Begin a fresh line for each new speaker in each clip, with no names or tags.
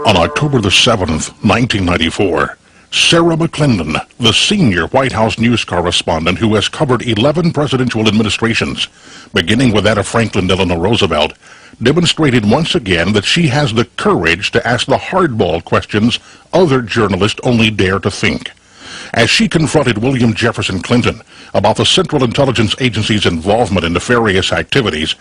On October the 7th, 1994, Sarah McClendon, the senior White House news correspondent who has covered 11 presidential administrations, beginning with that of Franklin Delano Roosevelt, demonstrated once again that she has the courage to ask the hardball questions other journalists only dare to think. As she confronted William Jefferson Clinton about the Central Intelligence Agency's involvement in nefarious activities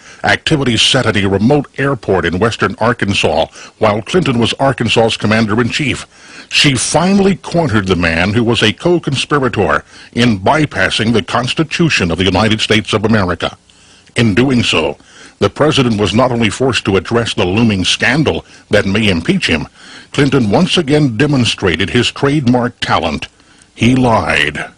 set at a remote airport in western Arkansas while Clinton was Arkansas's commander-in-chief, she finally cornered the man who was a co-conspirator in bypassing the Constitution of the United States of America. In doing so, the president was not only forced to address the looming scandal that may impeach him, Clinton once again demonstrated his trademark talent. He lied.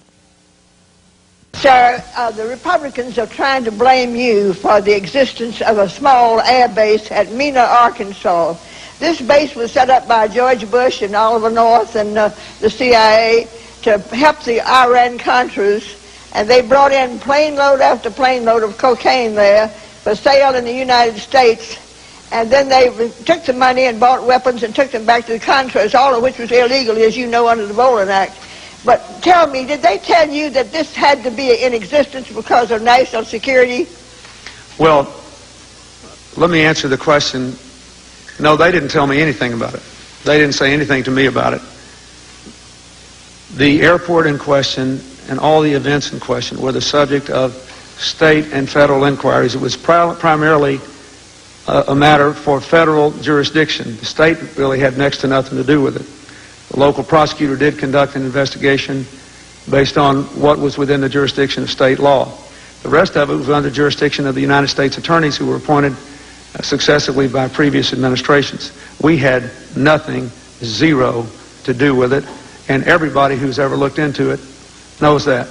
Sir, the Republicans are trying to blame you for the existence of a small air base at Mena, Arkansas. This base was set up by George Bush and Oliver North and the CIA to help the Iran-Contras, and they brought in plane load after plane load of cocaine there for sale in the United States, and then they took the money and bought weapons and took them back to the Contras, all of which was illegal, as you know, under the Bolin Act. But tell me, did they tell you that this had to be in existence because of national security?
Well, let me answer the question. No, they didn't tell me anything about it. They didn't say anything to me about it. The airport in question and all the events in question were the subject of state and federal inquiries. It was primarily a matter for federal jurisdiction. The state really had next to nothing to do with it. The local prosecutor did conduct an investigation based on what was within the jurisdiction of state law. The rest of it was under jurisdiction of the United States attorneys who were appointed successively by previous administrations. We had nothing, zero, to do with it, and everybody who's ever looked into it knows that.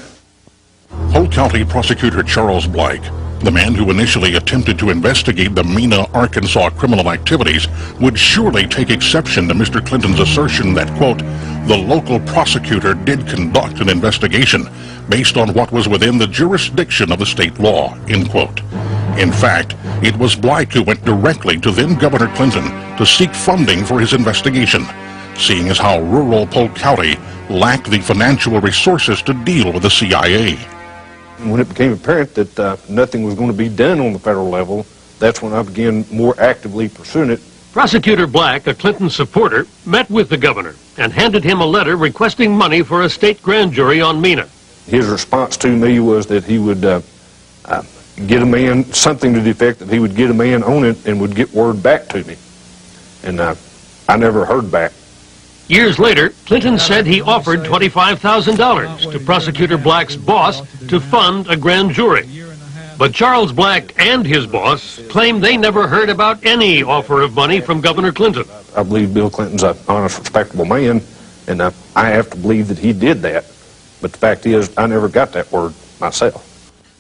Polk County Prosecutor Charles Blake, the man who initially attempted to investigate the Mena, Arkansas criminal activities, would surely take exception to Mr. Clinton's assertion that, quote, the local prosecutor did conduct an investigation based on what was within the jurisdiction of the state law, end quote. In fact, it was Blake who went directly to then Governor Clinton to seek funding for his investigation, seeing as how rural Polk County lacked the financial resources to deal with the CIA.
When it became apparent that nothing was going to be done on the federal level, that's when I began more actively pursuing it.
Prosecutor Black, a Clinton supporter, met with the governor and handed him a letter requesting money for a state grand jury on Mena.
His response to me was that he would get a man, something to the effect that he would get a man on it and would get word back to me. And I never heard back.
Years later, Clinton said he offered $25,000 to Prosecutor Black's boss to fund a grand jury. But Charles Black and his boss claim they never heard about any offer of money from Governor Clinton.
I believe Bill Clinton's an honest, respectable man, and I have to believe that he did that. But the fact is, I never got that word myself.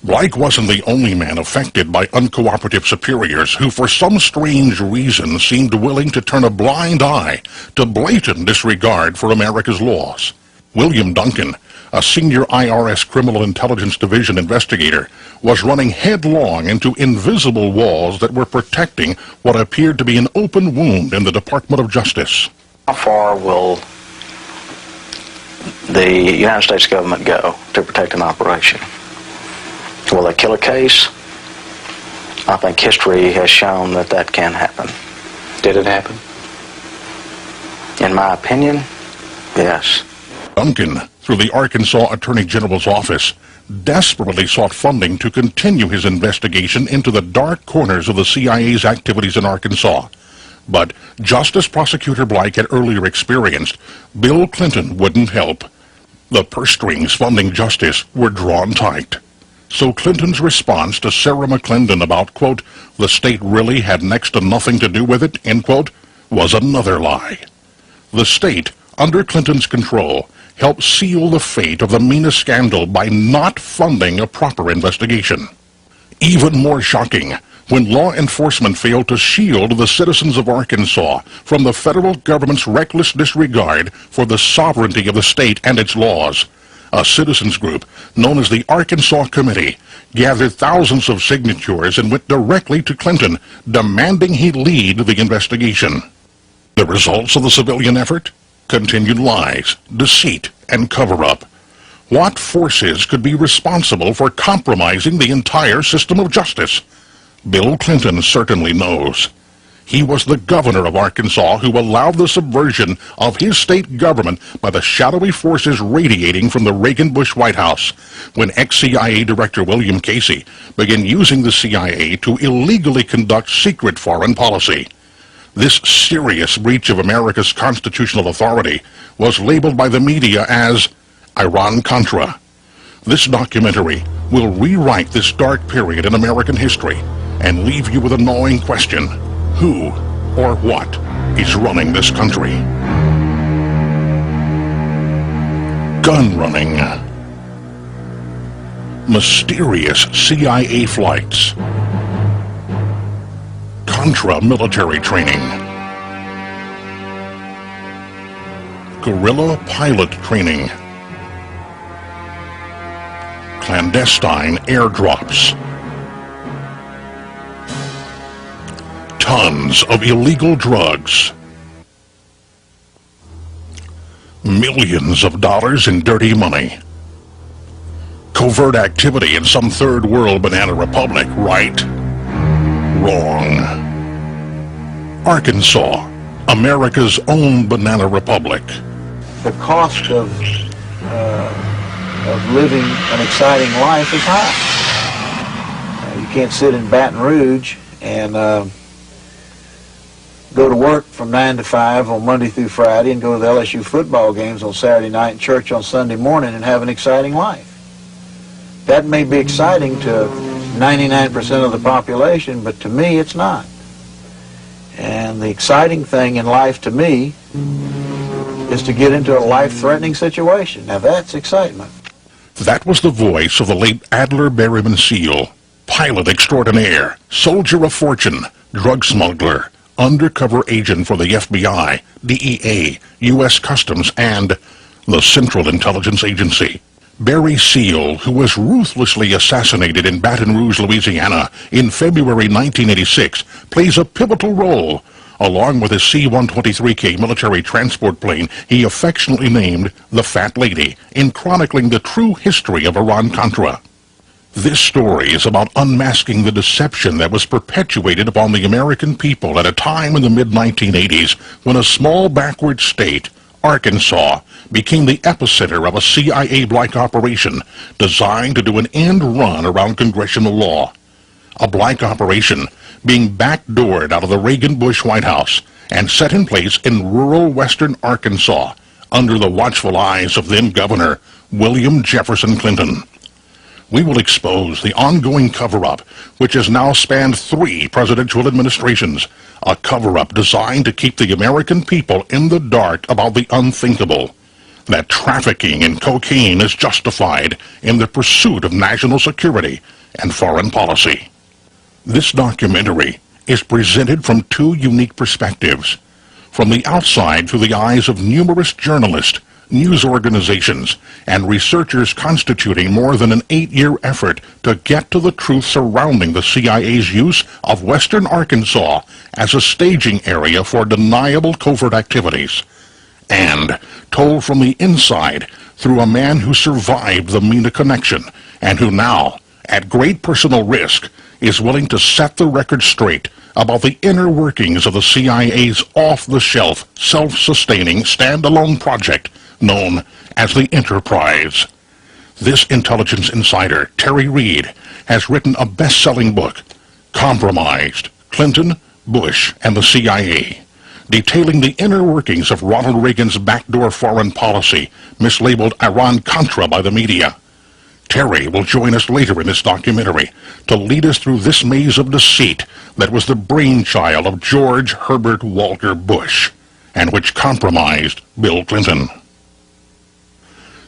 Blake wasn't the only man affected by uncooperative superiors who for some strange reason seemed willing to turn a blind eye to blatant disregard for America's laws. William Duncan, a senior IRS Criminal Intelligence Division investigator, was running headlong into invisible walls that were protecting what appeared to be an open wound in the Department of Justice.
How far will the United States government go to protect an operation? Will they kill a case? I think history has shown that that can happen. Did it happen? In my opinion, yes.
Duncan, through the Arkansas Attorney General's office, desperately sought funding to continue his investigation into the dark corners of the CIA's activities in Arkansas. But just as Prosecutor Blake had earlier experienced, Bill Clinton wouldn't help. The purse strings funding justice were drawn tight. So Clinton's response to Sarah McClendon about, quote, the state really had next to nothing to do with it, end quote, was another lie. The state, under Clinton's control, helped seal the fate of the Mena scandal by not funding a proper investigation. Even more shocking, when law enforcement failed to shield the citizens of Arkansas from the federal government's reckless disregard for the sovereignty of the state and its laws. A citizens group known as the Arkansas Committee gathered thousands of signatures and went directly to Clinton, demanding he lead the investigation. The results of the civilian effort? Continued lies, deceit, and cover-up. What forces could be responsible for compromising the entire system of justice? Bill Clinton certainly knows. He was the governor of Arkansas who allowed the subversion of his state government by the shadowy forces radiating from the Reagan-Bush White House when ex-CIA Director William Casey began using the CIA to illegally conduct secret foreign policy. This serious breach of America's constitutional authority was labeled by the media as Iran-Contra. This documentary will rewrite this dark period in American history and leave you with a gnawing question: who or what is running this country? Gun running. Mysterious CIA flights. Contra military training. Guerrilla pilot training. Clandestine airdrops. Tons of illegal drugs. Millions of dollars in dirty money. Covert activity in some third world banana republic, right? Wrong. Arkansas, America's own banana republic.
The cost of living an exciting life is high. You can't sit in Baton Rouge and go to work from 9 to 5 on Monday through Friday and go to the LSU football games on Saturday night and church on Sunday morning and have an exciting life. That may be exciting to 99% of the population, but to me it's not. And the exciting thing in life to me is to get into a life-threatening situation. Now that's excitement.
That was the voice of the late Adler Berryman Seal, pilot extraordinaire, soldier of fortune, drug smuggler, undercover agent for the FBI, DEA, U.S. Customs, and the Central Intelligence Agency. Barry Seal, who was ruthlessly assassinated in Baton Rouge, Louisiana in February 1986, plays a pivotal role, along with his C-123K military transport plane he affectionately named the Fat Lady, in chronicling the true history of Iran-Contra. This story is about unmasking the deception that was perpetuated upon the American people at a time in the mid-1980s when a small backward state, Arkansas, became the epicenter of a CIA-like operation designed to do an end run around congressional law. A black operation being backdoored out of the Reagan-Bush White House and set in place in rural western Arkansas under the watchful eyes of then-Governor William Jefferson Clinton. We will expose the ongoing cover-up, which has now spanned 3 presidential administrations, a cover-up designed to keep the American people in the dark about the unthinkable, that trafficking in cocaine is justified in the pursuit of national security and foreign policy. This documentary is presented from 2 unique perspectives, from the outside through the eyes of numerous journalists, news organizations, and researchers constituting more than an 8-year effort to get to the truth surrounding the CIA's use of western Arkansas as a staging area for deniable covert activities, and told from the inside through a man who survived the Mena connection and who now, at great personal risk, is willing to set the record straight about the inner workings of the CIA's off-the-shelf, self-sustaining, standalone project known as the Enterprise. This intelligence insider, Terry Reed, has written a best-selling book, Compromised: Clinton, Bush, and the CIA, detailing the inner workings of Ronald Reagan's backdoor foreign policy, mislabeled Iran-Contra by the media. Terry will join us later in this documentary to lead us through this maze of deceit that was the brainchild of George Herbert Walker Bush, and which compromised Bill Clinton.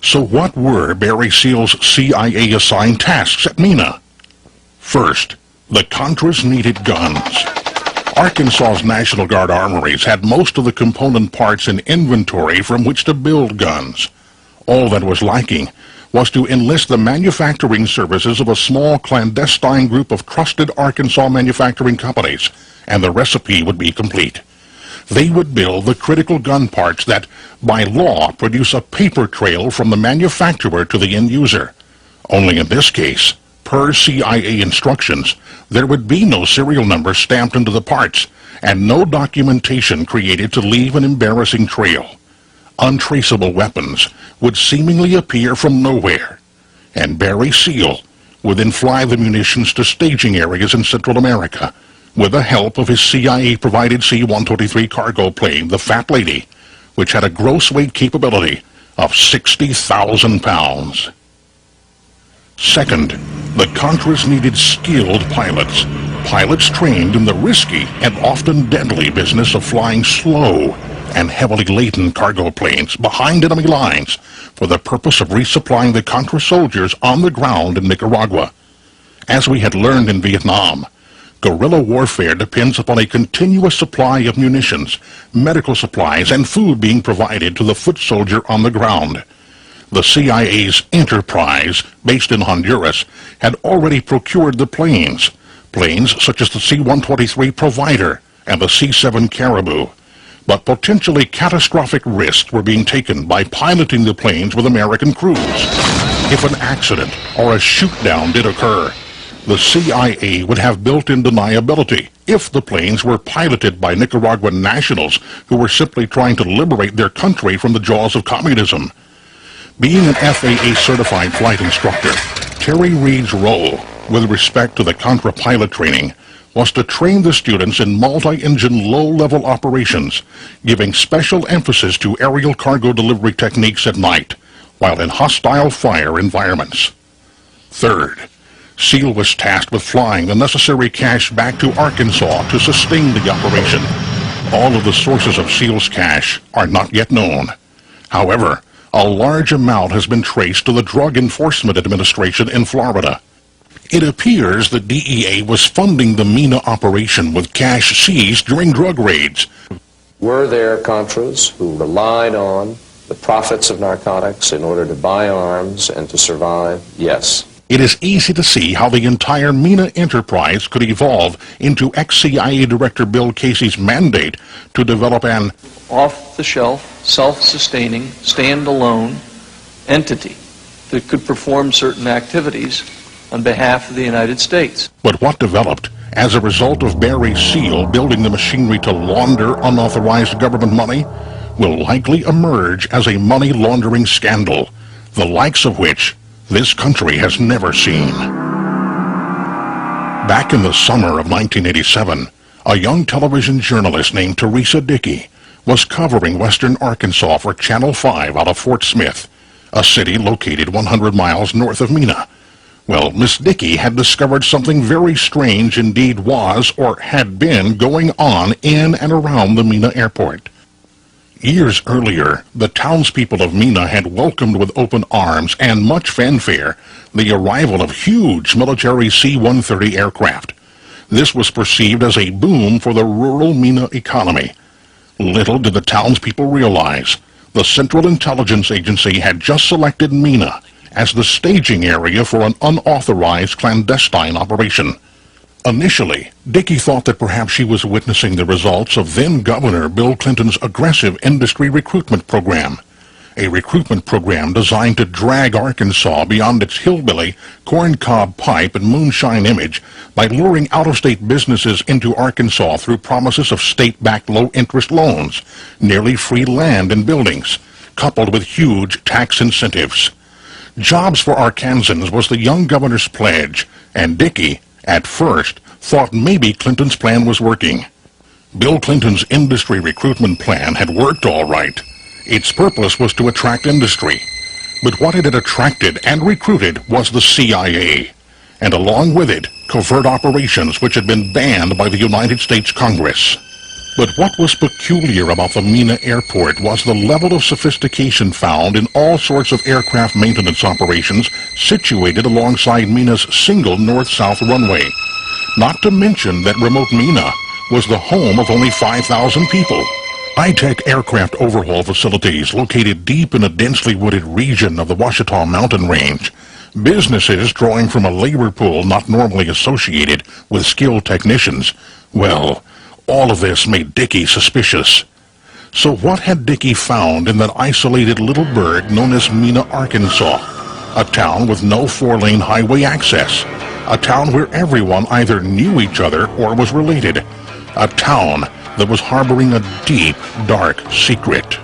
So what were Barry Seal's CIA-assigned tasks at Mena? First, the Contras needed guns. Arkansas's National Guard armories had most of the component parts in inventory from which to build guns. All that was lacking was to enlist the manufacturing services of a small clandestine group of trusted Arkansas manufacturing companies, and the recipe would be complete. They would build the critical gun parts that, by law, produce a paper trail from the manufacturer to the end user. Only in this case, per CIA instructions, there would be no serial number stamped into the parts, and no documentation created to leave an embarrassing trail. Untraceable weapons would seemingly appear from nowhere, and Barry Seal would then fly the munitions to staging areas in Central America with the help of his CIA-provided C-123 cargo plane, the Fat Lady, which had a gross weight capability of 60,000 pounds. Second, the Contras needed skilled pilots, pilots trained in the risky and often deadly business of flying slow and heavily laden cargo planes behind enemy lines for the purpose of resupplying the Contra soldiers on the ground in Nicaragua. As we had learned in Vietnam, guerrilla warfare depends upon a continuous supply of munitions, medical supplies, and food being provided to the foot soldier on the ground. The CIA's Enterprise, based in Honduras, had already procured the planes such as the C-123 Provider and the C-7 Caribou. But potentially catastrophic risks were being taken by piloting the planes with American crews. If an accident or a shoot-down did occur, the CIA would have built-in deniability if the planes were piloted by Nicaraguan nationals who were simply trying to liberate their country from the jaws of communism. Being an FAA-certified flight instructor, Terry Reid's role with respect to the Contra pilot training was to train the students in multi-engine low-level operations, giving special emphasis to aerial cargo delivery techniques at night, while in hostile fire environments. Third, Seal was tasked with flying the necessary cash back to Arkansas to sustain the operation. All of the sources of Seal's cash are not yet known. However, a large amount has been traced to the Drug Enforcement Administration in Florida. It appears the DEA was funding the Mena operation with cash seized during drug raids.
Were there Contras who relied on the profits of narcotics in order to buy arms and to survive? Yes.
It is easy to see how the entire Mena enterprise could evolve into ex-CIA Director Bill Casey's mandate to develop an
off-the-shelf, self-sustaining, stand-alone entity that could perform certain activities on behalf of the United States.
But what developed as a result of Barry Seal building the machinery to launder unauthorized government money will likely emerge as a money laundering scandal, the likes of which this country has never seen. Back in the summer of 1987, a young television journalist named Teresa Dickey was covering western Arkansas for Channel 5 out of Fort Smith, a city located 100 miles north of Mena. Well, Miss Dickey had discovered something very strange indeed was or had been going on in and around the Mena airport. Years earlier, the townspeople of Mena had welcomed with open arms and much fanfare the arrival of huge military C-130 aircraft. This was perceived as a boom for the rural Mena economy. Little did the townspeople realize the Central Intelligence Agency had just selected Mena as the staging area for an unauthorized clandestine operation. Initially, Dickey thought that perhaps she was witnessing the results of then-Governor Bill Clinton's aggressive industry recruitment program, a recruitment program designed to drag Arkansas beyond its hillbilly, corncob pipe, and moonshine image by luring out-of-state businesses into Arkansas through promises of state-backed low-interest loans, nearly free land and buildings, coupled with huge tax incentives. Jobs for Arkansans was the young governor's pledge, and Dickey, at first, thought maybe Clinton's plan was working. Bill Clinton's industry recruitment plan had worked all right. Its purpose was to attract industry. But what it had attracted and recruited was the CIA, and along with it, covert operations which had been banned by the United States Congress. But what was peculiar about the Mena airport was the level of sophistication found in all sorts of aircraft maintenance operations situated alongside Mena's single north-south runway. Not to mention that remote Mena was the home of only 5,000 people. High-tech aircraft overhaul facilities located deep in a densely wooded region of the Ouachita mountain range. Businesses drawing from a labor pool not normally associated with skilled technicians. Well, All of this made Dickey suspicious. So what had Dickey found in that isolated little burg known as Mena, Arkansas? A town with no four-lane highway access. A town where everyone either knew each other or was related. A town that was harboring a deep, dark secret.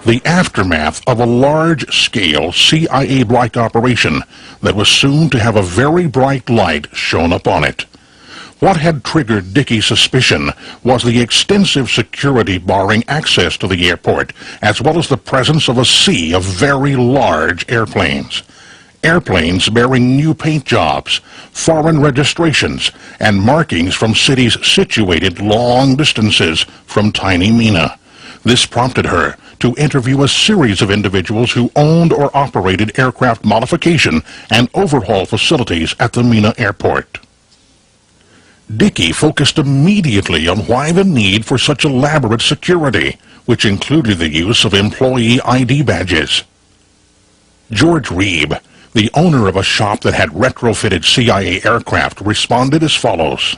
The aftermath of a large-scale CIA-like operation that was soon to have a very bright light shone upon it. What had triggered Dickey's suspicion was the extensive security barring access to the airport, as well as the presence of a sea of very large airplanes. Airplanes bearing new paint jobs, foreign registrations, and markings from cities situated long distances from tiny Mena. This prompted her to interview a series of individuals who owned or operated aircraft modification and overhaul facilities at the Mena airport. Dickey focused immediately on why the need for such elaborate security, which included the use of employee ID badges. George Reeb, the owner of a shop that had retrofitted CIA aircraft, responded as follows.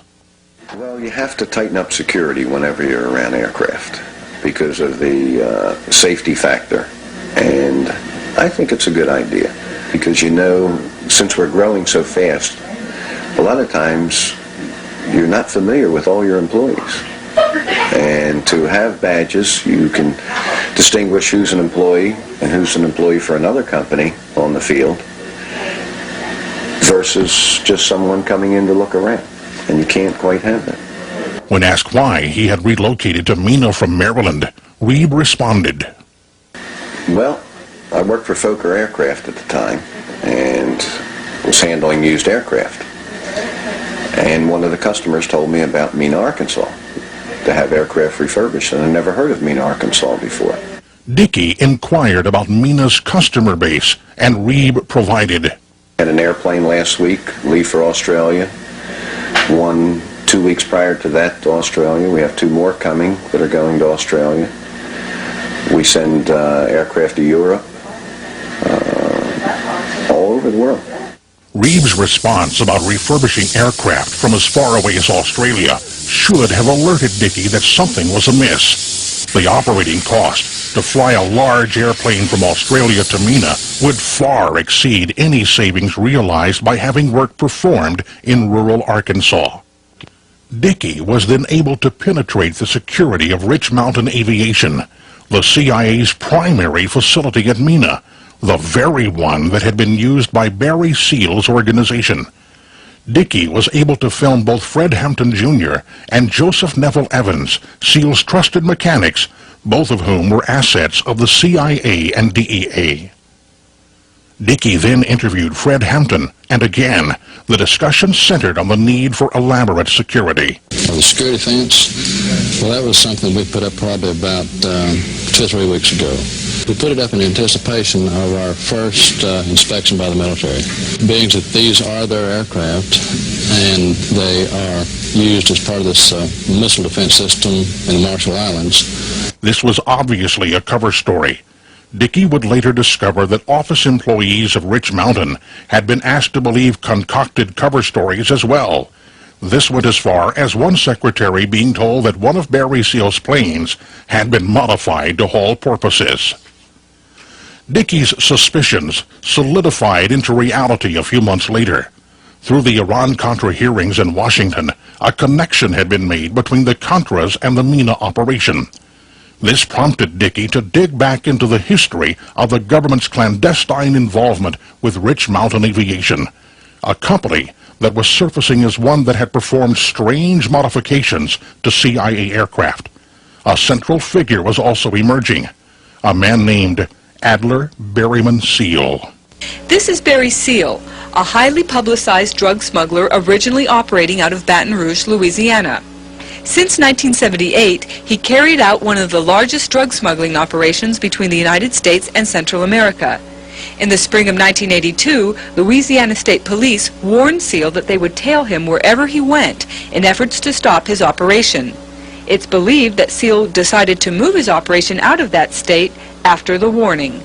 Well, you have to tighten up security whenever you're around aircraft because of the safety factor. And I think it's a good idea because, you know, since we're growing so fast, a lot of times you're not familiar with all your employees. And to have badges, you can distinguish who's an employee and who's an employee for another company on the field versus just someone coming in to look around. And you can't quite have that.
When asked why he had relocated to Mena from Maryland, Reeb responded,
Well, I worked for Fokker Aircraft at the time and was handling used aircraft. And one of the customers told me about Mena, Arkansas, to have aircraft refurbished, and I never heard of Mena, Arkansas before.
Dickey inquired about Mena's customer base, and Reeb provided.
Had an airplane last week, leave for Australia. 2 weeks prior to that to Australia. We have 2 more coming that are going to Australia. We send aircraft to Europe, all over the world.
Reeb's response about refurbishing aircraft from as far away as Australia should have alerted Dickey that something was amiss. The operating cost to fly a large airplane from Australia to Mena would far exceed any savings realized by having work performed in rural Arkansas. Dickey was then able to penetrate the security of Rich Mountain Aviation, the CIA's primary facility at Mena, the very one that had been used by Barry Seal's organization. Dickey was able to film both Fred Hampton Jr. and Joseph Neville Evans, Seal's trusted mechanics, both of whom were assets of the CIA and DEA. Dickey then interviewed Fred Hampton, and again, the discussion centered on the need for elaborate security.
The security fence, well, that was something we put up probably about 2 or 3 weeks ago. We put it up in anticipation of our first inspection by the military. Being that these are their aircraft, and they are used as part of this missile defense system in the Marshall Islands.
This was obviously a cover story. Dickey would later discover that office employees of Rich Mountain had been asked to believe concocted cover stories as well. This went as far as one secretary being told that one of Barry Seal's planes had been modified to haul porpoises. Dickey's suspicions solidified into reality a few months later. Through the Iran-Contra hearings in Washington, a connection had been made between the Contras and the Mena operation. This prompted Dickey to dig back into the history of the government's clandestine involvement with Rich Mountain Aviation, a company that was surfacing as one that had performed strange modifications to CIA aircraft. A central figure was also emerging, a man named Adler Berryman Seal.
This is Barry Seal, a highly publicized drug smuggler originally operating out of Baton Rouge, Louisiana. Since 1978, he carried out one of the largest drug smuggling operations between the United States and Central America. In the spring of 1982, Louisiana State Police warned Seal that they would tail him wherever he went in efforts to stop his operation. It's believed that Seal decided to move his operation out of that state after the warning.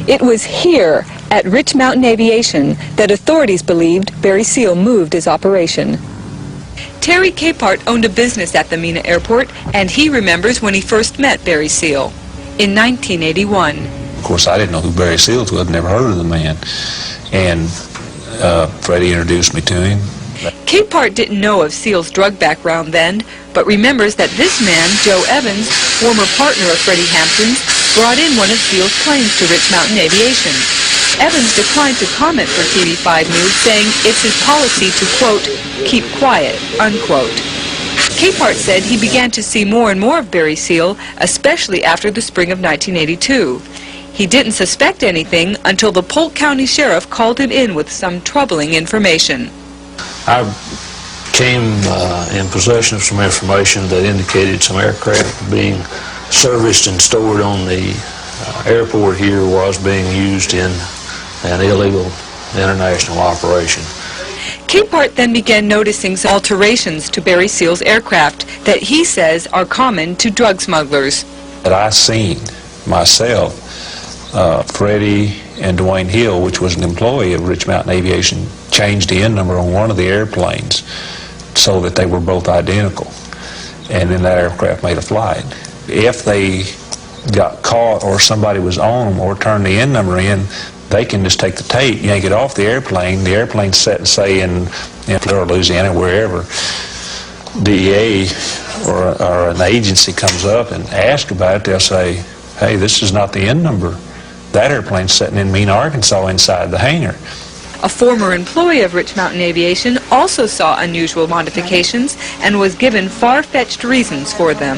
It was here, at Rich Mountain Aviation, that authorities believed Barry Seal moved his operation. Terry Capehart owned a business at the Mena airport, and he remembers when he first met Barry Seal in 1981.
Of course, I didn't know who Barry Seal was. I'd never heard of the man. And Freddie introduced me to him.
Capehart didn't know of Seal's drug background then, but remembers that this man, Joe Evans, former partner of Freddie Hampton's, brought in one of Seal's planes to Rich Mountain Aviation. Evans declined to comment for TV5 News, saying it's his policy to, quote, keep quiet, unquote. Capehart said he began to see more and more of Barry Seal, especially after the spring of 1982. He didn't suspect anything until the Polk County Sheriff called him in with some troubling information.
I came in possession of some information that indicated some aircraft being serviced and stored on the airport here was being used in an illegal international operation.
Capehart then began noticing some alterations to Barry Seal's aircraft that he says are common to drug smugglers.
That I seen myself, Freddie and Dwayne Hill, which was an employee of Rich Mountain Aviation, changed the N number on one of the airplanes so that they were both identical. And then that aircraft made a flight. If they got caught or somebody was on them or turned the N number in, they can just take the tape, yank it off the airplane's set, say, in Florida, Louisiana, wherever. DEA or an agency comes up and asks about it, they'll say, hey, this is not the N number. That airplane's sitting in Mena, Arkansas, inside the hangar.
A former employee of Rich Mountain Aviation also saw unusual modifications and was given far-fetched reasons for them.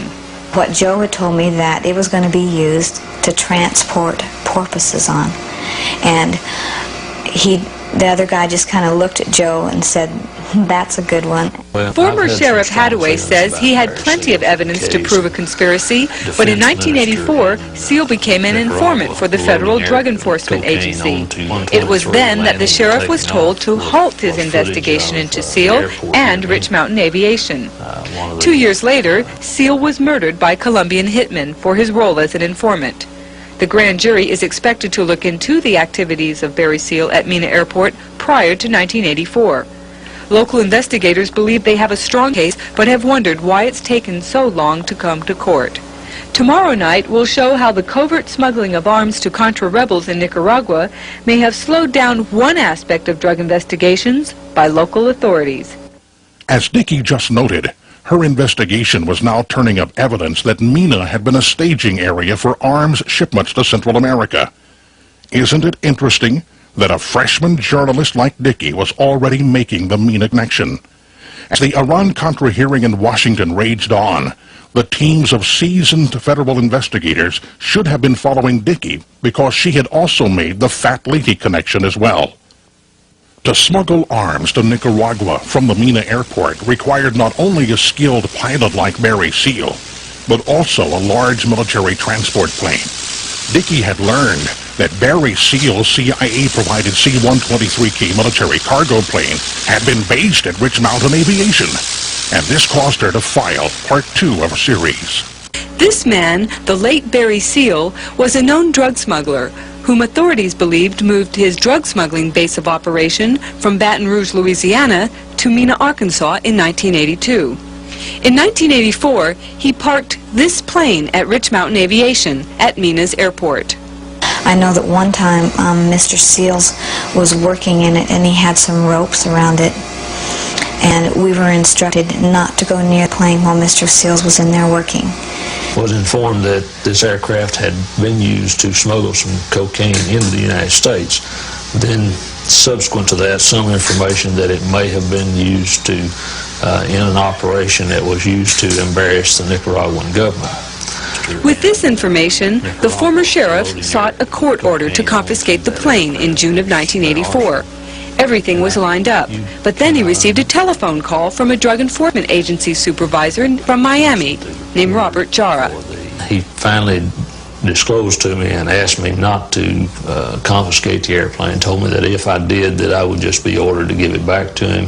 What Joe had told me that it was going to be used to transport porpoises on. And the other guy just kind of looked at Joe and said, that's a good one.
Former Sheriff Hadaway says he had plenty of evidence to prove a conspiracy, but in 1984, Seal became an informant for the Federal Drug Enforcement Agency. It was then that the sheriff was told to halt his investigation into Seal and Rich Mountain Aviation. 2 years later, Seal was murdered by Colombian hitmen for his role as an informant. The grand jury is expected to look into the activities of Barry Seal at Mena Airport prior to 1984. Local investigators believe they have a strong case, but have wondered why it's taken so long to come to court. Tomorrow night will show how the covert smuggling of arms to Contra rebels in Nicaragua may have slowed down one aspect of drug investigations by local authorities.
As Dickey just noted, her investigation was now turning up evidence that Mena had been a staging area for arms shipments to Central America. Isn't it interesting that a freshman journalist like Dickey was already making the Mena connection? As the Iran-Contra hearing in Washington raged on, the teams of seasoned federal investigators should have been following Dickey because she had also made the Fat Lady connection as well. To smuggle arms to Nicaragua from the Mena airport required not only a skilled pilot like Barry Seal, but also a large military transport plane. Dickey had learned that Barry Seal's CIA-provided C-123K military cargo plane had been based at Rich Mountain Aviation, and this caused her to file Part 2 of a series.
This man, the late Barry Seal, was a known drug smuggler whom authorities believed moved his drug smuggling base of operation from Baton Rouge, Louisiana to Mena, Arkansas in 1982. In 1984, he parked this plane at Rich Mountain Aviation at Mena's airport.
I know that one time Mr. Seals was working in it and he had some ropes around it, and we were instructed not to go near the plane while Mr. Seals was in there working.
Was informed that this aircraft had been used to smuggle some cocaine into the United States. Then, subsequent to that, some information that it may have been used to in an operation that was used to embarrass the Nicaraguan government.
With this information, the former sheriff sought a court order to confiscate the plane in June of 1984. Everything was lined up, but then he received a telephone call from a drug enforcement agency supervisor from Miami named Robert Jara.
He finally disclosed to me and asked me not to confiscate the airplane, told me that if I did, that I would just be ordered to give it back to him,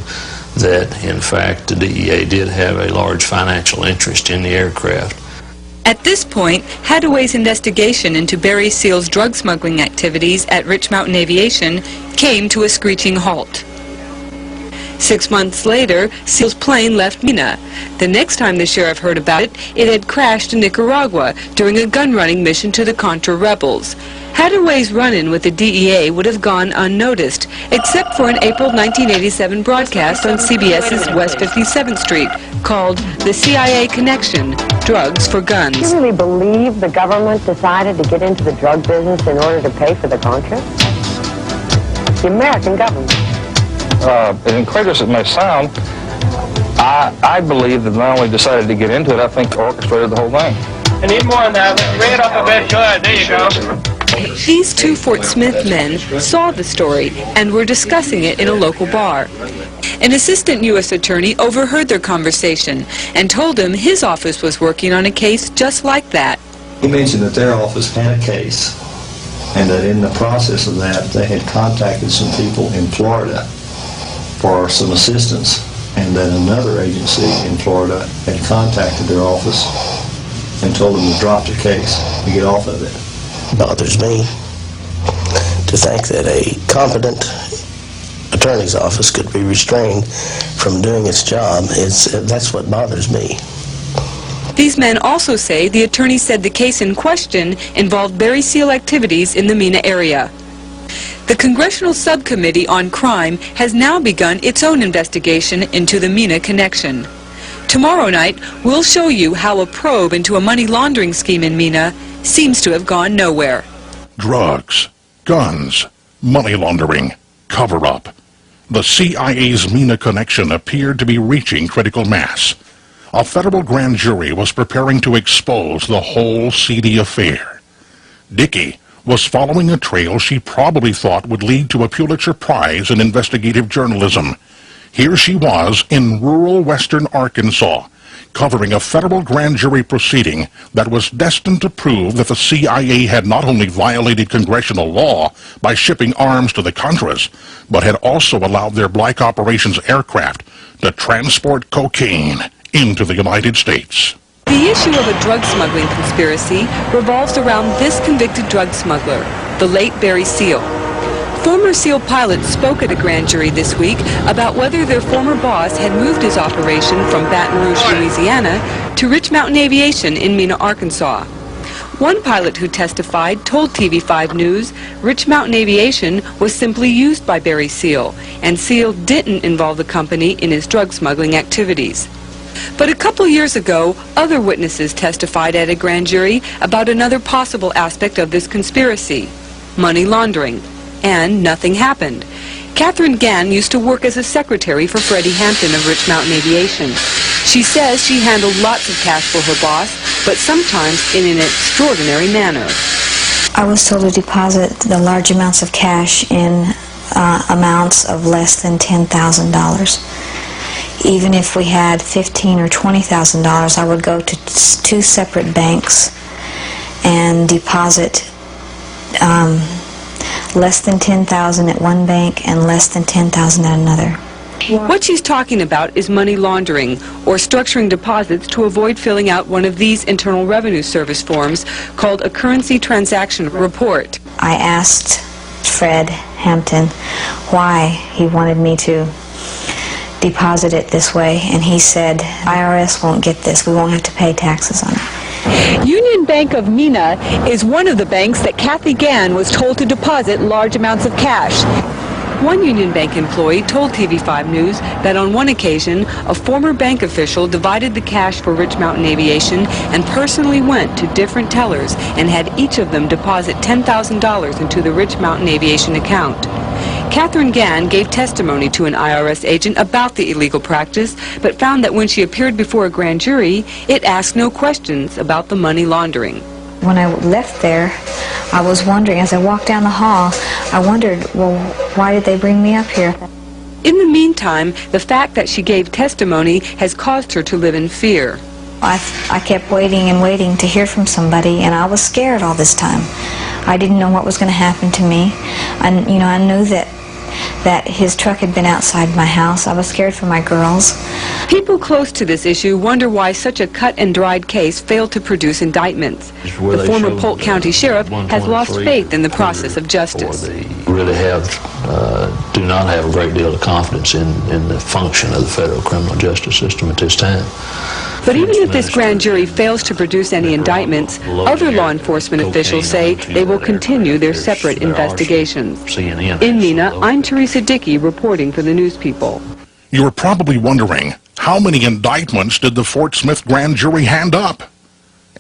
that in fact the DEA did have a large financial interest in the aircraft.
At this point, Hadaway's investigation into Barry Seal's drug smuggling activities at Rich Mountain Aviation came to a screeching halt. 6 months later, Seal's plane left Mena. The next time the sheriff heard about it, it had crashed in Nicaragua during a gun-running mission to the Contra rebels. Hadaway's run-in with the DEA would have gone unnoticed, except for an April 1987 broadcast on CBS's West 57th Street called The CIA Connection, Drugs for Guns.
Do you really believe the government decided to get into the drug business in order to pay for the Contra? The American government.
As incredulous as it may sound, I believe that not only decided to get into it, I think orchestrated the whole thing.
I need more on that. Bring it up a bit. Good. There you go.
These two Fort Smith men saw the story and were discussing it in a local bar. An assistant U.S. attorney overheard their conversation and told him his office was working on a case just like that.
He mentioned that their office had a case and that in the process of that they had contacted some people in Florida for some assistance, and that another agency in Florida had contacted their office and told them to drop the case, to get off of it.
Bothers me to think that a competent attorney's office could be restrained from doing its job. That's what bothers me.
These men also say the attorney said the case in question involved Barry Seal activities in the Mena area. The Congressional Subcommittee on Crime has now begun its own investigation into the Mena connection. Tomorrow night, we'll show you how a probe into a money laundering scheme in Mena seems to have gone nowhere.
Drugs, guns, money laundering, cover-up. The CIA's Mena connection appeared to be reaching critical mass. A federal grand jury was preparing to expose the whole seedy affair. Dickey was following a trail she probably thought would lead to a Pulitzer Prize in investigative journalism. Here she was in rural western Arkansas, covering a federal grand jury proceeding that was destined to prove that the CIA had not only violated congressional law by shipping arms to the Contras, but had also allowed their Black Operations aircraft to transport cocaine into the United States.
The issue of a drug smuggling conspiracy revolves around this convicted drug smuggler, the late Barry Seal. Former SEAL pilots spoke at a grand jury this week about whether their former boss had moved his operation from Baton Rouge, Louisiana, to Rich Mountain Aviation in Mena, Arkansas. One pilot who testified told TV5 News Rich Mountain Aviation was simply used by Barry Seal, and Seal didn't involve the company in his drug smuggling activities. But a couple years ago, other witnesses testified at a grand jury about another possible aspect of this conspiracy, money laundering. And nothing happened. Catherine Gann used to work as a secretary for Freddie Hampton of Rich Mountain Aviation. She says she handled lots of cash for her boss, but sometimes in an extraordinary manner.
I was told to deposit the large amounts of cash in amounts of less than $10,000. Even if we had $15,000 or $20,000, I would go to two separate banks and deposit less than $10,000 at one bank and less than $10,000 at another.
What she's talking about is money laundering, or structuring deposits to avoid filling out one of these Internal Revenue Service forms called a currency transaction report.
I asked Fred Hampton why he wanted me to deposit it this way, and he said, IRS won't get this. We won't have to pay taxes on it.
Union Bank of Mena is one of the banks that Kathy Gann was told to deposit large amounts of cash. One Union Bank employee told TV5 News that on one occasion, a former bank official divided the cash for Rich Mountain Aviation and personally went to different tellers and had each of them deposit $10,000 into the Rich Mountain Aviation account. Catherine Gann gave testimony to an IRS agent about the illegal practice, but found that when she appeared before a grand jury, it asked no questions about the money laundering.
When I left there, I was wondering, as I walked down the hall, I wondered, well, why did they bring me up here?
In the meantime, the fact that she gave testimony has caused her to live in fear.
I kept waiting and waiting to hear from somebody, and I was scared all this time. I didn't know what was going to happen to me. I knew that his truck had been outside my house. I was scared for my girls.
People close to this issue wonder why such a cut-and-dried case failed to produce indictments. The former Polk County Sheriff has lost faith in the process of justice.
They really have do not have a great deal of confidence in the function of the federal criminal justice system at this time.
But even if this grand jury fails to produce any indictments, other law enforcement officials say they will continue their separate investigations. In Mena, I'm Teresa Dickey reporting for the News People.
You're probably wondering, how many indictments did the Fort Smith grand jury hand up?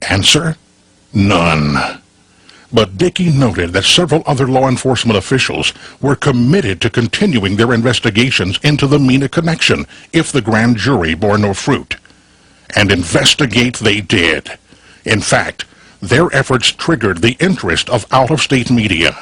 Answer, none. But Dickey noted that several other law enforcement officials were committed to continuing their investigations into the Mena connection if the grand jury bore no fruit. And investigate they did. In fact, their efforts triggered the interest of out-of-state media.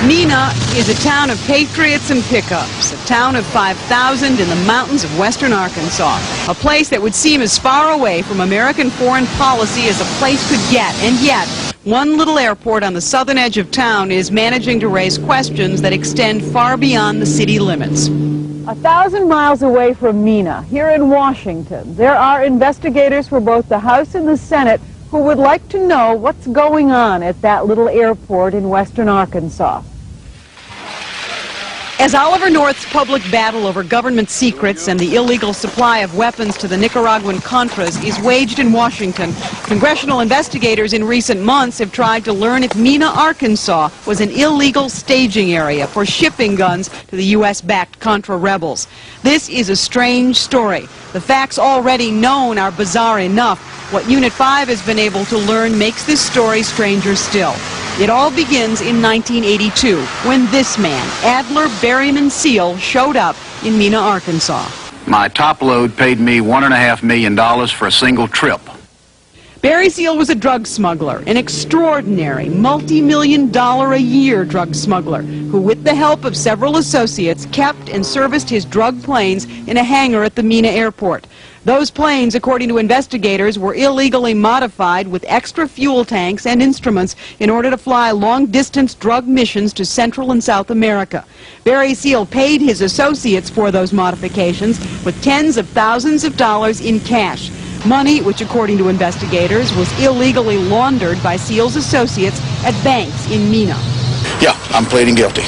Mena is a town of patriots and pickups, a town of 5,000 in the mountains of western Arkansas, a place that would seem as far away from American foreign policy as a place could get, and yet one little airport on the southern edge of town is managing to raise questions that extend far beyond the city limits.
1,000 miles away from Mena, here in Washington, there are investigators for both the House and the Senate who would like to know what's going on at that little airport in western Arkansas.
As Oliver North's public battle over government secrets and the illegal supply of weapons to the Nicaraguan Contras is waged in Washington, congressional investigators in recent months have tried to learn if Mena, Arkansas was an illegal staging area for shipping guns to the U.S.-backed Contra rebels. This is a strange story. The facts already known are bizarre enough. What Unit 5 has been able to learn makes this story stranger still. It all begins in 1982, when this man, Adler Berryman Seal, showed up in Mena, Arkansas.
My top load paid me $1.5 million for a single trip.
Barry Seal was a drug smuggler, an extraordinary, multi-million-dollar-a-year drug smuggler, who with the help of several associates kept and serviced his drug planes in a hangar at the Mena airport. Those planes, according to investigators, were illegally modified with extra fuel tanks and instruments in order to fly long-distance drug missions to Central and South America. Barry Seal paid his associates for those modifications with tens of thousands of dollars in cash. Money which, according to investigators, was illegally laundered by Seal's associates at banks in Mena.
Yeah, I'm pleading guilty.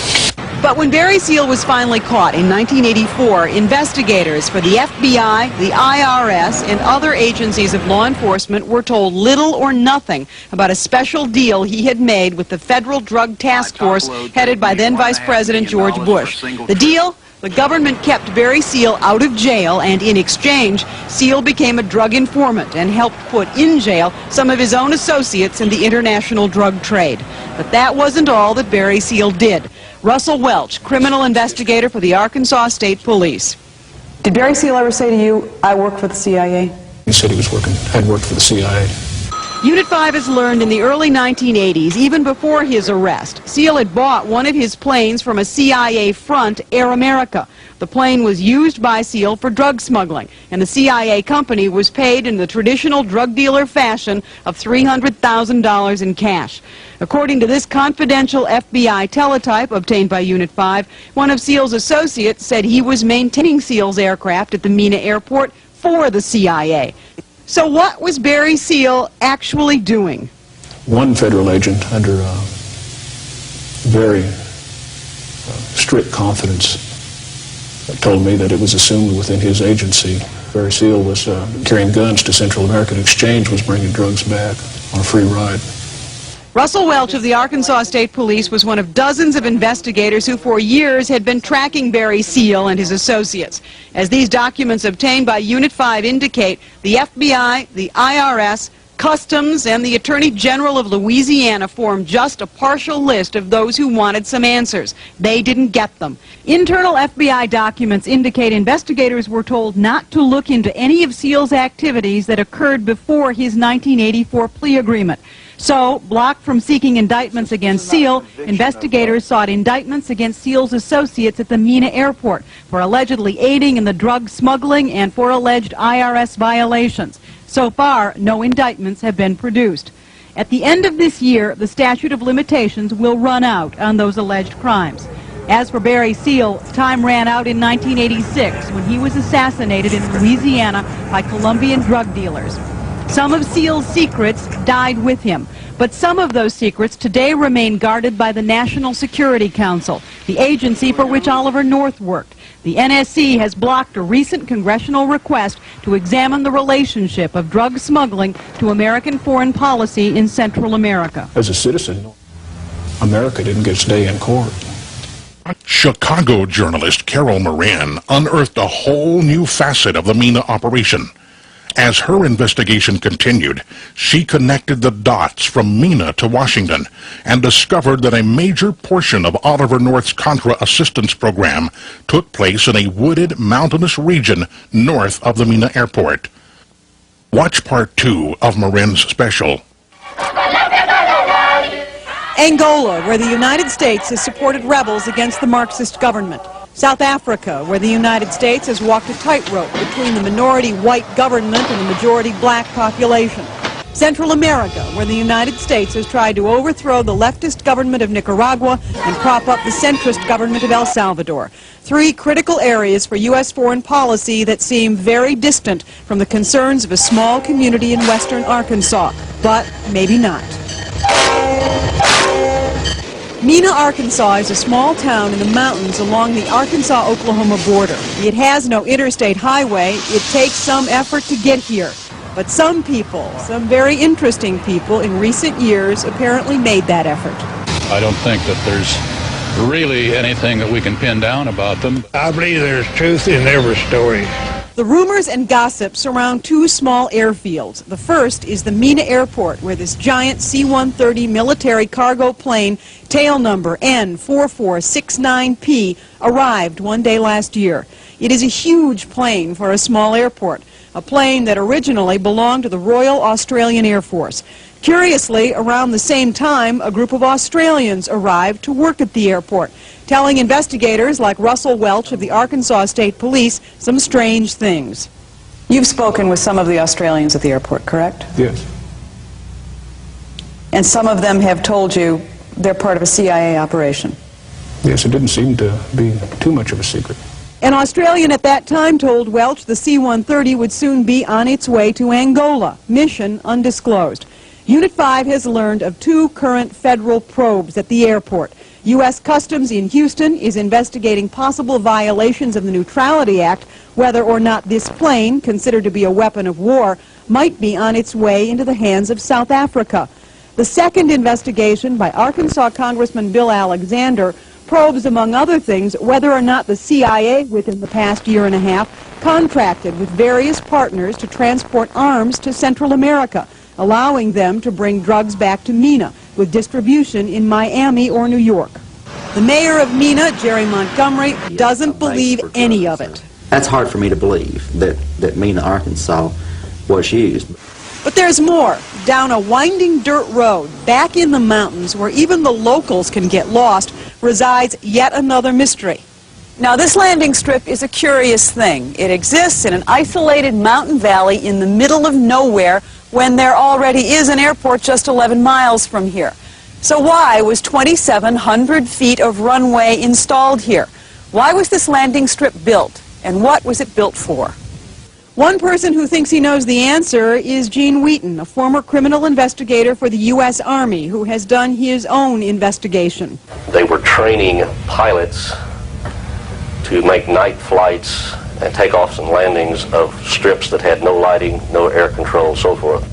But when Barry Seal was finally caught in 1984, investigators for the FBI, the IRS, and other agencies of law enforcement were told little or nothing about a special deal he had made with the Federal Drug Task Force headed by then Vice President George Bush. The deal? The government kept Barry Seal out of jail, and in exchange, Seal became a drug informant and helped put in jail some of his own associates in the international drug trade. But that wasn't all that Barry Seal did. Russell Welch, criminal investigator for the Arkansas State Police.
Did Barry Seal ever say to you, I work for the CIA?
He said he had worked for the CIA.
Unit 5 has learned in the early 1980s, even before his arrest, Seal had bought one of his planes from a CIA front, Air America. The plane was used by Seal for drug smuggling, and the CIA company was paid in the traditional drug dealer fashion of $300,000 in cash. According to this confidential FBI teletype obtained by Unit 5, one of Seal's associates said he was maintaining Seal's aircraft at the Mena airport for the CIA. So what was Barry Seal actually doing?
One federal agent, under very strict confidence, told me that it was assumed within his agency Barry Seal was carrying guns to Central America. In exchange was bringing drugs back on a free ride.
Russell Welch of the Arkansas State Police was one of dozens of investigators who for years had been tracking Barry Seal and his associates. As these documents obtained by Unit 5 indicate, the FBI, the IRS, Customs, and the Attorney General of Louisiana formed just a partial list of those who wanted some answers. They didn't get them. Internal FBI documents indicate investigators were told not to look into any of Seal's activities that occurred before his 1984 plea agreement. So, blocked from seeking indictments against Seal, investigators sought indictments against Seal's associates at the Mena airport for allegedly aiding in the drug smuggling and for alleged IRS violations. So far, no indictments have been produced. At the end of this year, the statute of limitations will run out on those alleged crimes. As for Barry Seal, time ran out in 1986 when he was assassinated in Louisiana by Colombian drug dealers. Some of Seal's secrets died with him, But some of those secrets today remain guarded by the National Security Council, the agency for which Oliver North worked. The NSC has blocked a recent congressional request to examine the relationship of drug smuggling to American foreign policy in Central America.
As a citizen, America didn't get its day in court.
Chicago journalist Carol Moran unearthed a whole new facet of the Mena operation. As her investigation continued, she connected the dots from Mena to Washington and discovered that a major portion of Oliver North's Contra assistance program took place in a wooded, mountainous region north of the Mena airport. Watch part 2 of Moran's special.
Angola, where the United States has supported rebels against the Marxist government. South Africa, where the United States has walked a tightrope between the minority white government and the majority black population. Central America, where the United States has tried to overthrow the leftist government of Nicaragua and prop up the centrist government of El Salvador. 3 critical areas for U.S. foreign policy that seem very distant from the concerns of a small community in western Arkansas, but maybe not. Mena, Arkansas is a small town in the mountains along the Arkansas-Oklahoma border. It has no interstate highway. It takes some effort to get here. But some people, some very interesting people in recent years apparently made that effort.
I don't think that there's really anything that we can pin down about them.
I believe there's truth in every story.
The rumors and gossip surround 2 small airfields. The first is the Mena Airport, where this giant C-130 military cargo plane, tail number N4469P, arrived one day last year. It is a huge plane for a small airport, a plane that originally belonged to the Royal Australian Air Force. Curiously, around the same time, a group of Australians arrived to work at the airport, telling investigators like Russell Welch of the Arkansas State Police some strange things. You've spoken with some of the Australians at the airport, correct?
Yes.
And some of them have told you they're part of a CIA operation?
Yes, it didn't seem to be too much of a secret.
An Australian at that time told Welch the C-130 would soon be on its way to Angola, mission undisclosed. Unit 5 has learned of 2 current federal probes at the airport. U.S. Customs in Houston is investigating possible violations of the Neutrality Act, whether or not this plane, considered to be a weapon of war, might be on its way into the hands of South Africa. The second investigation by Arkansas Congressman Bill Alexander probes, among other things, whether or not the CIA, within the past year and a half, contracted with various partners to transport arms to Central America, allowing them to bring drugs back to Mena, with distribution in Miami or New York. The mayor of Mena, Jerry Montgomery, doesn't believe any of it.
That's hard for me to believe, that Mena, Arkansas was used.
But there's more. Down a winding dirt road, back in the mountains, where even the locals can get lost, resides yet another mystery. Now, this landing strip is a curious thing. It exists in an isolated mountain valley in the middle of nowhere, when there already is an airport just 11 miles from here. So why was 2,700 feet of runway installed here? Why was this landing strip built? And what was it built for? One person who thinks he knows the answer is Gene Wheaton, a former criminal investigator for the U.S. Army, who has done his own investigation.
They were training pilots to make night flights and takeoffs and landings of strips that had no lighting, no air control, so forth.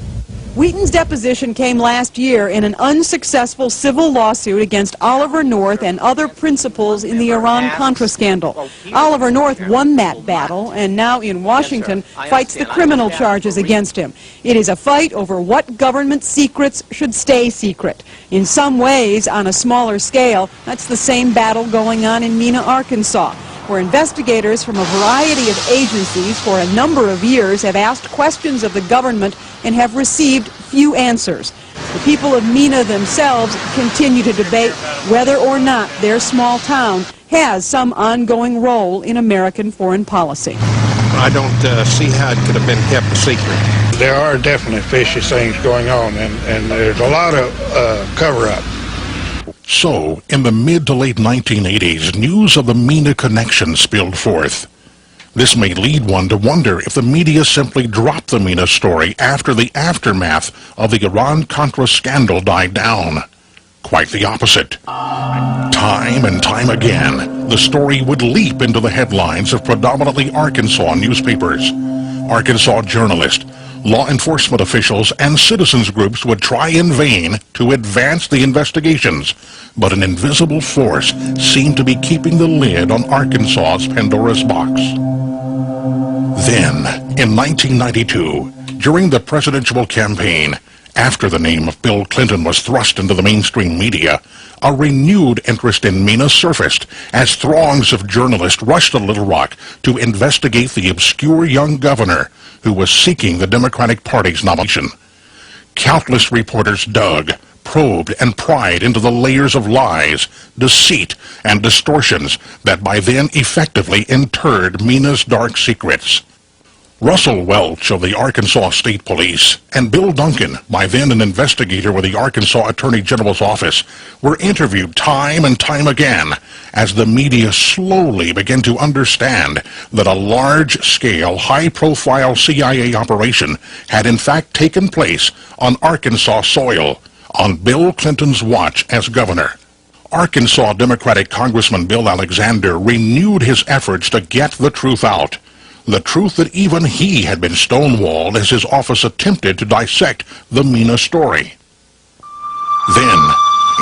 Wheaton's deposition came last year in an unsuccessful civil lawsuit against Oliver North and other principals in the Iran-Contra scandal. Oliver North won that battle and now in Washington fights the criminal charges against him. It is a fight over what government secrets should stay secret. In some ways, on a smaller scale, that's the same battle going on in Mena, Arkansas, where investigators from a variety of agencies for a number of years have asked questions of the government and have received few answers. The people of Mena themselves continue to debate whether or not their small town has some ongoing role in American foreign policy.
I don't see how it could have been kept a secret. There are definitely fishy things going on, and there's a lot of cover-up.
So, in the mid to late 1980s, news of the Mena connection spilled forth. This may lead one to wonder if the media simply dropped the Mena story after the aftermath of the Iran-Contra scandal died down. Quite the opposite. Time and time again, the story would leap into the headlines of predominantly Arkansas newspapers. Arkansas journalists, law enforcement officials, and citizens groups would try in vain to advance the investigations, but an invisible force seemed to be keeping the lid on Arkansas's Pandora's box. Then, in 1992, during the presidential campaign, after the name of Bill Clinton was thrust into the mainstream media, a renewed interest in Mena surfaced as throngs of journalists rushed to Little Rock to investigate the obscure young governor who was seeking the Democratic Party's nomination. Countless reporters dug, probed, and pried into the layers of lies, deceit, and distortions that by then effectively interred Mena's dark secrets. Russell Welch of the Arkansas State Police and Bill Duncan, by then an investigator with the Arkansas Attorney General's office, were interviewed time and time again as the media slowly began to understand that a large-scale, high-profile CIA operation had in fact taken place on Arkansas soil on Bill Clinton's watch as governor. Arkansas Democratic Congressman Bill Alexander renewed his efforts to get the truth out. The truth that even he had been stonewalled as his office attempted to dissect the Mena story. Then,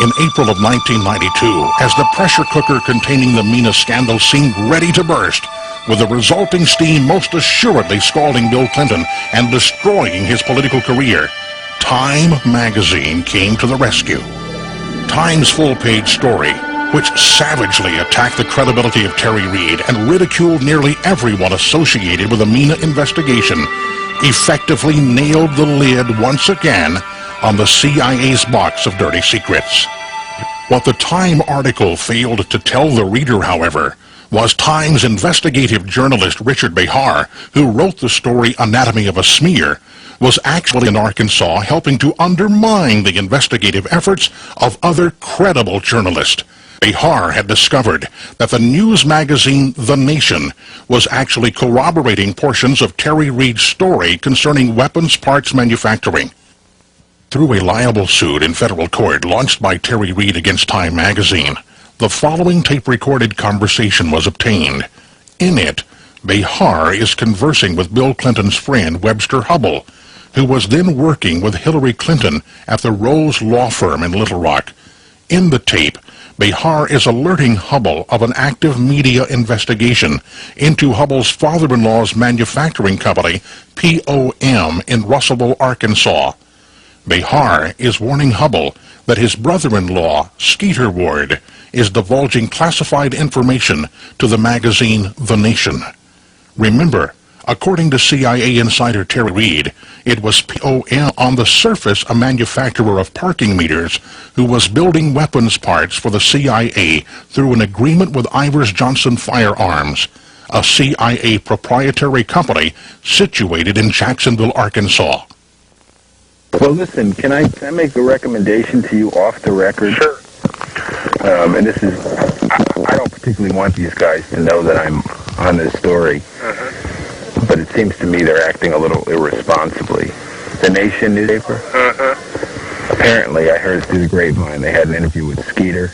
in April of 1992, as the pressure cooker containing the Mena scandal seemed ready to burst, with the resulting steam most assuredly scalding Bill Clinton and destroying his political career, Time magazine came to the rescue. Time's full-page story, which savagely attacked the credibility of Terry Reid and ridiculed nearly everyone associated with the Mena investigation, effectively nailed the lid once again on the CIA's box of dirty secrets. What the Time article failed to tell the reader, however, was Time's investigative journalist Richard Behar, who wrote the story Anatomy of a Smear, was actually in Arkansas helping to undermine the investigative efforts of other credible journalists. Behar had discovered that the news magazine The Nation was actually corroborating portions of Terry Reid's story concerning weapons parts manufacturing. Through a libel suit in federal court launched by Terry Reid against Time magazine, the following tape-recorded conversation was obtained. In it, Behar is conversing with Bill Clinton's friend Webster Hubbell, who was then working with Hillary Clinton at the Rose Law Firm in Little Rock. In the tape, Behar is alerting Hubbell of an active media investigation into Hubbell's father-in-law's manufacturing company, POM, in Russellville, Arkansas. Behar is warning Hubbell that his brother-in-law, Skeeter Ward, is divulging classified information to the magazine The Nation. Remember, according to CIA insider Terry Reid, it was POM, on the surface a manufacturer of parking meters, who was building weapons parts for the CIA through an agreement with Ivers Johnson Firearms, a CIA proprietary company situated in Jacksonville, Arkansas.
Well, listen, can I make a recommendation to you off the record?
Sure.
And this is, I don't particularly want these guys to know that I'm on this story. But it seems to me they're acting a little irresponsibly. The Nation newspaper? Apparently, I heard through the grapevine, they had an interview with Skeeter.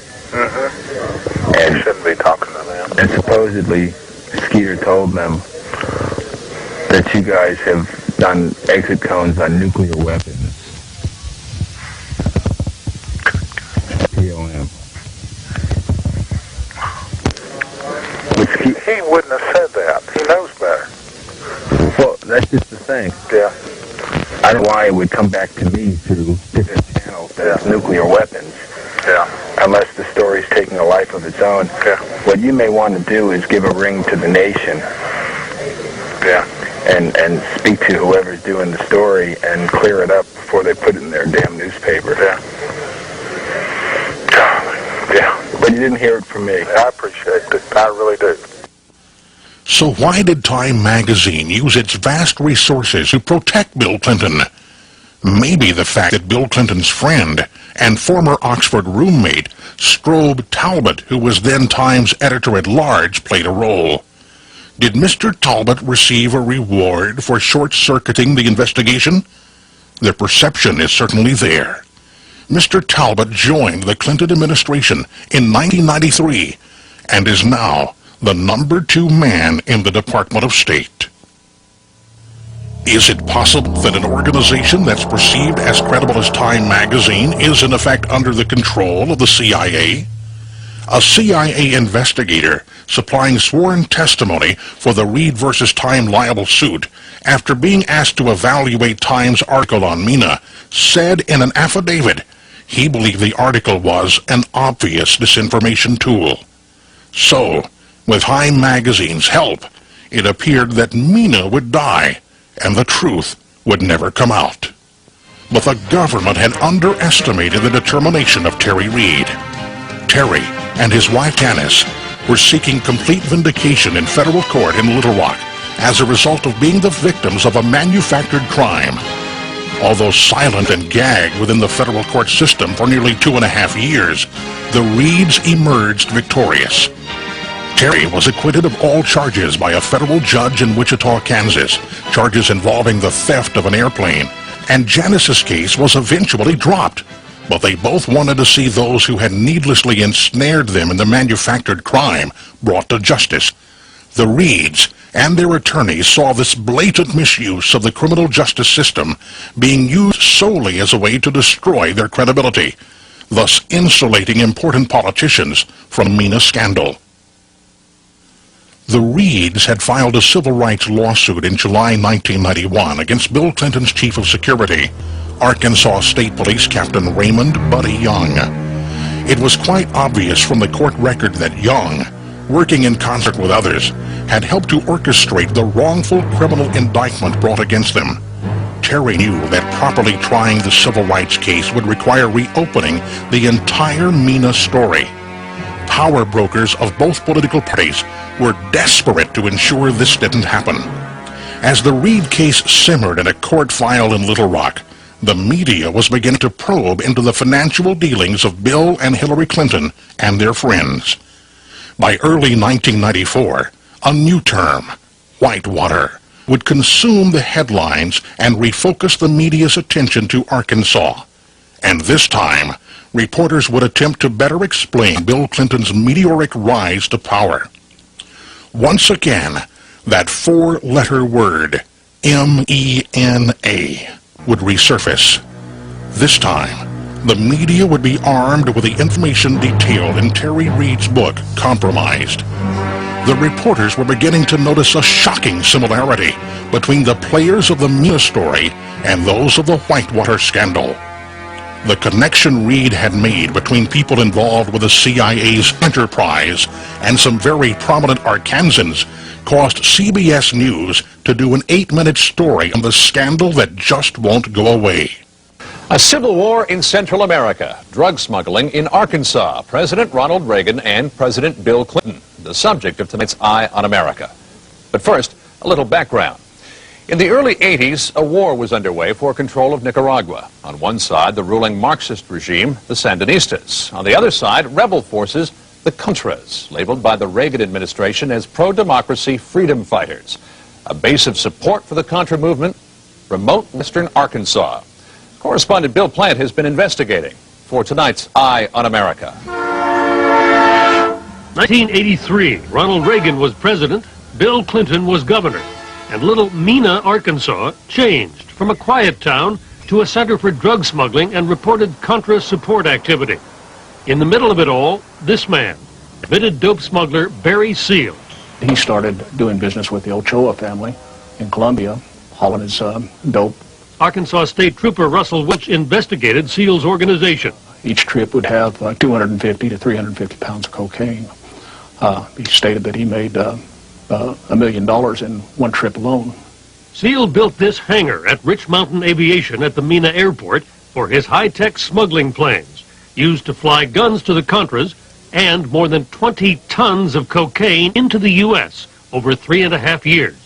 And
You shouldn't be talking to them.
And supposedly, Skeeter told them that you guys have done exit cones on nuclear weapons. POM.
He wouldn't have said that. He knows better.
Well, that's just the thing.
Yeah.
I don't know why it would come back to me through different channels that it's nuclear weapons.
Yeah.
Unless the story's taking a life of its own.
Yeah.
What you may want to do is give a ring to the Nation.
Yeah.
And speak to whoever's doing the story and clear it up before they put it in their damn newspaper.
Yeah. Yeah.
But you didn't hear it from me.
I appreciate it. I really do.
So why did Time magazine use its vast resources to protect Bill Clinton? Maybe the fact that Bill Clinton's friend and former Oxford roommate, Strobe Talbot, who was then Time's editor-at-large, played a role. Did Mr. Talbot receive a reward for short-circuiting the investigation? The perception is certainly there. Mr. Talbot joined the Clinton administration in 1993 and is now the #2 man in the Department of State. Is it possible that an organization that's perceived as credible as Time magazine is in effect under the control of the CIA? A CIA investigator supplying sworn testimony for the Reed versus Time libel suit after being asked to evaluate Time's article on Mena said in an affidavit he believed the article was an obvious disinformation tool. So, with Time magazine's help, it appeared that Mena would die and the truth would never come out. But the government had underestimated the determination of Terry Reed. Terry and his wife Janice were seeking complete vindication in federal court in Little Rock as a result of being the victims of a manufactured crime. Although silent and gagged within the federal court system for nearly 2.5 years, the Reeds emerged victorious. Terry was acquitted of all charges by a federal judge in Wichita, Kansas, charges involving the theft of an airplane, and Janice's case was eventually dropped. But they both wanted to see those who had needlessly ensnared them in the manufactured crime brought to justice. The Reeds and their attorneys saw this blatant misuse of the criminal justice system being used solely as a way to destroy their credibility, thus insulating important politicians from Mena scandal. The Reeds had filed a civil rights lawsuit in July 1991 against Bill Clinton's chief of security, Arkansas State Police Captain Raymond Buddy Young. It was quite obvious from the court record that Young, working in concert with others, had helped to orchestrate the wrongful criminal indictment brought against them. Terry knew that properly trying the civil rights case would require reopening the entire Mena story. Power brokers of both political parties were desperate to ensure this didn't happen. As the Reed case simmered in a court file in Little Rock, the media was beginning to probe into the financial dealings of Bill and Hillary Clinton and their friends. By early 1994, a new term, whitewater, would consume the headlines and refocus the media's attention to Arkansas. And this time, reporters would attempt to better explain Bill Clinton's meteoric rise to power. Once again, that four-letter word, M-E-N-A, would resurface. This time, the media would be armed with the information detailed in Terry Reed's book, Compromised. The reporters were beginning to notice a shocking similarity between the players of the Mena story and those of the Whitewater scandal. The connection Reed had made between people involved with the CIA's enterprise and some very prominent Arkansans caused CBS News to do an 8-minute story on the scandal that just won't go away.
A civil war in Central America, drug smuggling in Arkansas, President Ronald Reagan and President Bill Clinton, the subject of tonight's Eye on America. But first, a little background. In the early 80s, a war was underway for control of Nicaragua. On one side, the ruling Marxist regime, the Sandinistas. On the other side, rebel forces, the Contras, labeled by the Reagan administration as pro-democracy freedom fighters. A base of support for the Contra movement, remote western Arkansas. Correspondent Bill Plant has been investigating for tonight's Eye on America.
1983, Ronald Reagan was president, Bill Clinton was governor, and little Mena, Arkansas, changed from a quiet town to a center for drug smuggling and reported Contra support activity. In the middle of it all, this man, admitted dope smuggler Barry Seal.
He started doing business with the Ochoa family in Colombia, hauling his dope.
Arkansas State Trooper Russell Welch investigated Seal's organization.
Each trip would have 250 to 350 pounds of cocaine. He stated that he made $1 million in one trip alone.
Seal built this hangar at Rich Mountain Aviation at the Mena Airport for his high-tech smuggling planes, used to fly guns to the Contras and more than 20 tons of cocaine into the U.S. over 3.5 years.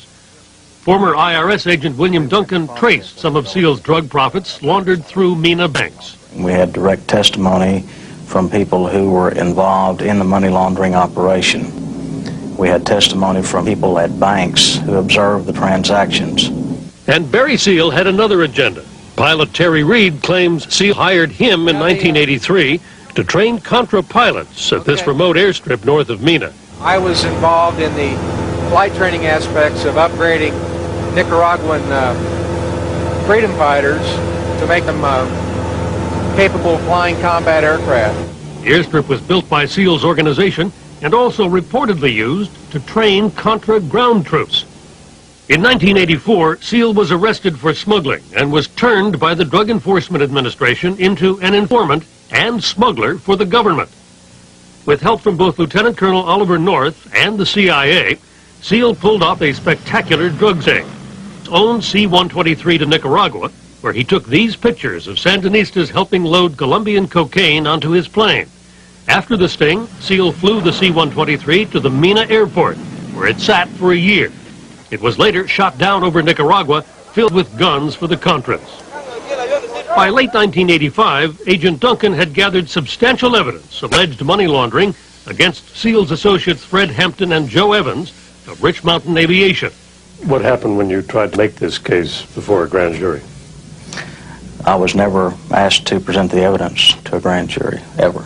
Former IRS agent William Duncan traced some of Seal's drug profits laundered through Mena banks.
We had direct testimony from people who were involved in the money laundering operation. We had testimony from people at banks who observed the transactions.
And Barry Seal had another agenda. Pilot Terry Reed claims Seal hired him in 1983 to train Contra pilots at this remote airstrip north of Mena.
I was involved in the flight training aspects of upgrading Nicaraguan freedom fighters to make them capable of flying combat aircraft.
The airstrip was built by Seal's organization and also reportedly used to train Contra ground troops. In 1984, Seal was arrested for smuggling and was turned by the Drug Enforcement Administration into an informant and smuggler for the government. With help from both Lieutenant Colonel Oliver North and the CIA, Seal pulled off a spectacular drug sting. His own C-123 to Nicaragua, where he took these pictures of Sandinistas helping load Colombian cocaine onto his plane. After the sting, Seal flew the C-123 to the Mena airport, where it sat for a year. It was later shot down over Nicaragua, filled with guns for the Contras. By late 1985, Agent Duncan had gathered substantial evidence of alleged money laundering against Seal's associates Fred Hampton and Joe Evans of Rich Mountain Aviation.
What happened when you tried to make this case before a grand jury?
I was never asked to present the evidence to a grand jury, ever.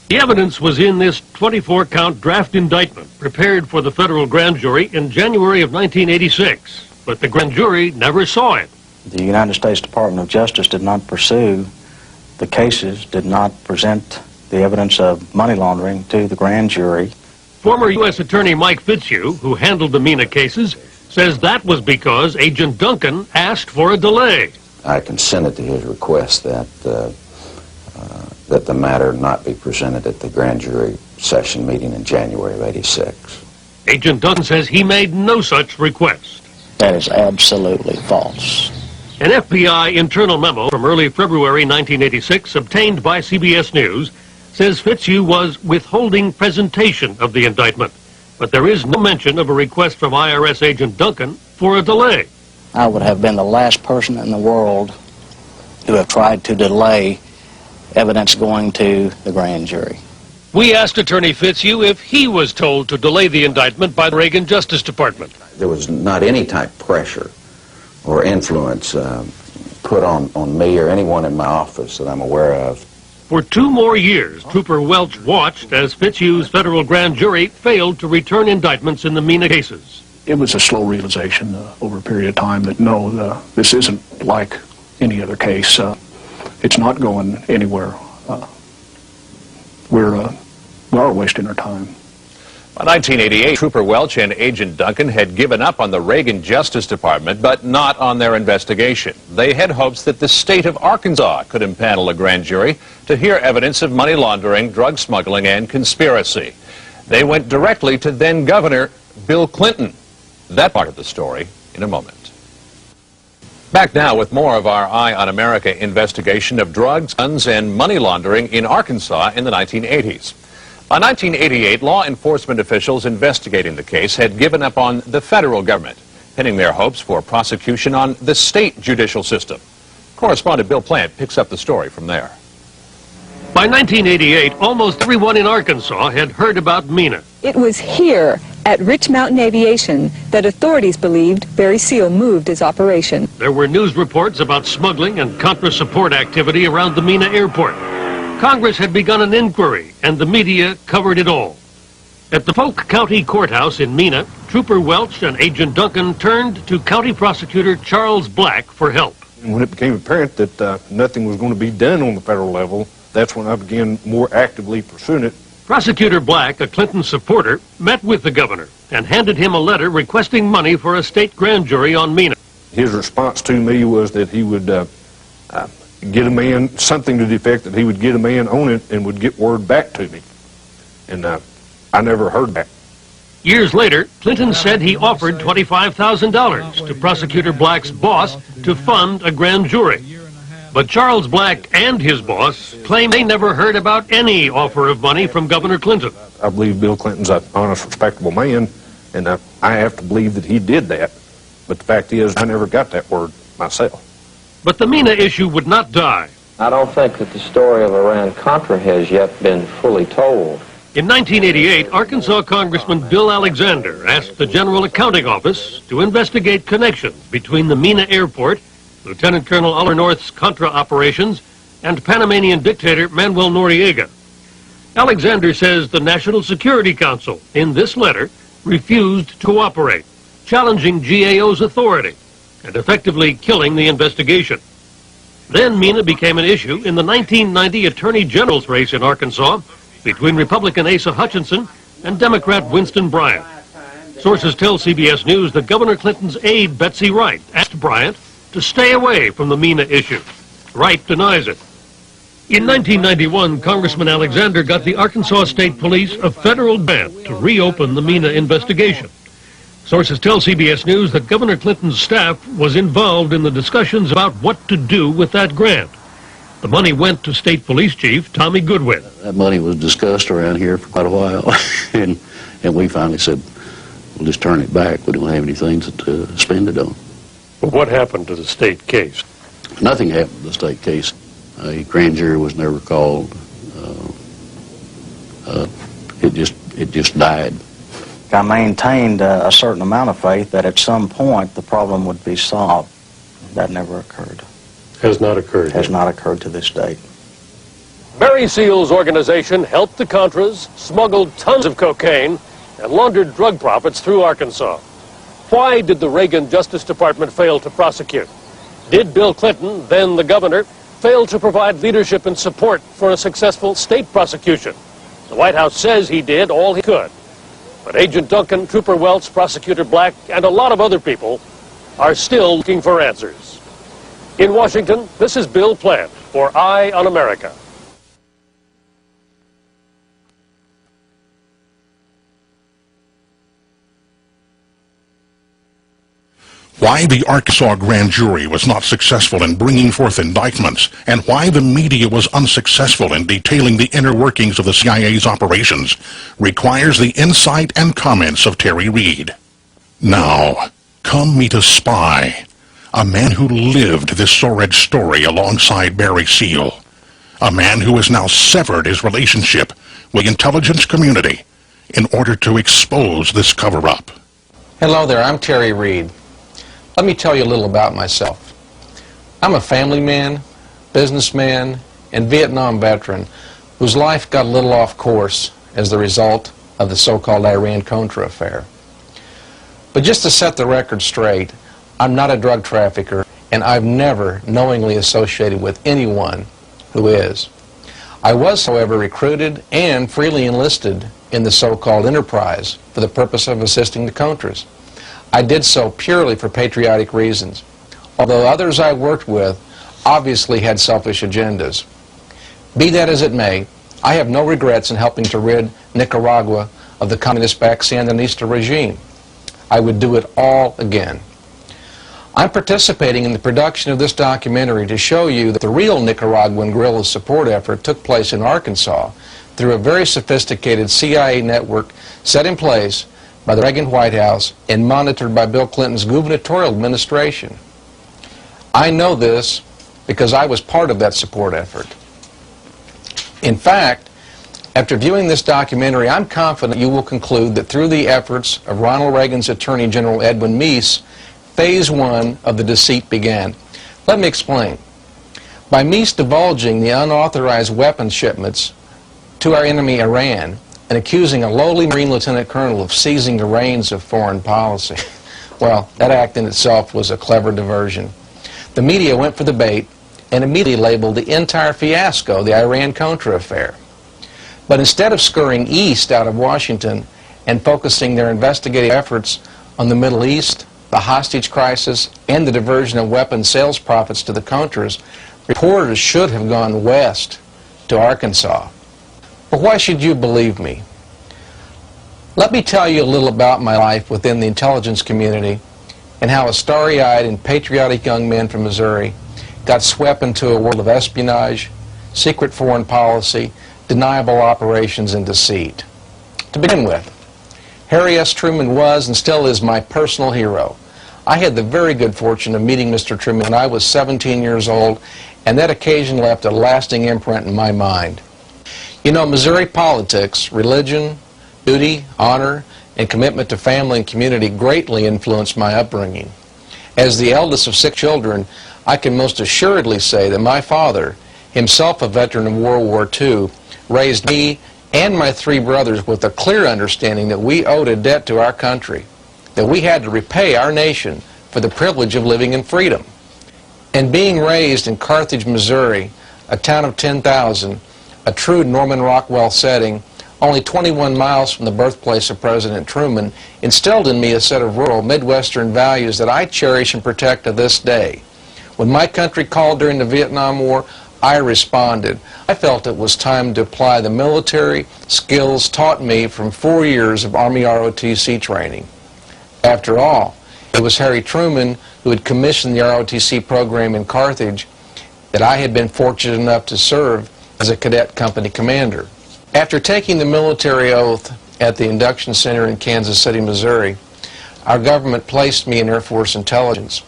The evidence was in this 24-count draft indictment prepared for the federal grand jury in January of 1986, but the grand jury never saw it.
The United States Department of Justice did not pursue the cases, did not present the evidence of money laundering to the grand jury.
Former U.S. Attorney Mike Fitzhugh, who handled the Mena cases, says that was because Agent Duncan asked for a delay.
I consented to his request that the matter not be presented at the grand jury session meeting in January of '86.
Agent Duncan says he made no such request.
That is absolutely false.
An FBI internal memo from early February 1986, obtained by CBS News, says Fitzhugh was withholding presentation of the indictment, but there is no mention of a request from IRS agent Duncan for a delay.
I would have been the last person in the world to have tried to delay evidence going to the grand jury.
We asked Attorney Fitzhugh if he was told to delay the indictment by the Reagan Justice Department.
There was not any type of pressure or influence put on me or anyone in my office that I'm aware of.
For 2 more years, Trooper Welch watched as Fitzhugh's federal grand jury failed to return indictments in the Mena cases.
It was a slow realization over a period of time that no, this isn't like any other case. It's not going anywhere. We are wasting our time.
By 1988, Trooper Welch and Agent Duncan had given up on the Reagan Justice Department, but not on their investigation. They had hopes that the state of Arkansas could impanel a grand jury to hear evidence of money laundering, drug smuggling, and conspiracy. They went directly to then-Governor Bill Clinton. That part of the story in a moment. Back now with more of our Eye on America investigation of drugs, guns, and money laundering in Arkansas in the 1980s. By 1988, law enforcement officials investigating the case had given up on the federal government, pinning their hopes for prosecution on the state judicial system. Correspondent Bill Plant picks up the story from there.
By 1988, almost everyone in Arkansas had heard about Mena.
It was here at Rich Mountain Aviation that authorities believed Barry Seal moved his operation.
There were news reports about smuggling and Contra support activity around the Mena airport. Congress had begun an inquiry, and the media covered it all. At the Polk County Courthouse in Mena, Trooper Welch and Agent Duncan turned to County Prosecutor Charles Black for help.
When it became apparent that nothing was going to be done on the federal level, that's when I began more actively pursuing it.
Prosecutor Black, a Clinton supporter, met with the governor and handed him a letter requesting money for a state grand jury on Mena.
His response to me was that he would get a man, something to the effect that he would get a man on it and would get word back to me. And I never heard back.
Years later, Clinton said he offered $25,000 to Prosecutor Black's boss to fund a grand jury. But Charles Black and his boss claim they never heard about any offer of money from Governor Clinton.
I believe Bill Clinton's an honest, respectable man, and I have to believe that he did that. But the fact is, I never got that word myself.
But the Mena issue would not die.
I don't think that the story of Iran-Contra has yet been fully told.
In 1988, Arkansas Congressman Bill Alexander asked the General Accounting Office to investigate connections between the Mena Airport, Lieutenant Colonel Oliver North's Contra operations, and Panamanian dictator Manuel Noriega. Alexander says the National Security Council, in this letter, refused to cooperate, challenging GAO's authority and effectively killing the investigation. Then Mena became an issue in the 1990 Attorney General's race in Arkansas between Republican Asa Hutchinson and Democrat Winston Bryant. Sources tell CBS News that Governor Clinton's aide, Betsy Wright, asked Bryant to stay away from the Mena issue. Wright denies it. In 1991, Congressman Alexander got the Arkansas State Police a federal grant to reopen the Mena investigation. Sources tell CBS News that Governor Clinton's staff was involved in the discussions about what to do with that grant. The money went to State Police Chief Tommy Goodwin.
That money was discussed around here for quite a while, and we finally said, we'll just turn it back. We don't have anything to spend it on.
Well, what happened to the state case?
Nothing happened to the state case. A grand jury was never called. It just died.
I maintained a certain amount of faith that at some point the problem would be solved. That never occurred.
Has not occurred.
Has not occurred to this date.
Barry Seal's organization helped the Contras, smuggled tons of cocaine, and laundered drug profits through Arkansas. Why did the Reagan Justice Department fail to prosecute? Did Bill Clinton, then the governor, fail to provide leadership and support for a successful state prosecution? The White House says he did all he could. But Agent Duncan, Trooper Welch, Prosecutor Black, and a lot of other people are still looking for answers. In Washington, this is Bill Plant for Eye on America.
Why the Arkansas grand jury was not successful in bringing forth indictments, and why the media was unsuccessful in detailing the inner workings of the CIA's operations, requires the insight and comments of Terry Reed. Now, come meet a spy, a man who lived this sordid story alongside Barry Seal, a man who has now severed his relationship with the intelligence community in order to expose this cover-up.
Hello there, I'm Terry Reed. Let me tell you a little about myself. I'm a family man, businessman, and Vietnam veteran whose life got a little off course as the result of the so-called Iran-Contra affair. But just to set the record straight, I'm not a drug trafficker, and I've never knowingly associated with anyone who is. I was, however, recruited and freely enlisted in the so-called enterprise for the purpose of assisting the Contras. I did so purely for patriotic reasons, although others I worked with obviously had selfish agendas. Be that as it may, I have no regrets in helping to rid Nicaragua of the communist-backed Sandinista regime. I would do it all again. I'm participating in the production of this documentary to show you that the real Nicaraguan guerrilla support effort took place in Arkansas through a very sophisticated CIA network set in place by the Reagan White House and monitored by Bill Clinton's gubernatorial administration. I know this because I was part of that support effort. In fact, after viewing this documentary, I'm confident you will conclude that through the efforts of Ronald Reagan's Attorney General Edwin Meese, Phase 1 of the deceit began. Let me explain. By Meese divulging the unauthorized weapons shipments to our enemy Iran, and accusing a lowly Marine Lieutenant Colonel of seizing the reins of foreign policy. Well, that act in itself was a clever diversion. The media went for the bait and immediately labeled the entire fiasco the Iran-Contra affair. But instead of scurrying east out of Washington and focusing their investigative efforts on the Middle East, the hostage crisis, and the diversion of weapons sales profits to the Contras, reporters should have gone west to Arkansas. But why should you believe me? Let me tell you a little about my life within the intelligence community and how a starry-eyed and patriotic young man from Missouri got swept into a world of espionage, secret foreign policy, deniable operations, and deceit. To begin with, Harry S. Truman was and still is my personal hero. I had the very good fortune of meeting Mr. Truman when I was 17 years old, and that occasion left a lasting imprint in my mind. You know, Missouri politics, religion, duty, honor, and commitment to family and community greatly influenced my upbringing. As the eldest of 6 children, I can most assuredly say that my father, himself a veteran of World War II, raised me and my 3 brothers with a clear understanding that we owed a debt to our country, that we had to repay our nation for the privilege of living in freedom. And being raised in Carthage, Missouri, a town of 10,000, a true Norman Rockwell setting, only 21 miles from the birthplace of President Truman, instilled in me a set of rural Midwestern values that I cherish and protect to this day. When my country called during the Vietnam War, I responded. I felt it was time to apply the military skills taught me from 4 years of Army ROTC training. After all, it was Harry Truman who had commissioned the ROTC program in Carthage that I had been fortunate enough to serve as a cadet company commander. After taking the military oath at the induction center in Kansas City, Missouri, our government placed me in Air Force intelligence.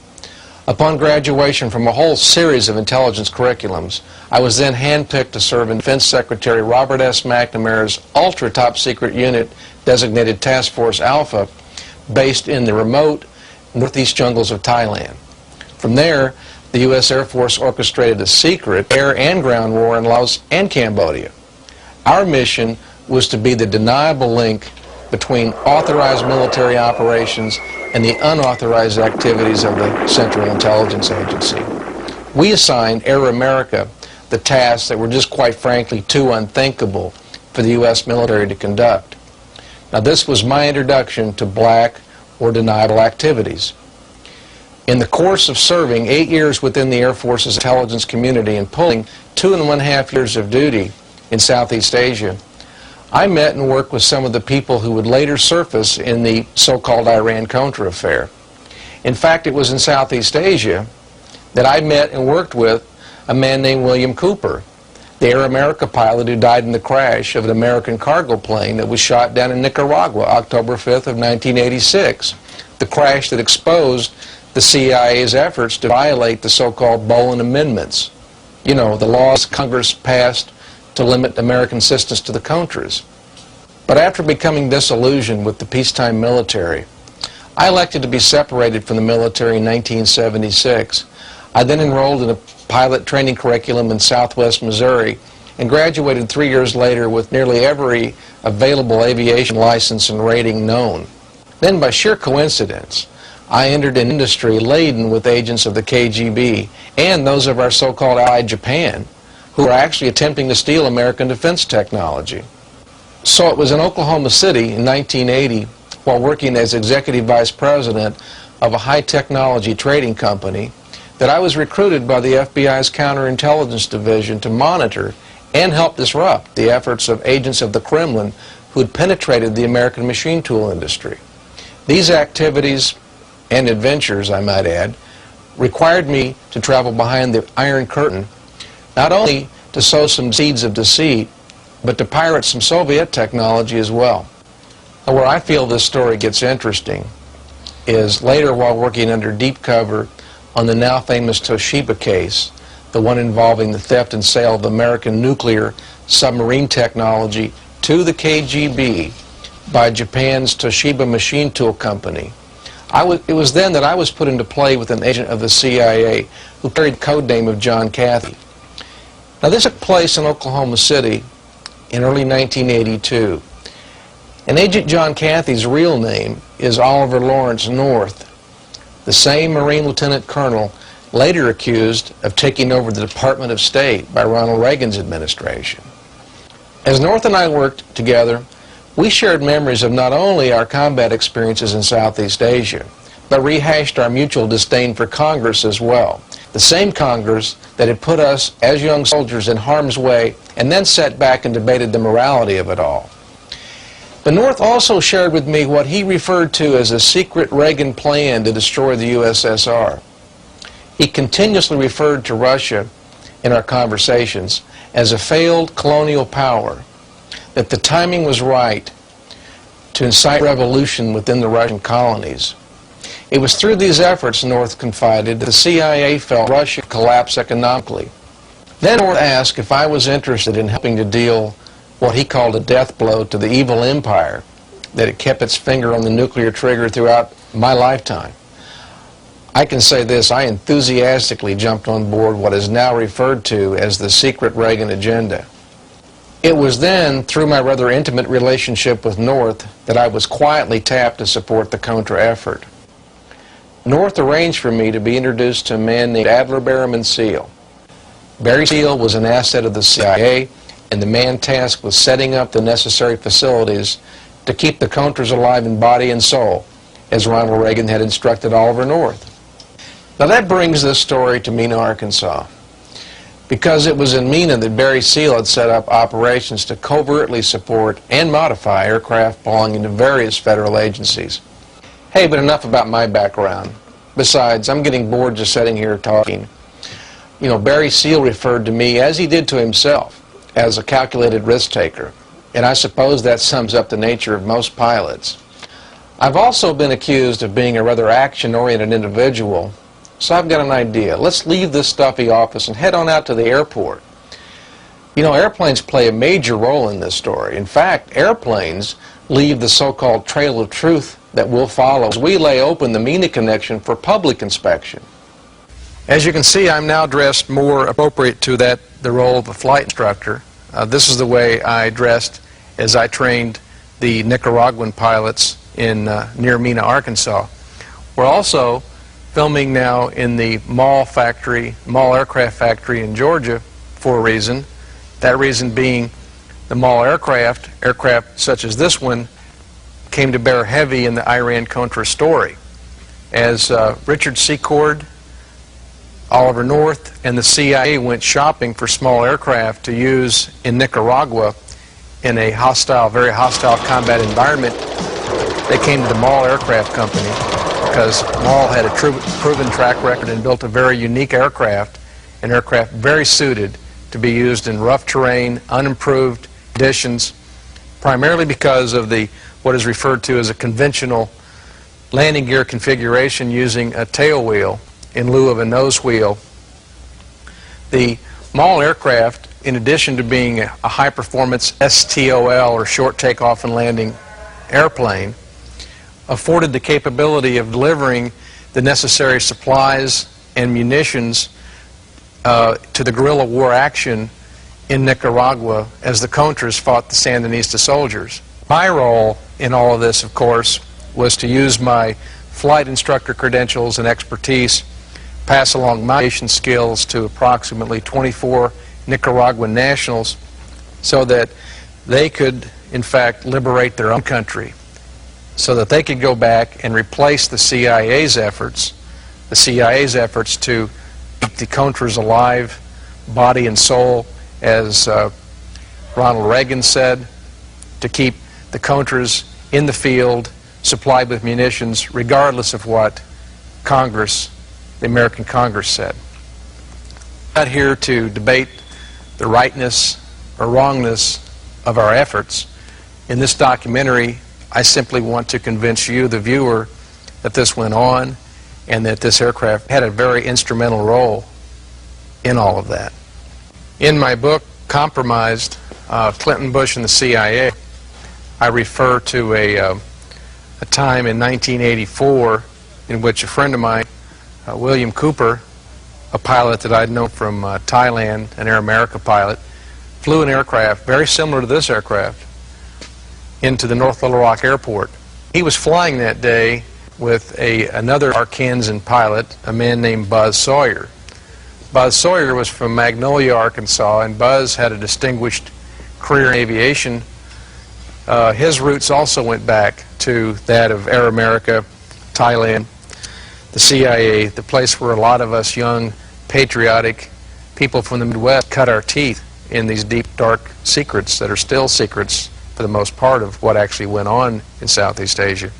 Upon graduation from a whole series of intelligence curriculums, I was then handpicked to serve in Defense Secretary Robert S. McNamara's ultra-top secret unit designated Task Force Alpha, based in the remote northeast jungles of Thailand. From there, the U.S. Air Force orchestrated a secret air and ground war in Laos and Cambodia. Our mission was to be the deniable link between authorized military operations and the unauthorized activities of the Central Intelligence Agency. We assigned Air America the tasks that were just quite frankly too unthinkable for the U.S. military to conduct. Now, this was my introduction to black or deniable activities. In the course of serving 8 years within the Air Force's intelligence community and pulling 2.5 years of duty in Southeast Asia, I met and worked with some of the people who would later surface in the so-called Iran-Contra affair. In fact, it was in Southeast Asia that I met and worked with a man named William Cooper, the Air America pilot who died in the crash of an American cargo plane that was shot down in Nicaragua, October 5th of 1986, the crash that exposed the CIA's efforts to violate the so-called Boland Amendments, you know, the laws Congress passed to limit American assistance to the Contras. But after becoming disillusioned with the peacetime military, I elected to be separated from the military in 1976. I then enrolled in a pilot training curriculum in Southwest Missouri and graduated 3 years later with nearly every available aviation license and rating known. Then, by sheer coincidence, I entered an industry laden with agents of the KGB and those of our so-called ally Japan, who were actually attempting to steal American defense technology. So it was in Oklahoma City in 1980, while working as executive vice president of a high-technology trading company, that I was recruited by the FBI's counterintelligence division to monitor and help disrupt the efforts of agents of the Kremlin who had penetrated the American machine tool industry. These activities and adventures, I might add, required me to travel behind the Iron Curtain, not only to sow some seeds of deceit, but to pirate some Soviet technology as well. Now, where I feel this story gets interesting is later, while working under deep cover on the now famous Toshiba case, the one involving the theft and sale of American nuclear submarine technology to the KGB by Japan's Toshiba machine tool company. It was then that I was put into play with an agent of the CIA who carried the code name of John Cathy. Now, this took place in Oklahoma City in early 1982. And Agent John Cathy's real name is Oliver Lawrence North, the same Marine Lieutenant Colonel later accused of taking over the Department of State by Ronald Reagan's administration. As North and I worked together, we shared memories of not only our combat experiences in Southeast Asia, but rehashed our mutual disdain for Congress as well. The same Congress that had put us as young soldiers in harm's way and then sat back and debated the morality of it all. But North also shared with me what he referred to as a secret Reagan plan to destroy the USSR. He continuously referred to Russia in our conversations as a failed colonial power, that the timing was right to incite revolution within the Russian colonies. It was through these efforts, North confided, that the CIA felt Russia would collapse economically. Then North asked if I was interested in helping to deal what he called a death blow to the evil empire that had kept its finger on the nuclear trigger throughout my lifetime. I can say this, I enthusiastically jumped on board what is now referred to as the secret Reagan agenda. It was then, through my rather intimate relationship with North, that I was quietly tapped to support the Contra effort. North arranged for me to be introduced to a man named Adler Berriman Seal. Barry Seal was an asset of the CIA, and the man tasked with setting up the necessary facilities to keep the Contras alive in body and soul, as Ronald Reagan had instructed Oliver North. Now that brings this story to Mena, Arkansas, because it was in Mena that Barry Seal had set up operations to covertly support and modify aircraft belonging to various federal agencies. Hey, but enough about my background. Besides, I'm getting bored just sitting here talking. You know, Barry Seal referred to me, as he did to himself, as a calculated risk taker, and I suppose that sums up the nature of most pilots. I've also been accused of being a rather action-oriented individual, so I've got an idea. Let's leave this stuffy office and head on out to the airport. You know, airplanes play a major role in this story. In fact, airplanes leave the so-called trail of truth that we'll follow as we lay open the Mena connection for public inspection. As you can see, I'm now dressed more appropriate to the role of a flight instructor. This is the way I dressed as I trained the Nicaraguan pilots in near Mena, Arkansas. We're also filming now in the Mall aircraft factory in Georgia for a reason. That reason being the Mall aircraft such as this one, came to bear heavy in the Iran-Contra story. As Richard Secord, Oliver North, and the CIA went shopping for small aircraft to use in Nicaragua in a hostile, very hostile combat environment, they came to the Mall Aircraft Company because Mall had a proven track record and built a very unique aircraft, an aircraft very suited to be used in rough terrain, unimproved conditions, primarily because of what is referred to as a conventional landing gear configuration using a tail wheel in lieu of a nose wheel. The Mall aircraft, in addition to being a high-performance STOL, or short takeoff and landing airplane, afforded the capability of delivering the necessary supplies and munitions to the guerrilla war action in Nicaragua as the Contras fought the Sandinista soldiers. My role in all of this, of course, was to use my flight instructor credentials and expertise, pass along my aviation skills to approximately 24 Nicaraguan nationals so that they could, in fact, liberate their own country, so that they could go back and replace the CIA's efforts to keep the Contras alive, body and soul, as Ronald Reagan said, to keep the Contras in the field, supplied with munitions, regardless of what Congress, the American Congress, said. I'm not here to debate the rightness or wrongness of our efforts. In this documentary, I simply want to convince you, the viewer, that this went on and that this aircraft had a very instrumental role in all of that. In my book, Compromised, Clinton, Bush, and the CIA, I refer to a time in 1984 in which a friend of mine, William Cooper, a pilot that I'd known from Thailand, an Air America pilot, flew an aircraft very similar to this aircraft into the North Little Rock Airport. He was flying that day with another Arkansan pilot, a man named Buzz Sawyer. Buzz Sawyer was from Magnolia, Arkansas, and Buzz had a distinguished career in aviation. His roots also went back to that of Air America, Thailand, the CIA, the place where a lot of us young, patriotic people from the Midwest cut our teeth in these deep, dark secrets that are still secrets for the most part of what actually went on in Southeast Asia.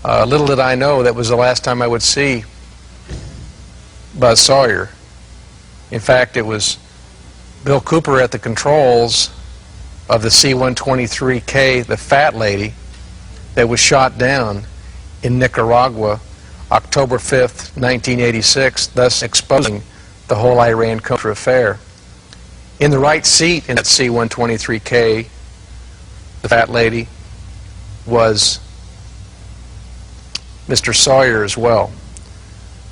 Little did I know that was the last time I would see Buzz Sawyer. In fact, it was Bill Cooper at the controls of the C-123K, the Fat Lady, that was shot down in Nicaragua October 5th, 1986, thus exposing the whole Iran-Contra affair. In the right seat in that C-123K, the fat lady, was Mr. Sawyer as well.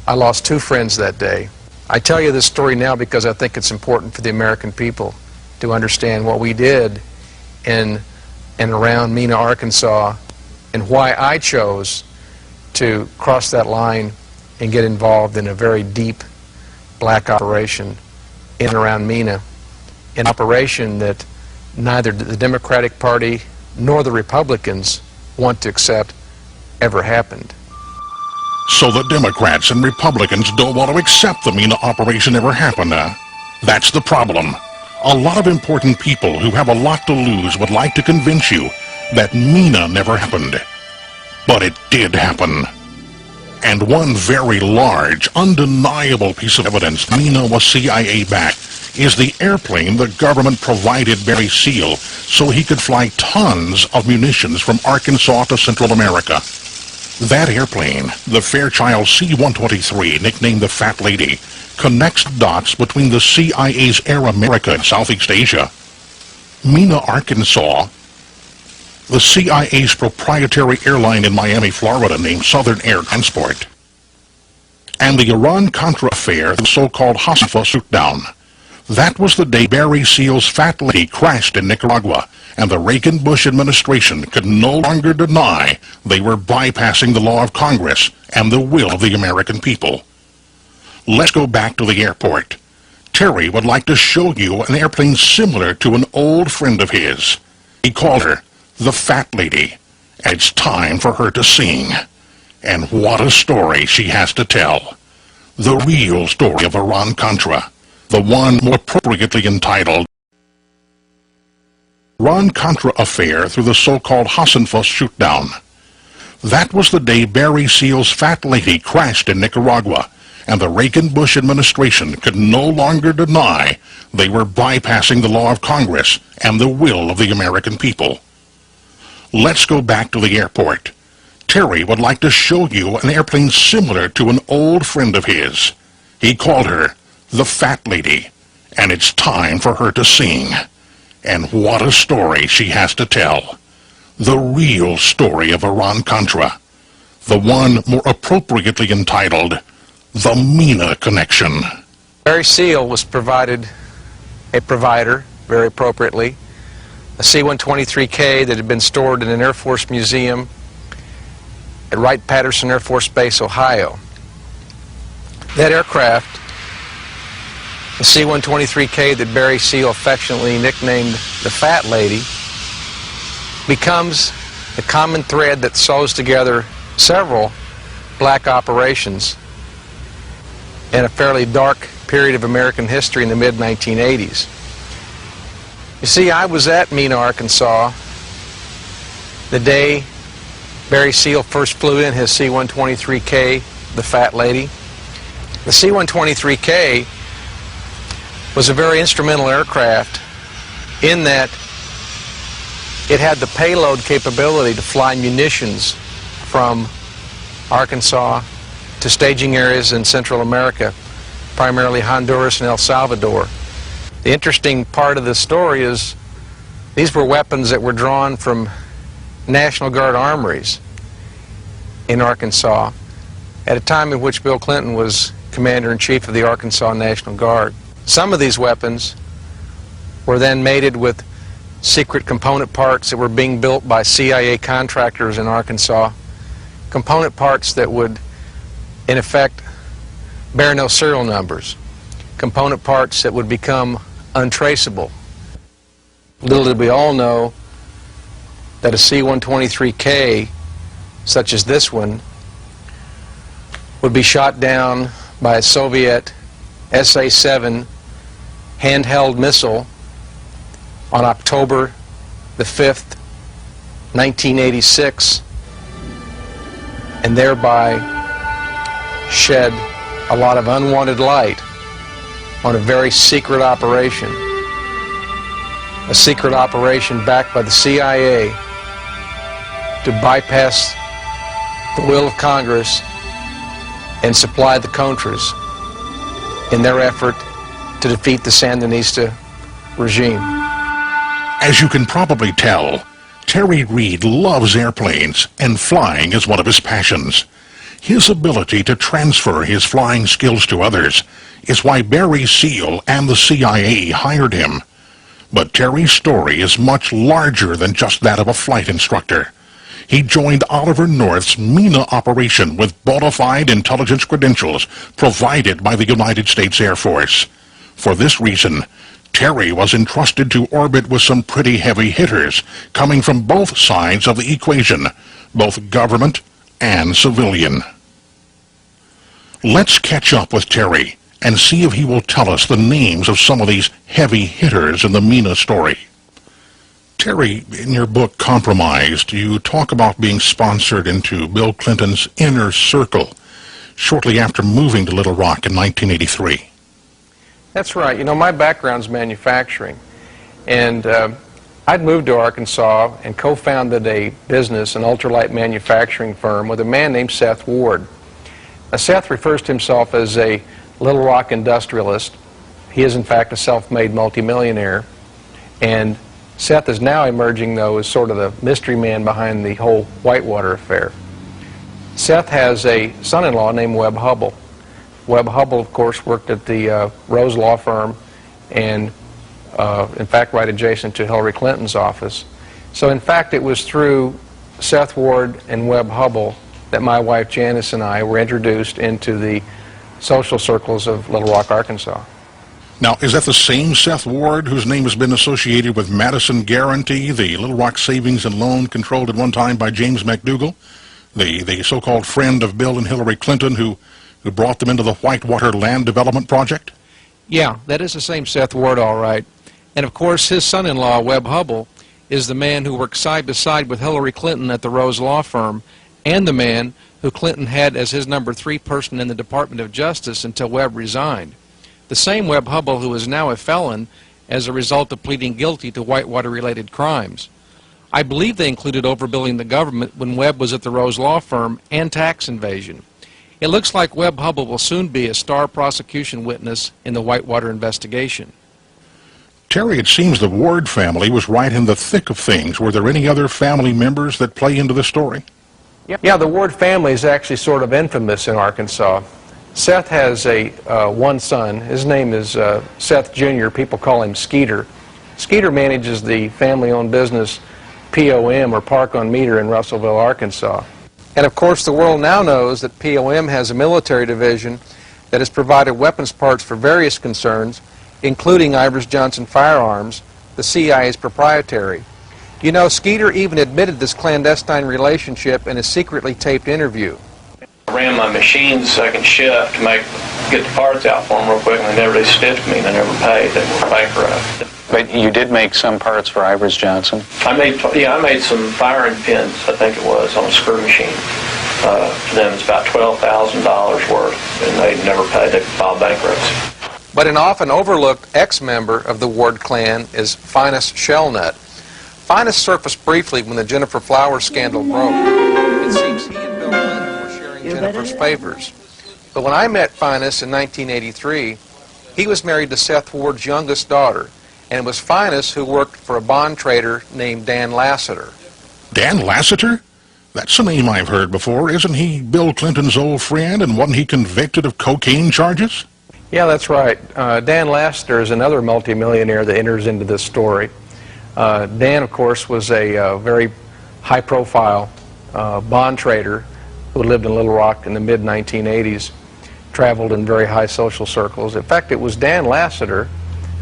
I lost 2 friends that day. I tell you this story now because I think it's important for the American people to understand what we did in and around Mena, Arkansas, and why I chose to cross that line and get involved in a very deep black operation in and around Mena, an operation that neither the Democratic Party nor the Republicans want to accept ever happened.
So the Democrats and Republicans don't want to accept the Mena operation ever happened, huh? That's the problem. A lot of important people who have a lot to lose would like to convince you that Mena never happened. But it did happen. And one very large, undeniable piece of evidence Mena was CIA-backed is the airplane the government provided Barry Seal so he could fly tons of munitions from Arkansas to Central America. That airplane, the Fairchild C-123, nicknamed the Fat Lady, connects dots between the CIA's Air America and Southeast Asia. Mena, Arkansas, the CIA's proprietary airline in Miami, Florida, named Southern Air Transport. And the Iran-Contra affair, the so-called Hasfa shootdown. That was the day Barry Seal's Fat Lady crashed in Nicaragua, and the Reagan-Bush administration could no longer deny they were bypassing the law of Congress and the will of the American people. Let's go back to the airport. Terry would like to show you an airplane similar to an old friend of his. He called her the Fat Lady, and it's time for her to sing. And what a story she has to tell. The real story of Iran-Contra, the one more appropriately entitled Iran-Contra affair through the so-called Hassanfus shootdown. That was the day Barry Seal's Fat Lady crashed in Nicaragua, and the Reagan-Bush administration could no longer deny they were bypassing the law of Congress and the will of the American people. Let's go back to the airport. Terry would like to show you an airplane similar to an old friend of his. He called her the Fat Lady, and it's time for her to sing. And what a story she has to tell. The real story of Iran-Contra. The one more appropriately entitled The Mena Connection.
Barry Seal was provided a provider, very appropriately, a C-123K that had been stored in an Air Force museum at Wright-Patterson Air Force Base, Ohio. That aircraft, the C-123K that Barry Seal affectionately nicknamed the Fat Lady, becomes the common thread that sews together several black operations in a fairly dark period of American history in the mid-1980s. You see, I was at Mena, Arkansas the day Barry Seal first flew in his C-123K, the Fat Lady. The C-123K was a very instrumental aircraft in that it had the payload capability to fly munitions from Arkansas to staging areas in Central America, primarily Honduras and El Salvador. The interesting part of this story is these were weapons that were drawn from National Guard armories in Arkansas at a time in which Bill Clinton was Commander-in-Chief of the Arkansas National Guard. Some of these weapons were then mated with secret component parts that were being built by CIA contractors in Arkansas, component parts that would, in effect, bear no serial numbers, component parts that would become untraceable. Little did we all know that a C-123K, such as this one, would be shot down by a Soviet SA-7 handheld missile on October the 5th, 1986, and thereby shed a lot of unwanted light on a very secret operation. A secret operation backed by the CIA to bypass the will of Congress and supply the Contras in their effort to defeat the Sandinista regime.
As you can probably tell, Terry Reed loves airplanes, and flying is one of his passions. His ability to transfer his flying skills to others is why Barry Seal and the CIA hired him. But Terry's story is much larger than just that of a flight instructor. He joined Oliver North's Mena operation with bona fide intelligence credentials provided by the United States Air Force. For this reason, Terry was entrusted to orbit with some pretty heavy hitters, coming from both sides of the equation, both government and civilian. Let's catch up with Terry and see if he will tell us the names of some of these heavy hitters in the Mena story. Terry, in your book Compromised, you talk about being sponsored into Bill Clinton's inner circle shortly after moving to Little Rock in 1983.
That's right. You know, my background's manufacturing, and I'd moved to Arkansas and co-founded a business, an ultralight manufacturing firm, with a man named Seth Ward. Now, Seth refers to himself as a Little Rock industrialist. He is, in fact, a self-made multimillionaire, and Seth is now emerging, though, as sort of the mystery man behind the whole Whitewater affair. Seth has a son-in-law named Webb Hubble. Webb Hubble, of course, worked at the Rose Law Firm and, in fact, right adjacent to Hillary Clinton's office. So, in fact, it was through Seth Ward and Webb Hubble that my wife Janice and I were introduced into the social circles of Little Rock, Arkansas.
Now, is that the same Seth Ward whose name has been associated with Madison Guarantee, the Little Rock savings and loan controlled at one time by James McDougal, the so-called friend of Bill and Hillary Clinton who brought them into the Whitewater Land Development Project?
Yeah, that is the same Seth Ward, all right. And, of course, his son-in-law, Webb Hubble, is the man who worked side by side with Hillary Clinton at the Rose Law Firm, and the man who Clinton had as his number 3 person in the Department of Justice until Webb resigned. The same Webb Hubble who is now a felon as a result of pleading guilty to Whitewater-related crimes. I believe they included overbilling the government when Webb was at the Rose Law Firm and tax invasion. It looks like Webb Hubble will soon be a star prosecution witness in the Whitewater investigation.
Terry, it seems the Ward family was right in the thick of things. Were there any other family members that play into the story?
Yeah, the Ward family is actually sort of infamous in Arkansas. Seth has one son. His name is Seth Jr. People call him Skeeter. Skeeter manages the family-owned business POM, or Park on Meter, in Russellville, Arkansas. And of course, the world now knows that POM has a military division that has provided weapons parts for various concerns, including Ivers Johnson Firearms, the CIA's proprietary. You know, Skeeter even admitted this clandestine relationship in a secretly taped interview.
I ran my machine second shift to get the parts out for them real quick, and they never stiffed me, and they never paid. They were bankrupt.
But you did make some parts for Ivers Johnson?
I made some firing pins, I think it was, on a screw machine. To them, it's about $12,000 worth, and they never paid. They filed bankruptcy.
But an often overlooked ex-member of the Ward clan is Finus Shellnut. Finus surfaced briefly when the Jennifer Flowers scandal broke. It seems he and Bill Clinton were sharing Jennifer's favors. But when I met Finus in 1983, he was married to Seth Ward's youngest daughter, and it was Finus who worked for a bond trader named Dan Lassiter. Dan
Lassiter? That's a name I've heard before. Isn't he Bill Clinton's old friend, and wasn't he convicted of cocaine charges?
Yeah, that's right. Dan Lassiter is another multimillionaire that enters into this story. Dan, of course, was a very high-profile bond trader who lived in Little Rock in the mid-1980s, traveled in very high social circles. In fact, it was Dan Lassiter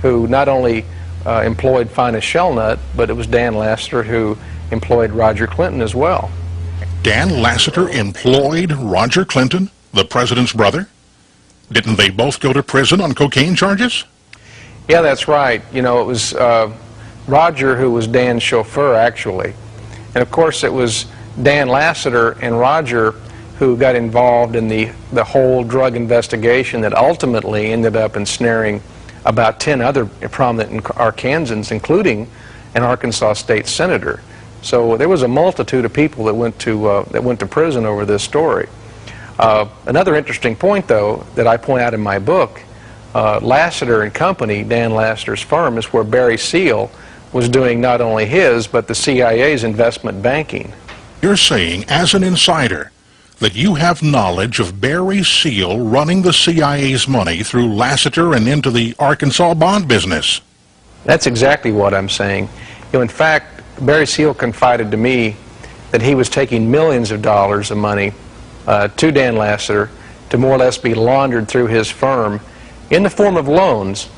who not only employed Finus Shellnut, but it was Dan Lassiter who employed Roger Clinton as well.
Dan Lassiter employed Roger Clinton, the president's brother? Didn't they both go to prison on cocaine charges?
Yeah, that's right. You know, it was Roger who was Dan's chauffeur, actually. And of course, it was Dan Lassiter and Roger who got involved in the whole drug investigation that ultimately ended up ensnaring about 10 other prominent Arkansans, including an Arkansas state senator. So there was a multitude of people that went to prison over this story. Another interesting point, though, that I point out in my book Lassiter and Company, Dan Lassiter's firm, is where Barry Seal was doing not only his, but the CIA's investment banking.
You're saying, as an insider, that you have knowledge of Barry Seal running the CIA's money through Lassiter and into the Arkansas bond business.
That's exactly what I'm saying. In fact, Barry Seal confided to me that he was taking millions of dollars of money to Dan Lassiter to more or less be laundered through his firm in the form of loans,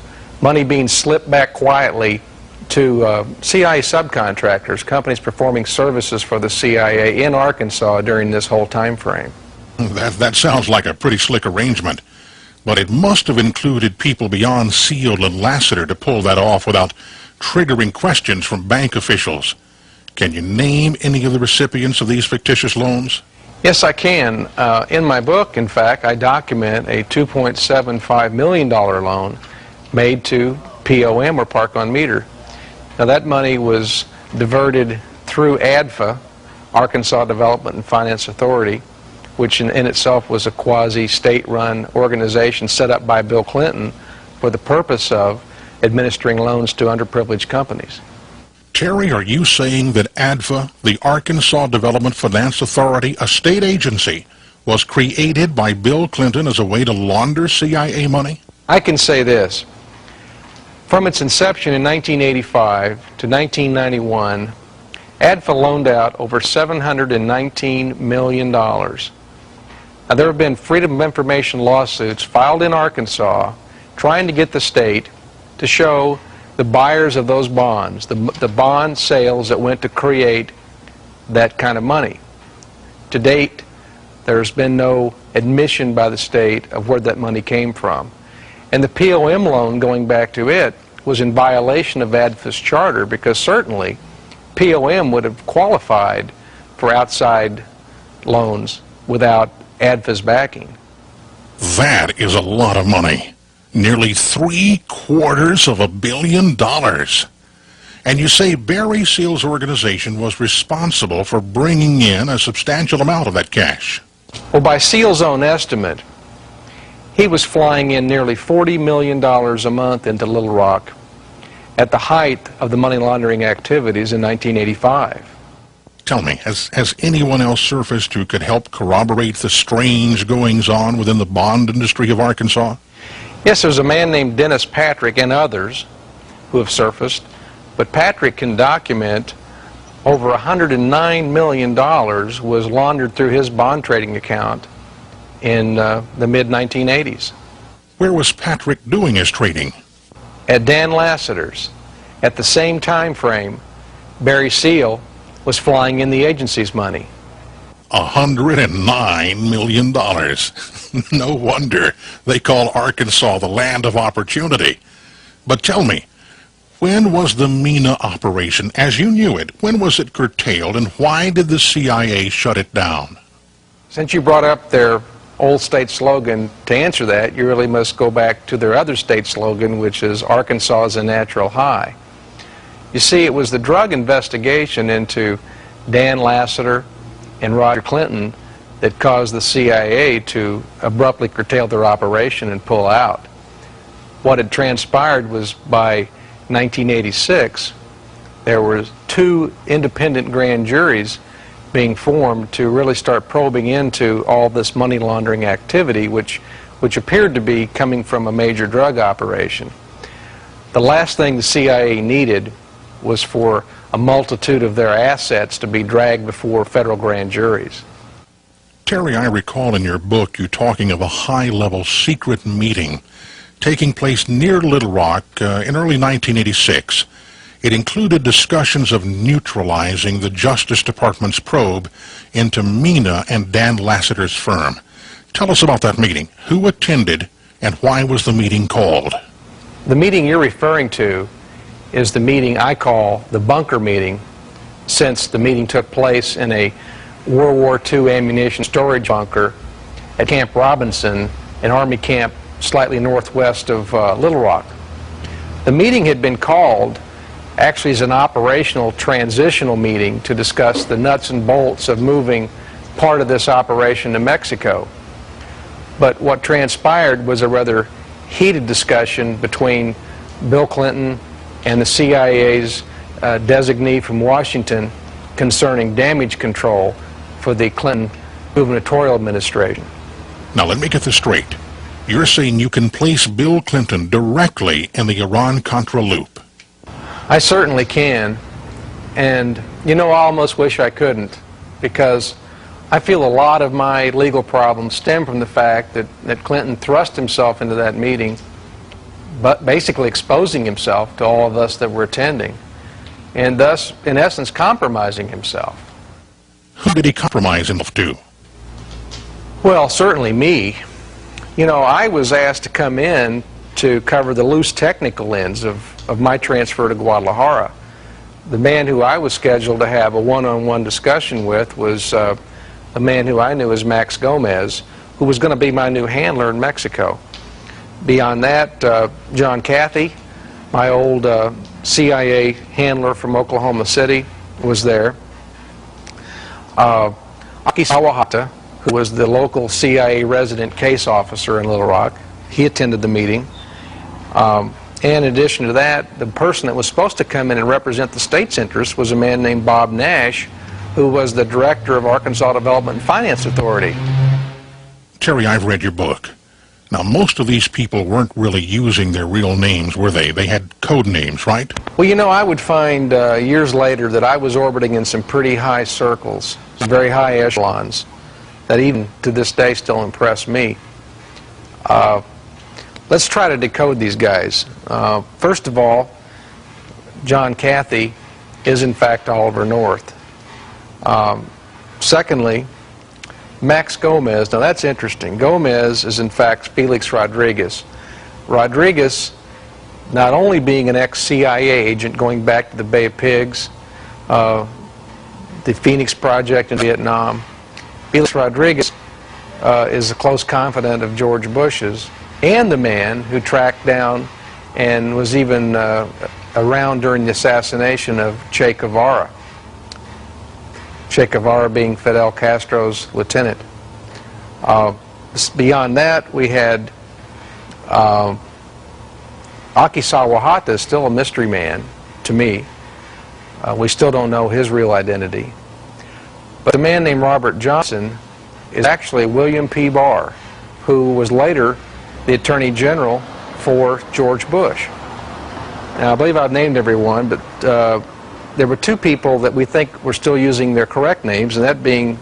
money being slipped back quietly to CIA subcontractors, companies performing services for the CIA in Arkansas during this whole time frame.
That sounds like a pretty slick arrangement, but it must have included people beyond Seal and Lassiter to pull that off without triggering questions from bank officials. Can you name any of the recipients of these fictitious loans?
Yes, I can. In my book, in fact, I document a $2.75 million loan made to POM, or Park on Meter. Now, that money was diverted through ADFA, Arkansas Development and Finance Authority, which in itself was a quasi-state-run organization set up by Bill Clinton for the purpose of administering loans to underprivileged companies.
Terry, are you saying that ADFA, the Arkansas Development Finance Authority, a state agency, was created by Bill Clinton as a way to launder CIA money?
I can say this. From its inception in 1985 to 1991, ADFA loaned out over $719 million. Now, there have been Freedom of Information lawsuits filed in Arkansas trying to get the state to show the buyers of those bonds, the bond sales that went to create that kind of money. To date, there's been no admission by the state of where that money came from. And the POM loan, going back to it, was in violation of ADFA's charter, because certainly POM would have qualified for outside loans without ADFA's backing.
That is a lot of money. Nearly $750 million. And you say Barry Seal's organization was responsible for bringing in a substantial amount of that cash.
Well, by Seal's own estimate, he was flying in nearly $40 million a month into Little Rock at the height of the money laundering activities in 1985.
Tell me, has anyone else surfaced who could help corroborate the strange goings-on within the bond industry of Arkansas?
Yes, there's a man named Dennis Patrick and others who have surfaced, but Patrick can document over $109 million was laundered through his bond trading account in the mid-1980s.
Where was Patrick doing his trading?
At Dan Lassiter's. At the same time frame, Barry Seal was flying in the agency's money.
$109 million. No wonder they call Arkansas the land of opportunity. But tell me, when was the Mena operation, as you knew it, when was it curtailed, and why did the CIA shut it down?
Since you brought up their old state slogan, to answer that, you really must go back to their other state slogan, which is Arkansas is a natural high. You see, it was the drug investigation into Dan Lassiter and Roger Clinton that caused the CIA to abruptly curtail their operation and pull out. What had transpired was by 1986, there were 2 independent grand juries being formed to really start probing into all this money laundering activity, which appeared to be coming from a major drug operation. The last thing the CIA needed was for a multitude of their assets to be dragged before federal grand juries.
Terry, I recall in your book you talking of a high-level secret meeting taking place near Little Rock in early 1986. It included discussions of neutralizing the Justice Department's probe into Mena and Dan Lassiter's firm. Tell us about that meeting. Who attended, and why was the meeting called?
The meeting you're referring to is the meeting I call the bunker meeting, since the meeting took place in a World War II ammunition storage bunker at Camp Robinson, an Army camp slightly northwest of Little Rock. The meeting had been called actually as an operational transitional meeting to discuss the nuts and bolts of moving part of this operation to Mexico. But what transpired was a rather heated discussion between Bill Clinton and the CIA's designee from Washington concerning damage control for the Clinton gubernatorial administration.
Now let me get this straight. You're saying you can place Bill Clinton directly in the Iran-Contra loop?
I certainly can, and you know, I almost wish I couldn't, because I feel a lot of my legal problems stem from the fact that Clinton thrust himself into that meeting, but basically exposing himself to all of us that were attending, and thus, in essence, compromising himself.
Who did he compromise himself to?
Well, certainly me. You know, I was asked to come in to cover the loose technical ends of my transfer to Guadalajara. The man who I was scheduled to have a one-on-one discussion with was a man who I knew as Max Gomez, who was going to be my new handler in Mexico. Beyond that, John Cathy, my old CIA handler from Oklahoma City, was there. Aki Sawahata, who was the local CIA resident case officer in Little Rock, he attended the meeting. And in addition to that, the person that was supposed to come in and represent the state's interests was a man named Bob Nash, who was the director of Arkansas Development and Finance Authority.
Terry, I've read your book. Now, most of these people weren't really using their real names, were they? They had code names, right?
Well, you know, I would find years later that I was orbiting in some pretty high circles, some very high echelons, that even to this day still impress me. Let's try to decode these guys. First of all, John Cathy is in fact Oliver North. Secondly, Max Gomez, now that's interesting. Gomez is in fact Felix Rodriguez. Rodriguez, not only being an ex-CIA agent going back to the Bay of Pigs, the Phoenix Project in Vietnam, Felix Rodriguez is a close confidant of George Bush's, and the man who tracked down and was even around during the assassination of Che Guevara. Che Guevara being Fidel Castro's lieutenant. Beyond that, we had Aki Sawahata, is still a mystery man to me. We still don't know his real identity. But a man named Robert Johnson is actually William P. Barr, who was later the Attorney General for George Bush. Now, I believe I've named everyone, but there were two people that we think were still using their correct names, and that being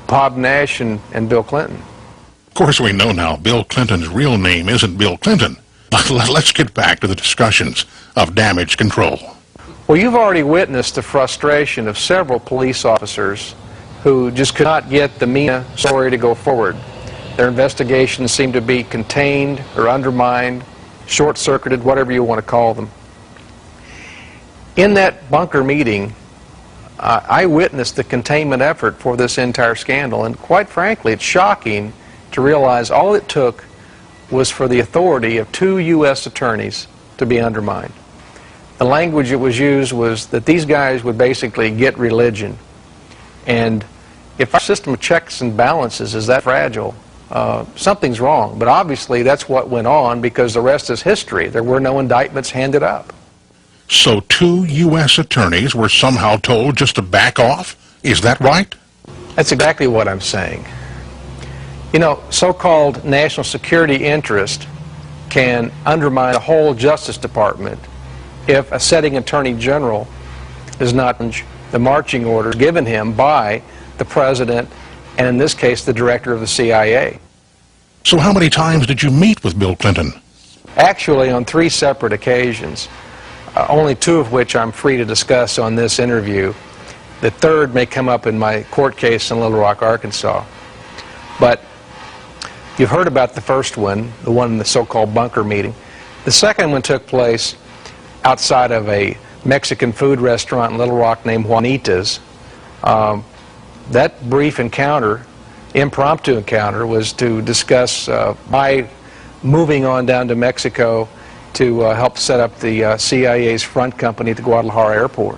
Bob Nash and Bill Clinton.
Of course, we know now Bill Clinton's real name isn't Bill Clinton. Let's get back to the discussions of damage control.
Well, you've already witnessed the frustration of several police officers who just could not get the Mena story to go forward. Their investigations seemed to be contained or undermined, short-circuited, whatever you want to call them. In that bunker meeting, I witnessed the containment effort for this entire scandal, and quite frankly, it's shocking to realize all it took was for the authority of 2 U.S. attorneys to be undermined. The language that was used was that these guys would basically get religion. And if our system of checks and balances is that fragile, something's wrong. But obviously that's what went on, because the rest is history. There were no indictments handed up.
So 2 U.S. attorneys were somehow told just to back off? Is that right?
That's exactly what I'm saying. You know, so-called national security interest can undermine a whole Justice Department if a sitting Attorney General does not the marching orders given him by the President, and in this case, the Director of the CIA.
So how many times did you meet with Bill Clinton?
Actually, on 3 separate occasions, only 2 of which I'm free to discuss on this interview. The third may come up in my court case in Little Rock, Arkansas. But you've heard about the first one, the one in the so-called bunker meeting. The second one took place outside of a Mexican food restaurant in Little Rock named Juanita's. That brief encounter, impromptu encounter, was to discuss my moving on down to Mexico to help set up the CIA's front company at the Guadalajara airport.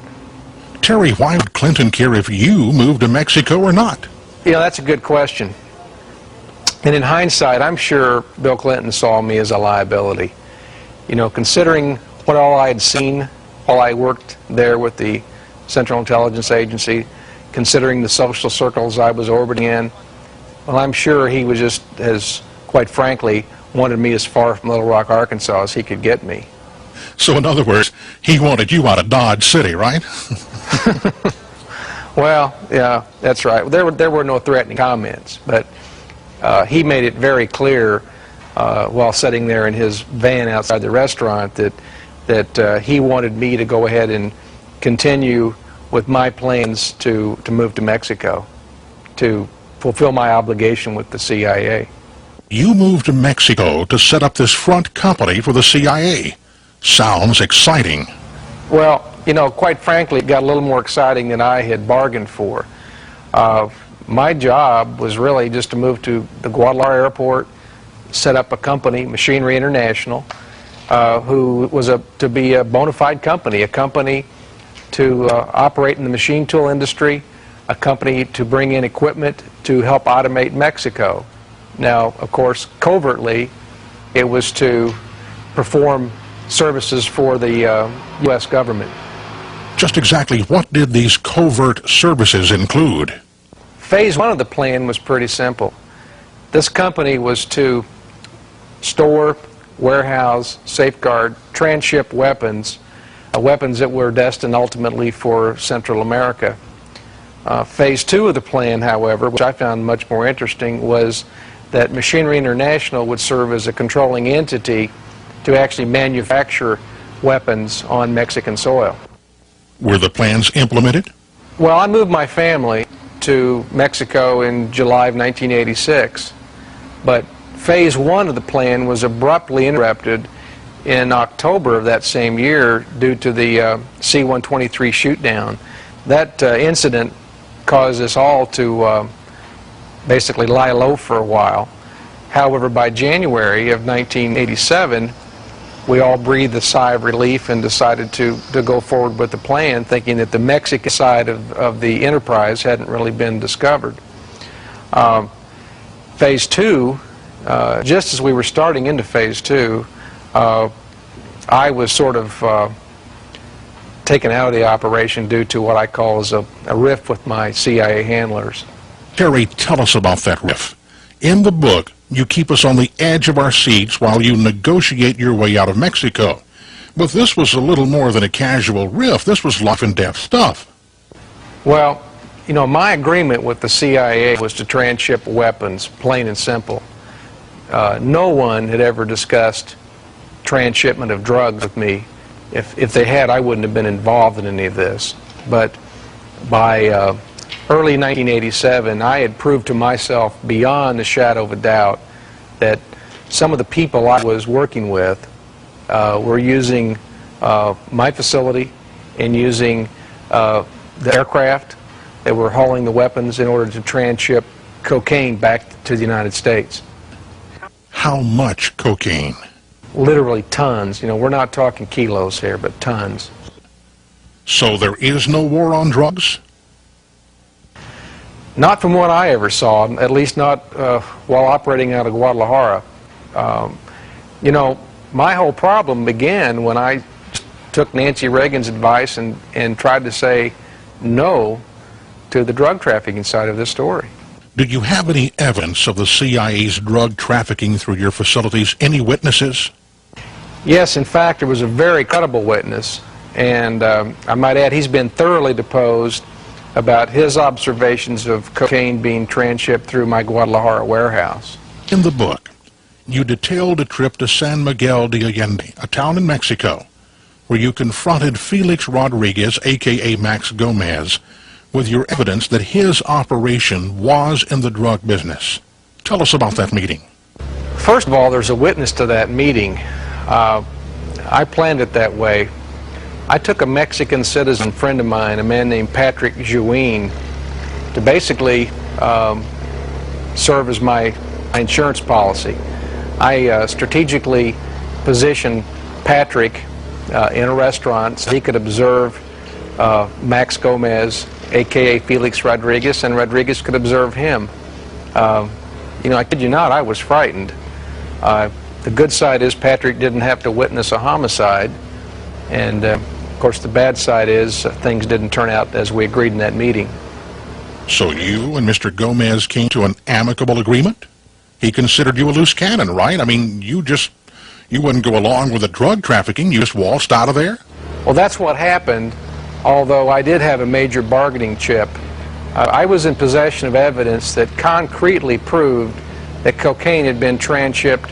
Terry, why would Clinton care if you moved to Mexico or not?
You know, that's a good question. And in hindsight, I'm sure Bill Clinton saw me as a liability. You know, considering what all I had seen while I worked there with the Central Intelligence Agency, considering the social circles I was orbiting in, well, I'm sure he was just, as quite frankly, wanted me as far from Little Rock, Arkansas as he could get me.
So in other words, he wanted you out of Dodge City, right?
Well, yeah, that's right. There were no threatening comments, but he made it very clear while sitting there in his van outside the restaurant that he wanted me to go ahead and continue with my plans to move to Mexico, to fulfill my obligation with the CIA.
You moved to Mexico to set up this front company for the CIA. Sounds exciting.
Well, you know, quite frankly, it got a little more exciting than I had bargained for. My job was really just to move to the Guadalajara airport, set up a company, Machinery International, who was to be a bona fide company, a company to operate in the machine tool industry, a company to bring in equipment to help automate Mexico. Now, of course, covertly, it was to perform services for the U.S. government.
Just exactly what did these covert services include?
Phase one of the plan was pretty simple. This company was to store, warehouse, safeguard, transship weapons, weapons that were destined ultimately for Central America. Phase two of the plan, however, which I found much more interesting, was that Machinery International would serve as a controlling entity to actually manufacture weapons on Mexican soil.
Were the plans implemented?
Well, I moved my family to Mexico in July of 1986, but phase one of the plan was abruptly interrupted in October of that same year due to the C-123 shoot-down. That incident caused us all to basically lie low for a while. However, by January of 1987, we all breathed a sigh of relief and decided to go forward with the plan, thinking that the Mexican side of the enterprise hadn't really been discovered. Phase two, just as we were starting into phase two, I was sort of taken out of the operation due to what I call as a rift with my CIA handlers.
Terry, tell us about that rift. In the book, you keep us on the edge of our seats while you negotiate your way out of Mexico. But this was a little more than a casual rift. This was life and death stuff.
Well, you know, my agreement with the CIA was to transship weapons, plain and simple. No one had ever discussed transshipment of drugs with me. If they had, I wouldn't have been involved in any of this. But by early 1987, I had proved to myself beyond a shadow of a doubt that some of the people I was working with were using my facility and using the aircraft that were hauling the weapons in order to transship cocaine back to the United States.
How much cocaine?
Literally tons. You know, we're not talking kilos here, but tons.
So there is no war on drugs?
Not from what I ever saw, at least not while operating out of Guadalajara. You know, my whole problem began when I took Nancy Reagan's advice and tried to say no to the drug trafficking side of this story.
Did you have any evidence of the CIA's drug trafficking through your facilities? Any witnesses?
Yes, in fact, there was a very credible witness, and I might add he's been thoroughly deposed about his observations of cocaine being transshipped through my Guadalajara warehouse.
In the book, you detailed a trip to San Miguel de Allende, a town in Mexico, where you confronted Felix Rodriguez, a.k.a. Max Gomez, with your evidence that his operation was in the drug business. Tell us about that meeting.
First of all, there's a witness to that meeting. I planned it that way. I took a Mexican citizen friend of mine, a man named Patrick Juin, to basically serve as my insurance policy. I strategically positioned Patrick in a restaurant so he could observe Max Gomez, a.k.a. Felix Rodriguez, and Rodriguez could observe him. You know, I kid you not, I was frightened. The good side is Patrick didn't have to witness a homicide, and of course the bad side is things didn't turn out as we agreed in that meeting.
So you and Mr. Gomez came to an amicable agreement? He considered you a loose cannon, right? I mean, you wouldn't go along with the drug trafficking, you just waltzed out of there?
Well, that's what happened, although I did have a major bargaining chip. I was in possession of evidence that concretely proved that cocaine had been transshipped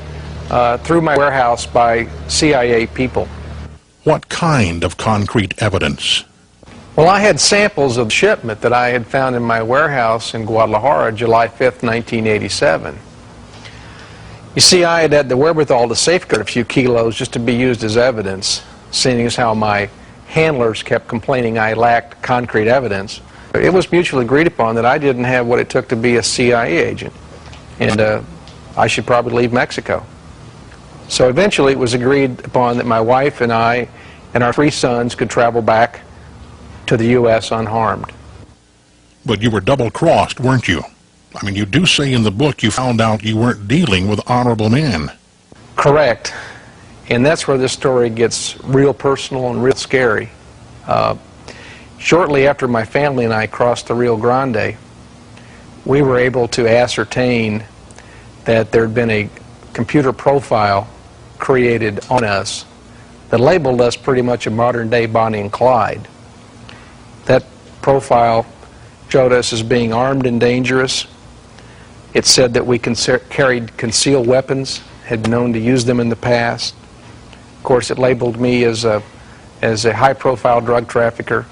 through my warehouse by CIA people.
What kind of concrete evidence?
Well, I had samples of shipment that I had found in my warehouse in Guadalajara, July 5th, 1987. You see, I had had the wherewithal to safeguard a few kilos just to be used as evidence, seeing as how my handlers kept complaining I lacked concrete evidence. It was mutually agreed upon that I didn't have what it took to be a CIA agent, and I should probably leave Mexico. So eventually it was agreed upon that my wife and I and our 3 sons could travel back to the U.S. unharmed.
But you were double-crossed, weren't you? I mean, you do say in the book you found out you weren't dealing with honorable men.
Correct. And that's where this story gets real personal and real scary. Shortly after my family and I crossed the Rio Grande, we were able to ascertain that there had been a computer profile created on us that labeled us pretty much a modern-day Bonnie and Clyde. That profile showed us as being armed and dangerous. It said that we carried concealed weapons, had been known to use them in the past. Of course, it labeled me as a high-profile drug trafficker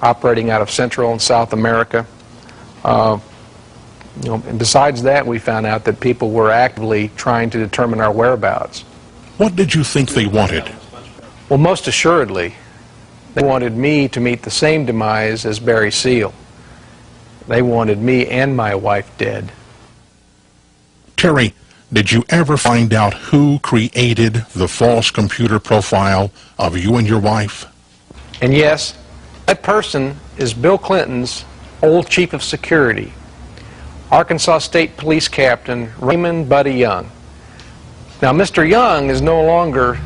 operating out of Central and South America. And besides that, we found out that people were actively trying to determine our whereabouts.
What did you think they wanted?
Well, most assuredly, they wanted me to meet the same demise as Barry Seal. They wanted me and my wife dead.
Terry, did you ever find out who created the false computer profile of you and your wife?
And yes, that person is Bill Clinton's old chief of security, Arkansas State Police Captain Raymond Buddy Young. Now, Mr. Young is no longer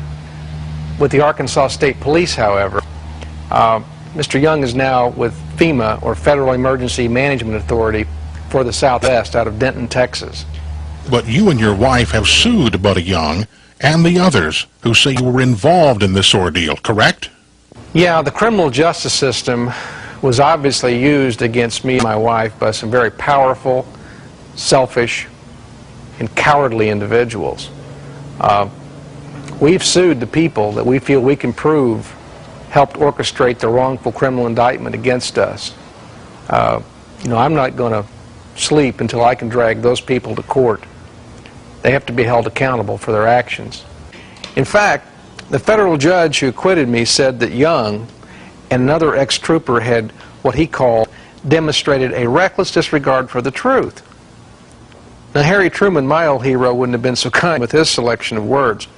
with the Arkansas State Police, however. Mr. Young is now with FEMA, or Federal Emergency Management Authority, for the Southwest out of Denton, Texas.
But you and your wife have sued Buddy Young and the others who say you were involved in this ordeal, correct?
Yeah, the criminal justice system was obviously used against me and my wife by some very powerful, selfish, and cowardly individuals. We've sued the people that we feel we can prove helped orchestrate the wrongful criminal indictment against us. I'm not going to sleep until I can drag those people to court. They have to be held accountable for their actions. In fact, the federal judge who acquitted me said that Young and another ex-trooper had what he called demonstrated a reckless disregard for the truth. Now, Harry Truman, my old hero, wouldn't have been so kind with his selection of words.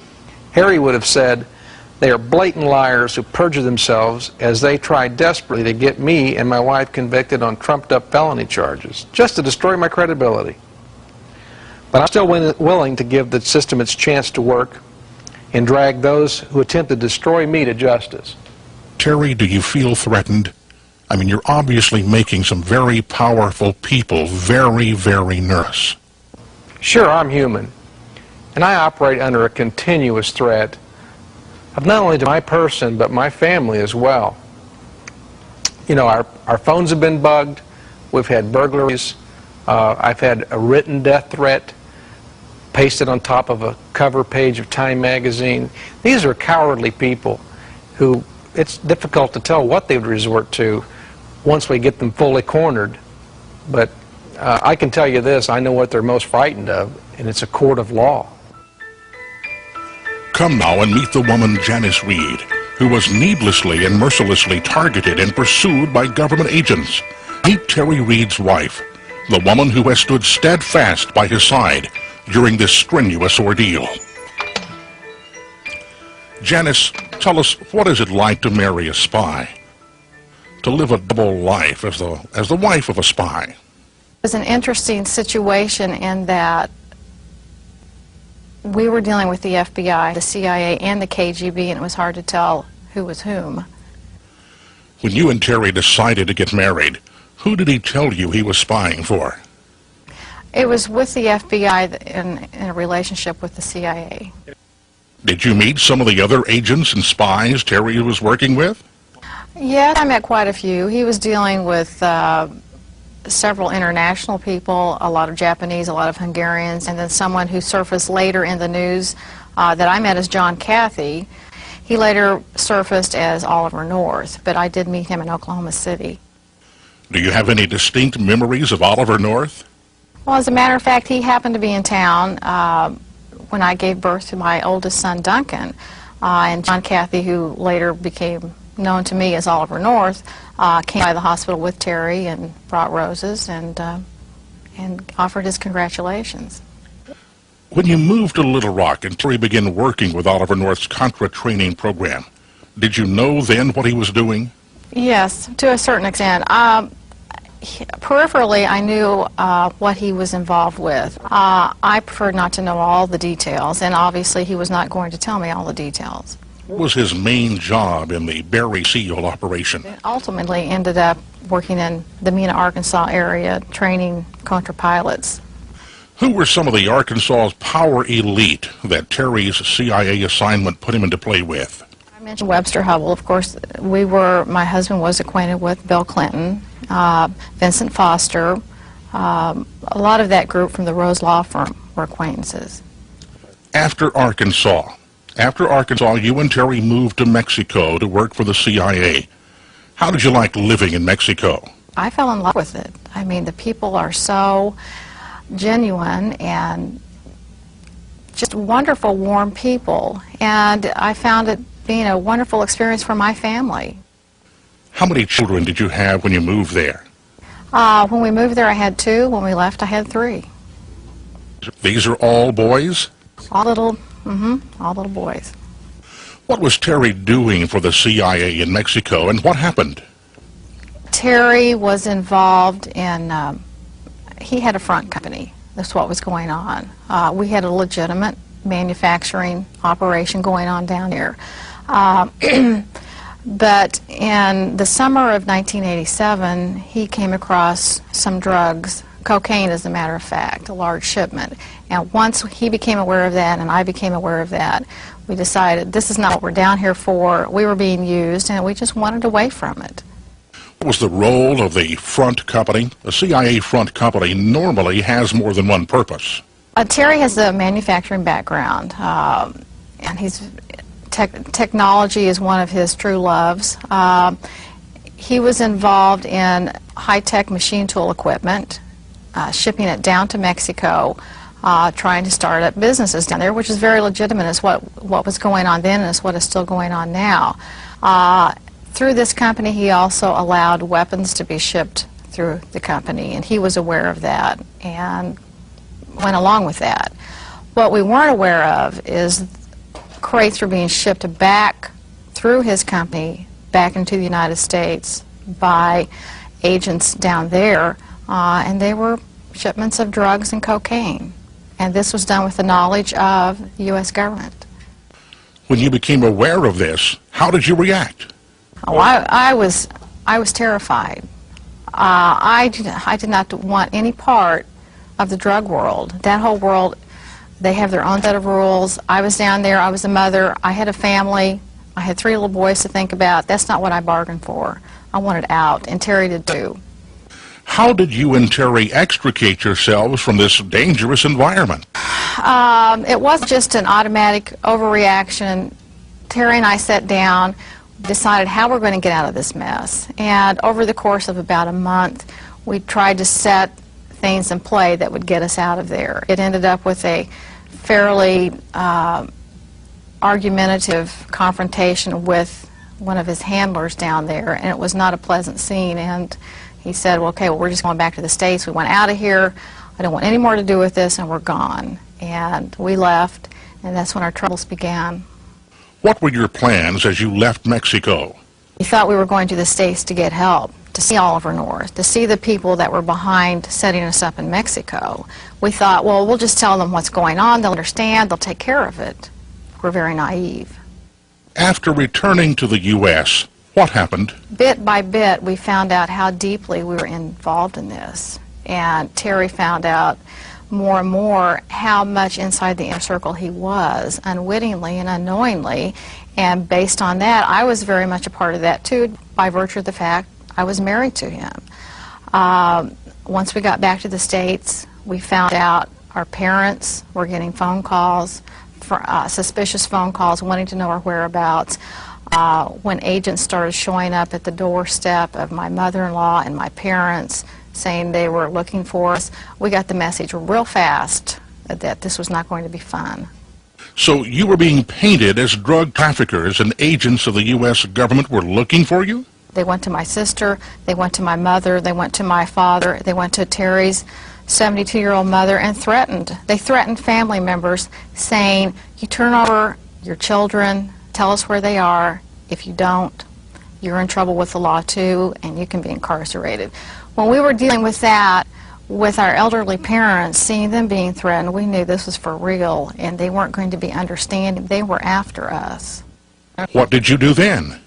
Harry would have said, "They are blatant liars who perjure themselves as they try desperately to get me and my wife convicted on trumped-up felony charges, just to destroy my credibility." But I'm still willing to give the system its chance to work and drag those who attempt to destroy me to justice.
Terry, do you feel threatened? I mean, you're obviously making some very powerful people very, very nervous.
Sure, I'm human, and I operate under a continuous threat of not only to my person, but my family as well. You know, our phones have been bugged, we've had burglaries, I've had a written death threat pasted on top of a cover page of Time magazine. These are cowardly people who it's difficult to tell what they would resort to once we get them fully cornered. But I can tell you this, I know what they're most frightened of, and it's a court of law.
Come now and meet the woman Janice Reed, who was needlessly and mercilessly targeted and pursued by government agents. Meet Terry Reed's wife, the woman who has stood steadfast by his side during this strenuous ordeal. Janice, tell us, what is it like to marry a spy? To live a double life as the wife of a spy?
It was an interesting situation in that we were dealing with the FBI, the CIA, and the KGB, and it was hard to tell who was whom.
When you and Terry decided to get married, who did he tell you he was spying for?
It was with the FBI in a relationship with the CIA.
Did you meet some of the other agents and spies Terry was working with?
Yeah, I met quite a few. He was dealing with several international people, a lot of Japanese, a lot of Hungarians, and then someone who surfaced later in the news that I met as John Cathy. He later surfaced as Oliver North, but I did meet him in Oklahoma City.
Do you have any distinct memories of Oliver North?
Well, as a matter of fact, he happened to be in town when I gave birth to my oldest son, Duncan, and John Cathy, who later became known to me as Oliver North, came by the hospital with Terry and brought roses and offered his congratulations.
When you moved to Little Rock and Terry began working with Oliver North's Contra training program, did you know then what he was doing?
Yes, to a certain extent. Peripherally, I knew what he was involved with. I preferred not to know all the details, and obviously he was not going to tell me all the details.
What was his main job in the Barry SEAL operation?
Ultimately ended up working in the Mena, Arkansas area, training Contra pilots.
Who were some of the Arkansas's power elite that Terry's CIA assignment put him into play with?
I mentioned Webster Hubbell. Of course, my husband was acquainted with Bill Clinton, Vincent Foster. A lot of that group from the Rose Law Firm were acquaintances.
After Arkansas, you and Terry moved to Mexico to work for the CIA. How did you like living in Mexico?
I fell in love with it. I mean, the people are so genuine and just wonderful, warm people. And I found it being a wonderful experience for my family.
How many children did you have when you moved there?
When we moved there, I had 2. When we left, I had 3.
These are all boys?
All little boys.
What was Terry doing for the CIA in Mexico, and what happened?
Terry was involved in, he had a front company. That's what was going on. We had a legitimate manufacturing operation going on down here. But in the summer of 1987, he came across some drugs, cocaine as a matter of fact, a large shipment. And once he became aware of that and I became aware of that, we decided this is not what we're down here for. We were being used and we just wanted away from it.
What was the role of the front company? A CIA front company normally has more than one purpose.
Terry has a manufacturing background, and technology is one of his true loves. He was involved in high-tech machine tool equipment, shipping it down to Mexico, trying to start up businesses down there, which is very legitimate. It's what was going on then and it's what is still going on now. Through this company, he also allowed weapons to be shipped through the company, and he was aware of that and went along with that. What we weren't aware of is crates were being shipped back through his company back into the United States by agents down there, and they were shipments of drugs and cocaine. And this was done with the knowledge of the U.S. government.
When you became aware of this, how did you react?
Oh, I was terrified. I did not want any part of the drug world. That whole world, they have their own set of rules. I was down there, I was a mother, I had a family, I had 3 little boys to think about. That's not what I bargained for. I wanted out, and Terry did too.
How did you and Terry extricate yourselves from this dangerous environment?
It wasn't just an automatic overreaction. Terry and I sat down, decided how we're going to get out of this mess. And over the course of about a month, we tried to set things in play that would get us out of there. It ended up with a fairly argumentative confrontation with one of his handlers down there, and it was not a pleasant scene. And he said, well, okay, well, we're just going back to the States. We went out of here. I don't want any more to do with this, and we're gone. And we left, and that's when our troubles began.
What were your plans as you left Mexico?
We thought we were going to the States to get help. to see Oliver North, to see the people that were behind setting us up in Mexico. We thought, well, we'll just tell them what's going on, they'll understand, they'll take care of it. We're very naive.
After returning to the U.S., what happened?
Bit by bit, we found out how deeply we were involved in this. And Terry found out more and more how much inside the inner circle he was, unwittingly and unknowingly. And based on that, I was very much a part of that too, by virtue of the fact I was married to him. Once we got back to the States, we found out our parents were getting phone calls, suspicious phone calls, wanting to know our whereabouts. When agents started showing up at the doorstep of my mother-in-law and my parents saying they were looking for us, we got the message real fast that this was not going to be fun.
So you were being painted as drug traffickers and agents of the U.S. government were looking for you?
They went to my sister, they went to my mother, they went to my father, they went to Terry's 72-year-old mother and threatened. They threatened family members saying, you turn over your children, tell us where they are. If you don't, you're in trouble with the law too, and you can be incarcerated. When we were dealing with that, with our elderly parents, seeing them being threatened, we knew this was for real, and they weren't going to be understanding. They were after us.
What did you do then?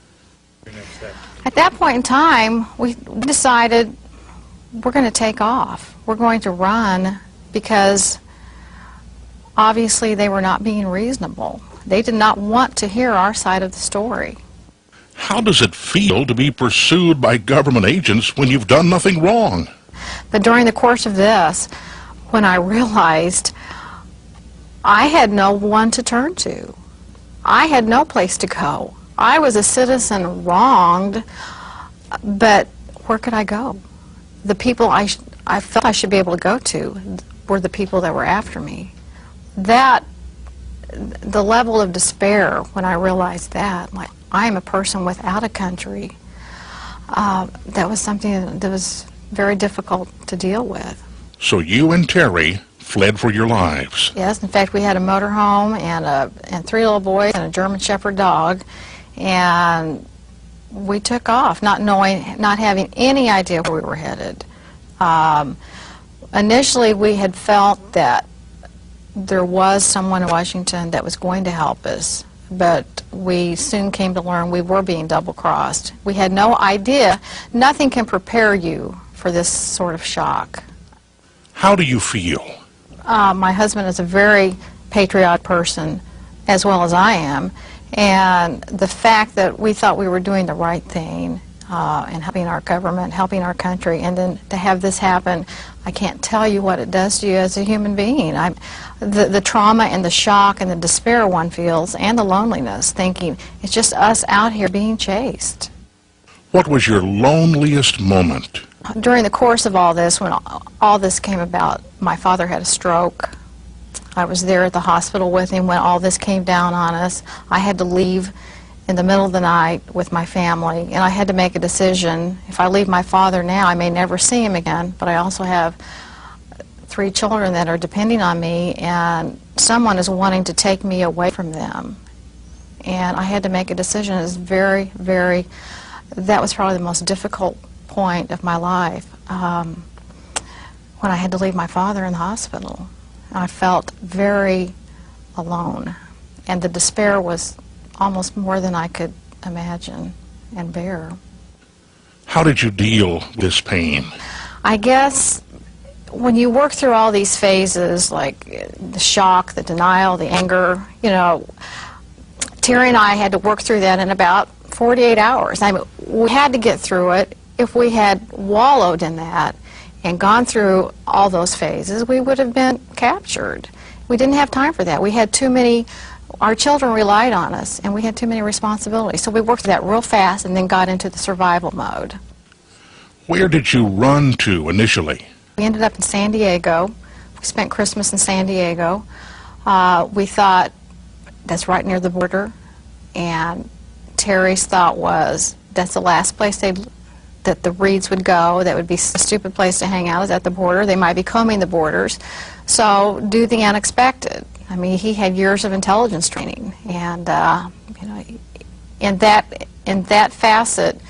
At that point in time, we decided we're going to take off. We're going to run because obviously they were not being reasonable. They did not want to hear our side of the story.
How does it feel to be pursued by government agents when you've done nothing wrong?
But during the course of this, when I realized I had no one to turn to, I had no place to go. I was a citizen wronged, but where could I go? The people I felt I should be able to go to were the people that were after me. The level of despair when I realized that, like, I am a person without a country, that was something that was very difficult to deal with.
So you and Terry fled for your lives.
Yes, in fact, we had a motorhome and 3 little boys and a German Shepherd dog, and we took off, not having any idea where we were headed. Initially, we had felt that there was someone in Washington that was going to help us, but we soon came to learn we were being double-crossed. We had no idea. Nothing can prepare you for this sort of shock.
How do you feel?
My husband is a very patriotic person, as well as I am, and the fact that we thought we were doing the right thing and helping our government, helping our country, and then to have this happen, I can't tell you what it does to you as a human being. The trauma and the shock and the despair one feels, and the loneliness, thinking it's just us out here being chased.
What was your loneliest moment?
During the course of all this, when all this came about, my father had a stroke. I was there at the hospital with him when all this came down on us. I had to leave in the middle of the night with my family, and I had to make a decision. If I leave my father now, I may never see him again, but I also have 3 children that are depending on me, and someone is wanting to take me away from them. And I had to make a decision. It was that was probably the most difficult point of my life, when I had to leave my father in the hospital. I felt very alone, and the despair was almost more than I could imagine and bear.
How did you deal with this pain?
I guess when you work through all these phases, like the shock, the denial, the anger, you know, Terry and I had to work through that in about 48 hours. I mean, we had to get through it. If we had wallowed in that and gone through all those phases, we would have been captured. We didn't have time for that. We had too many, our children relied on us, and we had too many responsibilities. So we worked that real fast and then got into the survival mode.
Where did you run to initially?
We ended up in San Diego. We spent Christmas in San Diego. We thought that's right near the border, and Terry's thought was that's the last place that the Reeds would go. That would be a stupid place to hang out, is at the border. They might be combing the borders. So do the unexpected. I mean, he had years of intelligence training, and you know, in that facet,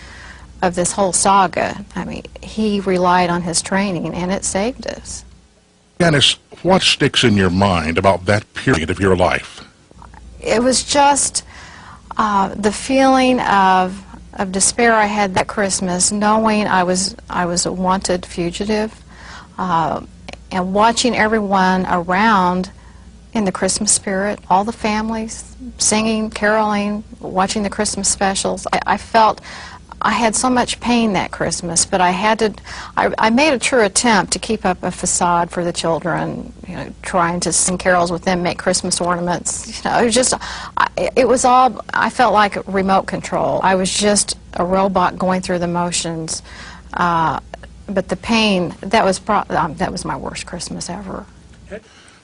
of this whole saga. I mean, he relied on his training, and it saved us.
Janice, what sticks in your mind about that period of your life?
It was just the feeling of despair I had that Christmas, knowing I was a wanted fugitive, and watching everyone around in the Christmas spirit, all the families singing, caroling, watching the Christmas specials. I felt I had so much pain that Christmas, but I made a true attempt to keep up a facade for the children, you know, trying to sing carols with them, make Christmas ornaments. You know, it was just, it was all, I felt like remote control. I was just a robot going through the motions. But the pain, that was my worst Christmas ever.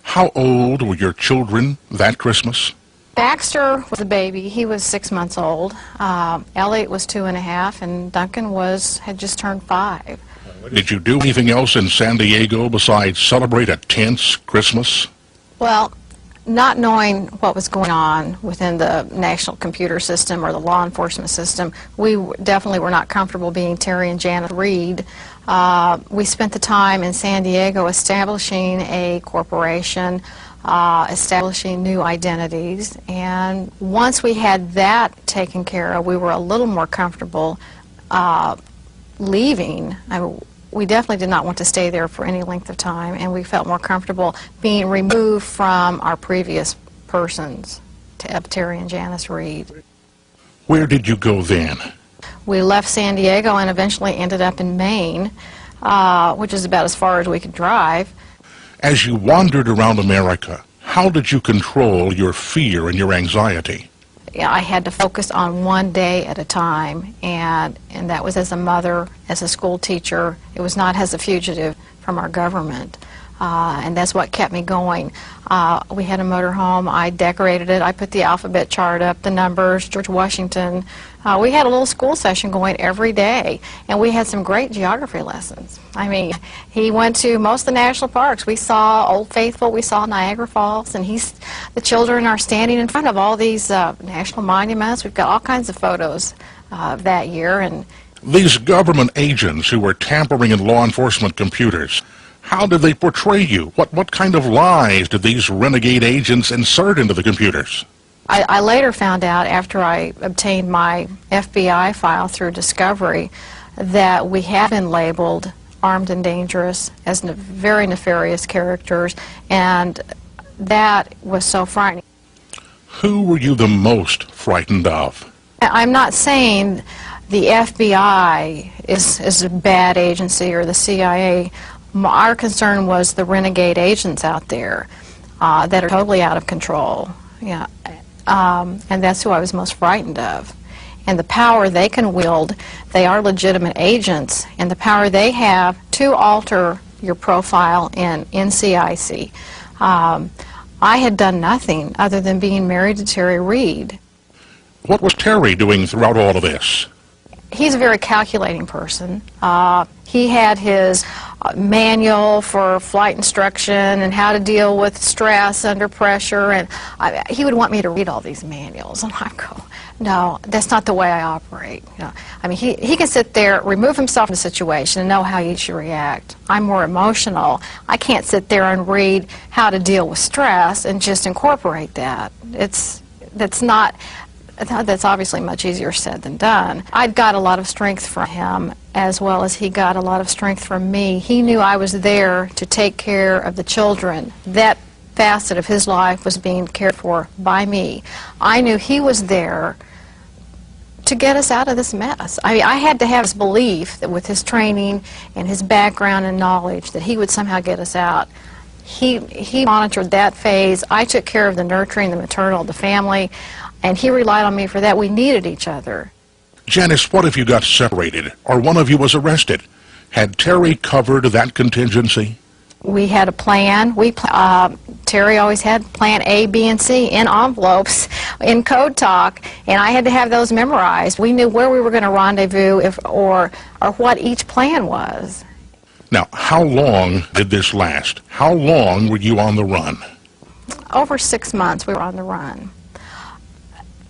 How old were your children that Christmas?
Baxter was a baby. He was 6 months old. Elliot was 2.5, and Duncan had just turned 5.
Did you do anything else in San Diego besides celebrate a tense Christmas?
Well, not knowing what was going on within the national computer system or the law enforcement system, we definitely were not comfortable being Terry and Janet Reed. We spent the time in San Diego establishing a corporation, establishing new identities, and once we had that taken care of, we were a little more comfortable leaving. We definitely did not want to stay there for any length of time, and we felt more comfortable being removed from our previous persons, Terry and Janice Reed.
Where did you go then?
We left San Diego and eventually ended up in Maine, which is about as far as we could drive.
As you wandered around America, how did you control your fear and your anxiety?
I had to focus on one day at a time, and that was as a mother, as a school teacher. It was not as a fugitive from our government, and that's what kept me going. We had a motorhome. I decorated it. I put the alphabet chart up, the numbers, George Washington. We had a little school session going every day, and we had some great geography lessons. I mean, he went to most of the national parks. We saw Old Faithful, we saw Niagara Falls, and the children are standing in front of all these national monuments. We've got all kinds of photos that year. And
these government agents who were tampering in law enforcement computers, how did they portray you? What kind of lies did these renegade agents insert into the computers?
I later found out, after I obtained my FBI file through discovery, that we had been labeled armed and dangerous as very nefarious characters, and that was so frightening.
Who were you the most frightened of?
I'm not saying the FBI is a bad agency or the CIA. Our concern was the renegade agents out there that are totally out of control. Yeah. And that's who I was most frightened of. And the power they can wield, they are legitimate agents, and the power they have to alter your profile in NCIC. I had done nothing other than being married to Terry Reed.
What was Terry doing throughout all of this?
He's a very calculating person. He had his manual for flight instruction and how to deal with stress under pressure, and he would want me to read all these manuals, and I go, no, that's not the way I operate. You know, I mean, he can sit there, remove himself from the situation, and know how he should react. I'm more emotional. I can't sit there and read how to deal with stress and just incorporate that. That's obviously much easier said than done. I'd got a lot of strength from him, as well as he got a lot of strength from me. He knew I was there to take care of the children. That facet of his life was being cared for by me. I knew he was there to get us out of this mess. I mean, I had to have this belief that with his training and his background and knowledge that he would somehow get us out. He monitored that phase. I took care of the nurturing, the maternal, the family, and he relied on me for that. We needed each other.
Janice, what if you got separated or one of you was arrested? Had Terry covered that contingency?
We had a plan. Terry always had plan A, B, and C in envelopes, in code talk, and I had to have those memorized. We knew where we were going to rendezvous or what each plan was.
Now, how long did this last? How long were you on the run?
Over 6 months we were on the run.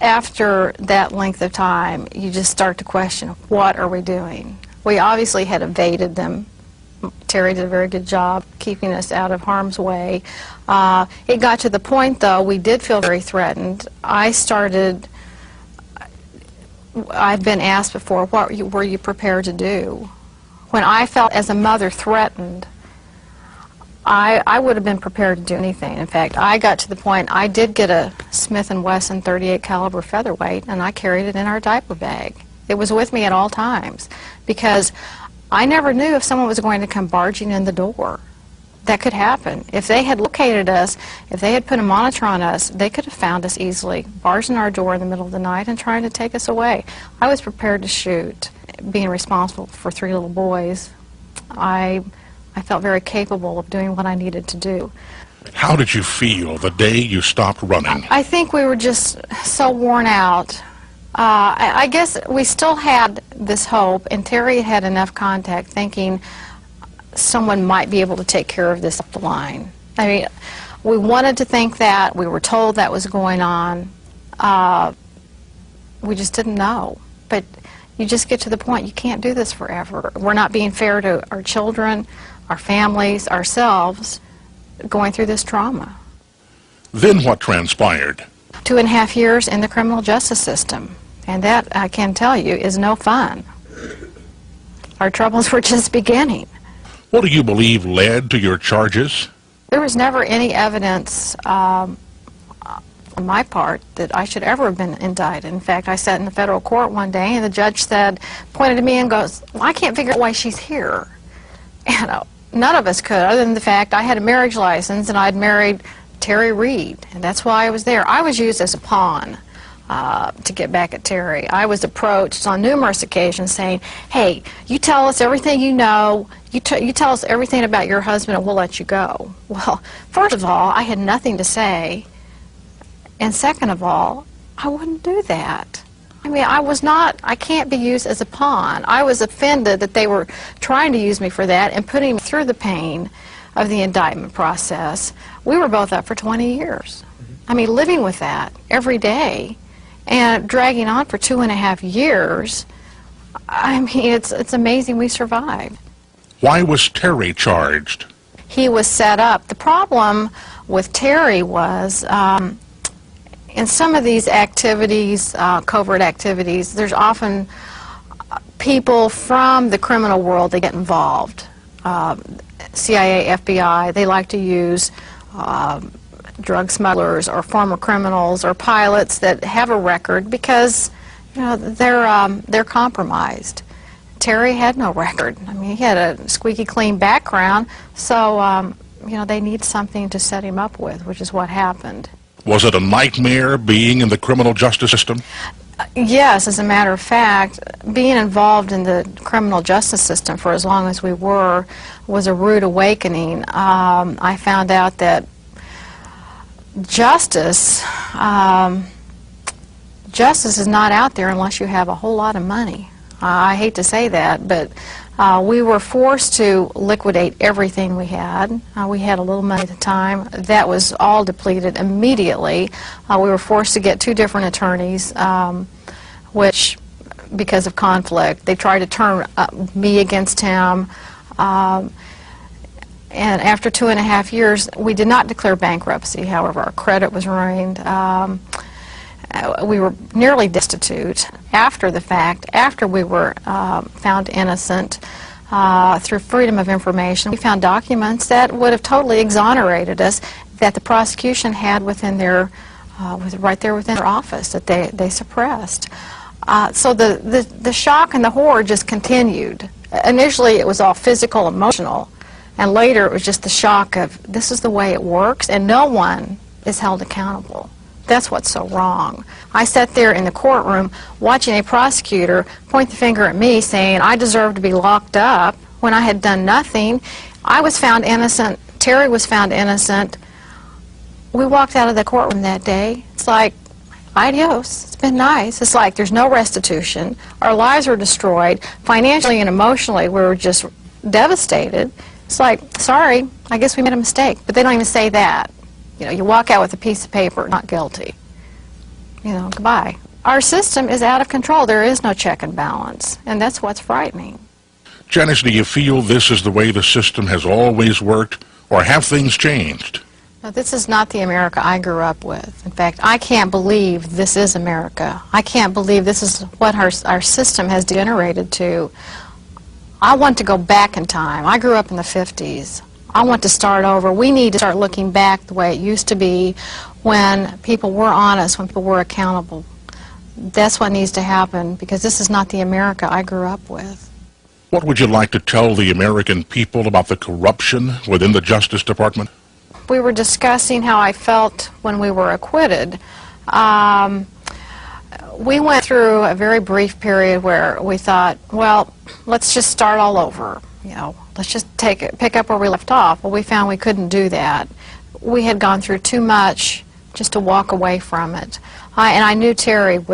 after that length of time, you just start to question, what are we doing? We obviously had evaded them. Terry did a very good job keeping us out of harm's way. It got to the point, though, we did feel very threatened. I'd been asked before, what were you prepared to do? When I felt as a mother threatened, I would have been prepared to do anything. In fact, I got to the point, I did get a Smith & Wesson .38 caliber featherweight, and I carried it in our diaper bag. It was with me at all times, because I never knew if someone was going to come barging in the door. That could happen. If they had located us, if they had put a monitor on us, they could have found us easily, barging our door in the middle of the night and trying to take us away. I was prepared to shoot. Being responsible for 3 little boys, I felt very capable of doing what I needed to do.
How did you feel the day you stopped running?
I think we were just so worn out. I guess we still had this hope, and Terry had enough contact thinking someone might be able to take care of this up the line. I mean, we wanted to think that. We were told that was going on. We just didn't know. But you just get to the point, you can't do this forever. We're not being fair to our children, our families, ourselves, going through this trauma.
Then what transpired?
2.5 years in the criminal justice system. And that, I can tell you, is no fun. Our troubles were just beginning.
What do you believe led to your charges?
There was never any evidence on my part that I should ever have been indicted. In fact, I sat in the federal court one day, and the judge pointed to me and goes, well, I can't figure out why she's here. And none of us could, other than the fact I had a marriage license and I'd married Terry Reed, and that's why I was there. I was used as a pawn to get back at Terry. I was approached on numerous occasions saying, hey, you tell us everything you know, you tell us everything about your husband and we'll let you go. Well, first of all, I had nothing to say, and second of all, I wouldn't do that. I mean, I can't be used as a pawn. I was offended that they were trying to use me for that and putting me through the pain of the indictment process. We were both up for 20 years. I mean, living with that every day and dragging on for 2.5 years, I mean, it's amazing we survived.
Why was Terry charged?
He was set up. The problem with Terry was, in some of these activities, covert activities, there's often people from the criminal world that get involved. CIA, FBI, they like to use drug smugglers or former criminals or pilots that have a record because, you know, they're compromised. Terry had no record. I mean, he had a squeaky clean background, so you know, they need something to set him up with, which is what happened.
Was it a nightmare being in the criminal justice system?
Yes, as a matter of fact, being involved in the criminal justice system for as long as we were was a rude awakening. I found out that justice is not out there unless you have a whole lot of money. I hate to say that, but we were forced to liquidate everything we had. We had a little money at the time. That was all depleted immediately. We were forced to get 2 different attorneys, which, because of conflict, they tried to turn me against him. And after 2.5 years, we did not declare bankruptcy. However, our credit was ruined. We were nearly destitute after the fact. After we were found innocent through freedom of information, we found documents that would have totally exonerated us that the prosecution had within their, right there within their office that they suppressed. So the shock and the horror just continued. Initially, it was all physical, emotional. And later, it was just the shock of, this is the way it works, and no one is held accountable. That's what's so wrong. I sat there in the courtroom watching a prosecutor point the finger at me saying I deserve to be locked up when I had done nothing. I was found innocent. Terry was found innocent. We walked out of the courtroom that day. It's like, adios. It's been nice. It's like there's no restitution. Our lives were destroyed. Financially and emotionally, we were just devastated. It's like, sorry, I guess we made a mistake. But they don't even say that. You know, you walk out with a piece of paper, not guilty. goodbye. Our system is out of control. There is no check and balance, and that's what's frightening.
Janice, do you feel this is the way the system has always worked, or have things changed?
No, this is not the America I grew up with. In fact, I can't believe this is America. I can't believe this is what our system has degenerated to. I want to go back in time. I grew up in the 50s. I want to start over. We need to start looking back the way it used to be when people were honest, when people were accountable. That's what needs to happen, because this is not the America I grew up with.
What would you like to tell the American people about the corruption within the Justice Department?
We were discussing how I felt when we were acquitted. We went through a very brief period where we thought, well, let's just start all over. Let's just pick up where we left off. Well, we found we couldn't do that. We had gone through too much just to walk away from it. And I knew Terry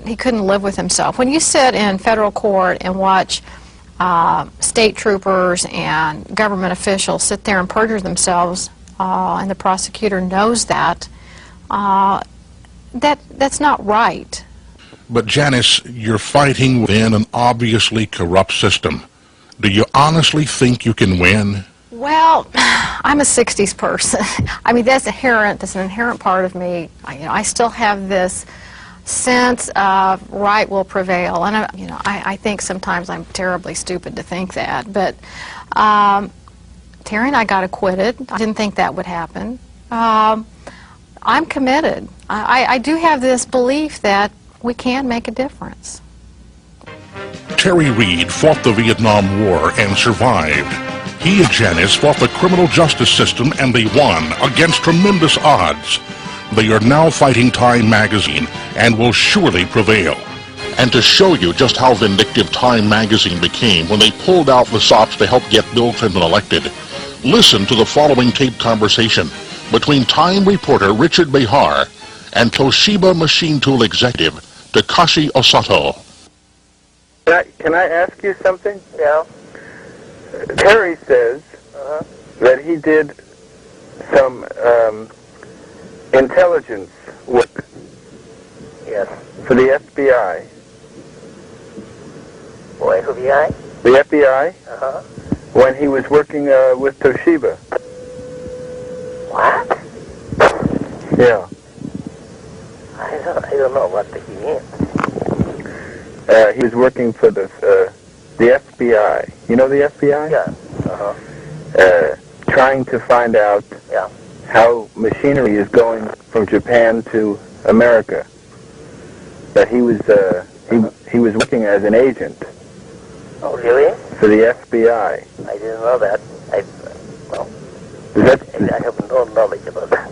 he couldn't live with himself. When you sit in federal court and watch state troopers and government officials sit there and perjure themselves, and the prosecutor knows that, that's not right.
But Janice, you're fighting within an obviously corrupt system. Do you honestly think you can win?
Well, I'm a 60s person. I mean, that's inherent. That's an inherent part of me. I still have this sense of right will prevail, and I think sometimes I'm terribly stupid to think that. But Terry and I got acquitted. I didn't think that would happen. I'm committed. I do have this belief that we can make a difference.
Terry Reed fought the Vietnam War and survived. He and Janice fought the criminal justice system, and they won against tremendous odds. They are now fighting Time magazine and will surely prevail. And to show you just how vindictive Time magazine became when they pulled out the stops to help get Bill Clinton elected, listen to the following taped conversation between Time reporter Richard Behar and Toshiba machine tool executive Takashi Osato.
Can I ask you something? Yeah. Terry says that he did some intelligence work. Yes. For the FBI.
For FBI?
The FBI? Uh-huh. When he was working with Toshiba.
What?
Yeah.
I don't know what he means.
He was working for the FBI. You know the FBI?
Yeah. Uh-huh.
Trying to find out how machinery is going from Japan to America. That he was working as an agent.
Oh, really?
For the FBI.
I didn't know that. I have no knowledge about that.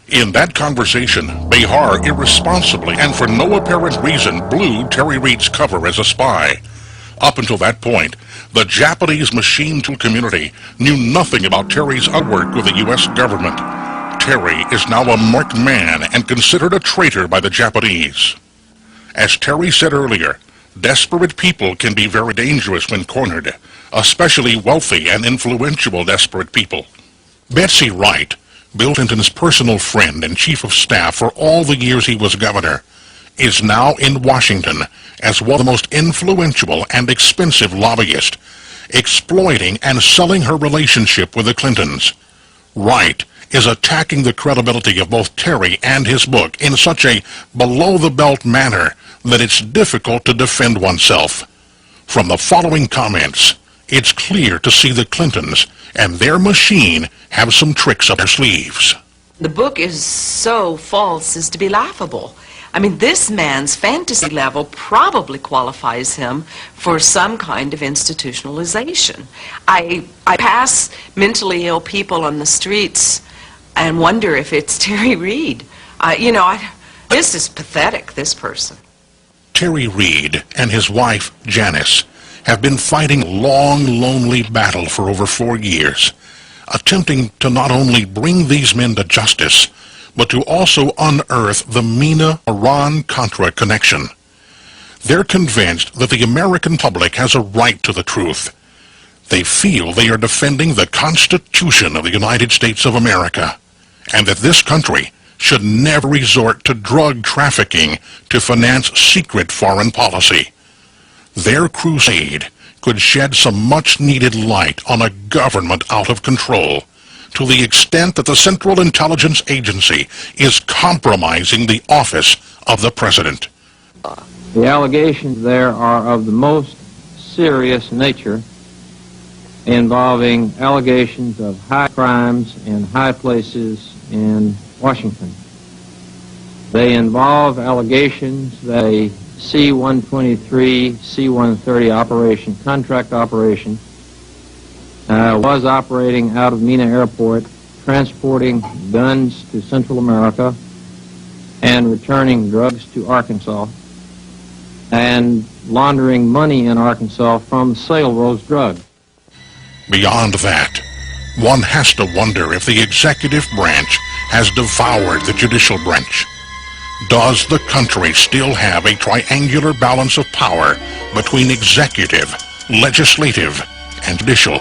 In that conversation, Behar irresponsibly and for no apparent reason blew Terry Reed's cover as a spy. Up until that point, the Japanese machine tool community knew nothing about Terry's work with the U.S. government. Terry is now a marked man and considered a traitor by the Japanese. As Terry said earlier, desperate people can be very dangerous when cornered, especially wealthy and influential desperate people. Betsy Wright, Bill Clinton's personal friend and chief of staff for all the years he was governor, is now in Washington as one of the most influential and expensive lobbyists, exploiting and selling her relationship with the Clintons. Wright is attacking the credibility of both Terry and his book in such a below-the-belt manner that it's difficult to defend oneself. From the following comments, it's clear to see the Clintons and their machine have some tricks up their sleeves.
The book is so false as to be laughable. I mean, this man's fantasy level probably qualifies him for some kind of institutionalization. I pass mentally ill people on the streets and wonder if it's Terry Reed. This is pathetic, this person.
Terry Reed and his wife, Janice, have been fighting a long, lonely battle for over 4 years, attempting to not only bring these men to justice, but to also unearth the Mena-Iran-Contra connection. They're convinced that the American public has a right to the truth. They feel they are defending the Constitution of the United States of America, and that this country should never resort to drug trafficking to finance secret foreign policy. Their crusade could shed some much-needed light on a government out of control, to the extent that the Central Intelligence Agency is compromising the office of the President.
The allegations there are of the most serious nature, involving allegations of high crimes in high places in Washington. They involve allegations that a C-123, C-130 operation, contract operation, was operating out of Mena Airport, transporting guns to Central America and returning drugs to Arkansas, and laundering money in Arkansas from the sale of those drugs.
Beyond that, one has to wonder if the executive branch has devoured the judicial branch. Does the country still have a triangular balance of power between executive, legislative, and judicial?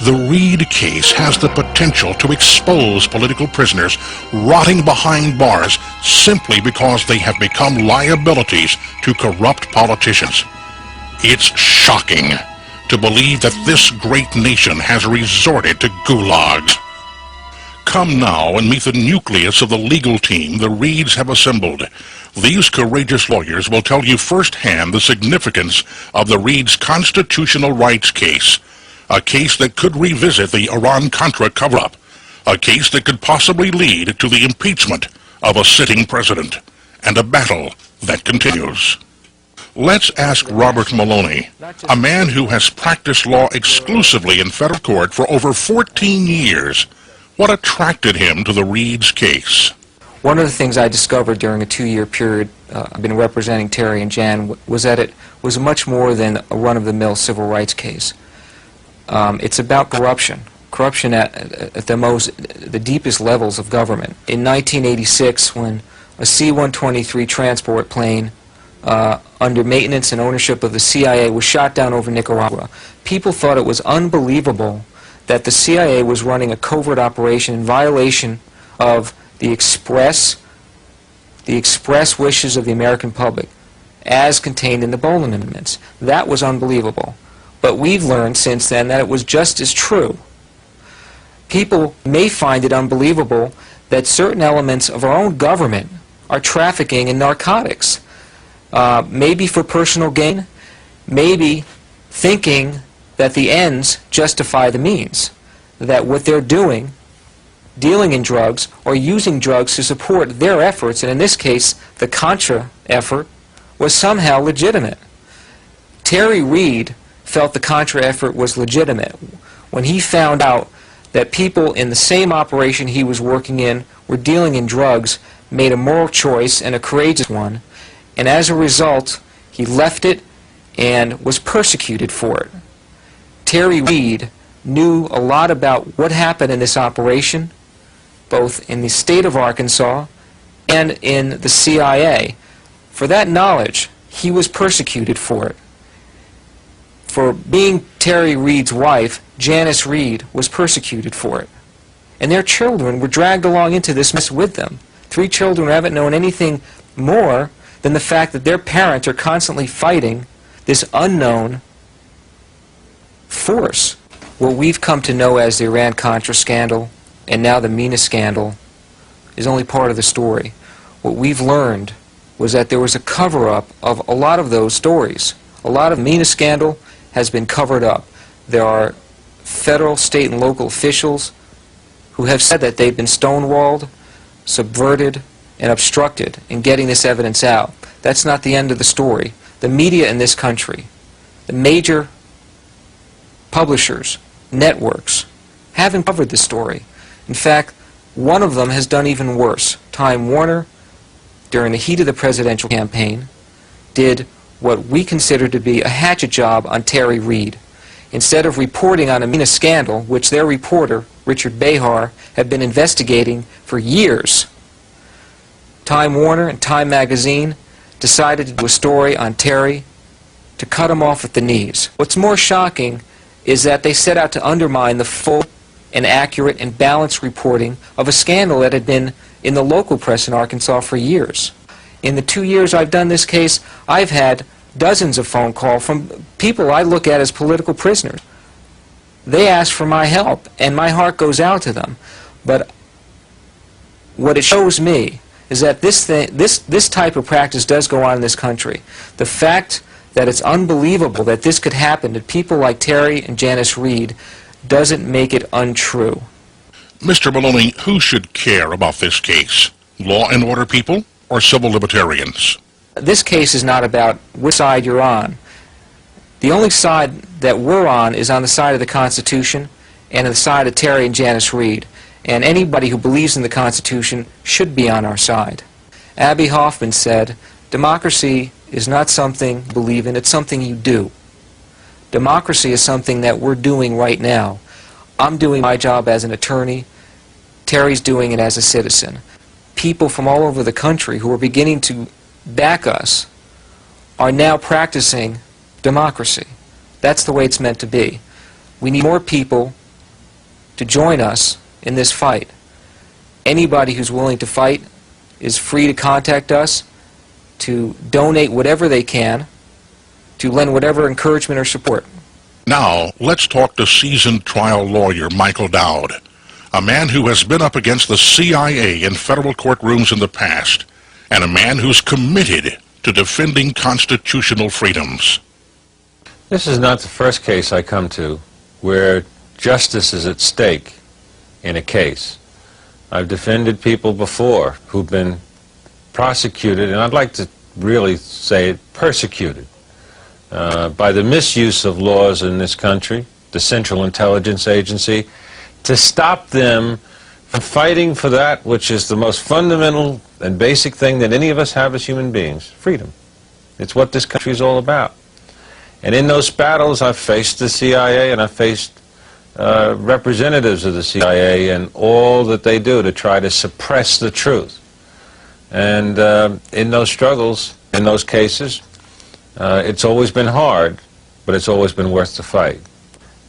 The Reed case has the potential to expose political prisoners rotting behind bars simply because they have become liabilities to corrupt politicians. It's shocking to believe that this great nation has resorted to gulags. Come now and meet the nucleus of the legal team the Reeds have assembled. These courageous lawyers will tell you firsthand the significance of the Reeds' constitutional rights case, a case that could revisit the Iran-Contra cover-up, a case that could possibly lead to the impeachment of a sitting president, and a battle that continues. Let's ask Robert Maloney, a man who has practiced law exclusively in federal court for over 14 years, what attracted him to the Reeds case.
One of the things I discovered during a 2-year period I've been representing Terry and Jan was that it was much more than a run-of-the-mill civil rights case. It's about corruption. Corruption at the deepest levels of government. In 1986, when a C-123 transport plane under maintenance and ownership of the CIA was shot down over Nicaragua, people thought it was unbelievable that the CIA was running a covert operation in violation of the express wishes of the American public, as contained in the Boland Amendments. That was unbelievable. But we've learned since then that it was just as true. People may find it unbelievable that certain elements of our own government are trafficking in narcotics, maybe for personal gain, maybe thinking that the ends justify the means, that what they're doing, dealing in drugs or using drugs to support their efforts, and in this case the Contra effort, was somehow legitimate. Terry Reed felt the Contra effort was legitimate when he found out that people in the same operation he was working in were dealing in drugs, made a moral choice and a courageous one, and as a result he left it and was persecuted for it. Terry Reed knew a lot about what happened in this operation, both in the state of Arkansas and in the CIA. For that knowledge, he was persecuted for it. For being Terry Reed's wife, Janice Reed was persecuted for it. And their children were dragged along into this mess with them. 3 children who haven't known anything more than the fact that their parents are constantly fighting this unknown force. What we've come to know as the Iran-Contra scandal and now the Mena scandal is only part of the story. What we've learned was that there was a cover-up of a lot of those stories. A lot of the Mena scandal has been covered up. There are federal, state, and local officials who have said that they've been stonewalled, subverted, and obstructed in getting this evidence out. That's not the end of the story. The media in this country, the major publishers, networks, haven't covered the story. In fact, one of them has done even worse. Time Warner, during the heat of the presidential campaign, did what we consider to be a hatchet job on Terry Reed. Instead of reporting on a Mena scandal, which their reporter, Richard Behar, had been investigating for years, Time Warner and Time Magazine decided to do a story on Terry to cut him off at the knees. What's more shocking is that they set out to undermine the full and accurate and balanced reporting of a scandal that had been in the local press in Arkansas for years. In the 2 years I've done this case, I've had dozens of phone calls from people I look at as political prisoners. They ask for my help, and my heart goes out to them. But what it shows me is that this type of practice does go on in this country. The fact that it's unbelievable that this could happen to people like Terry and Janice Reed doesn't make it untrue.
Mr. Maloney, who should care about this case? Law and order people or civil libertarians?
This case is not about which side you're on. The only side that we're on is on the side of the Constitution and on the side of Terry and Janice Reed. And anybody who believes in the Constitution should be on our side. Abby Hoffman said, democracy is not something you believe in, it's something you do. Democracy is something that we're doing right now. I'm doing my job as an attorney. Terry's doing it as a citizen. People from all over the country who are beginning to back us are now practicing democracy. That's the way it's meant to be. We need more people to join us in this fight. Anybody who's willing to fight is free to contact us, to donate whatever they can, to lend whatever encouragement or support.
Now, let's talk to seasoned trial lawyer Michael Dowd, a man who has been up against the CIA in federal courtrooms in the past, and a man who's committed to defending constitutional freedoms.
This is not the first case I come to where justice is at stake in a case. I've defended people before who've been prosecuted, and I'd like to really say it, persecuted, by the misuse of laws in this country, the Central Intelligence Agency, to stop them from fighting for that which is the most fundamental and basic thing that any of us have as human beings, freedom. It's what this country is all about. And in those battles, I've faced the CIA and I've faced representatives of the CIA and all that they do to try to suppress the truth. And in those struggles, in those cases, it's always been hard, but it's always been worth the fight.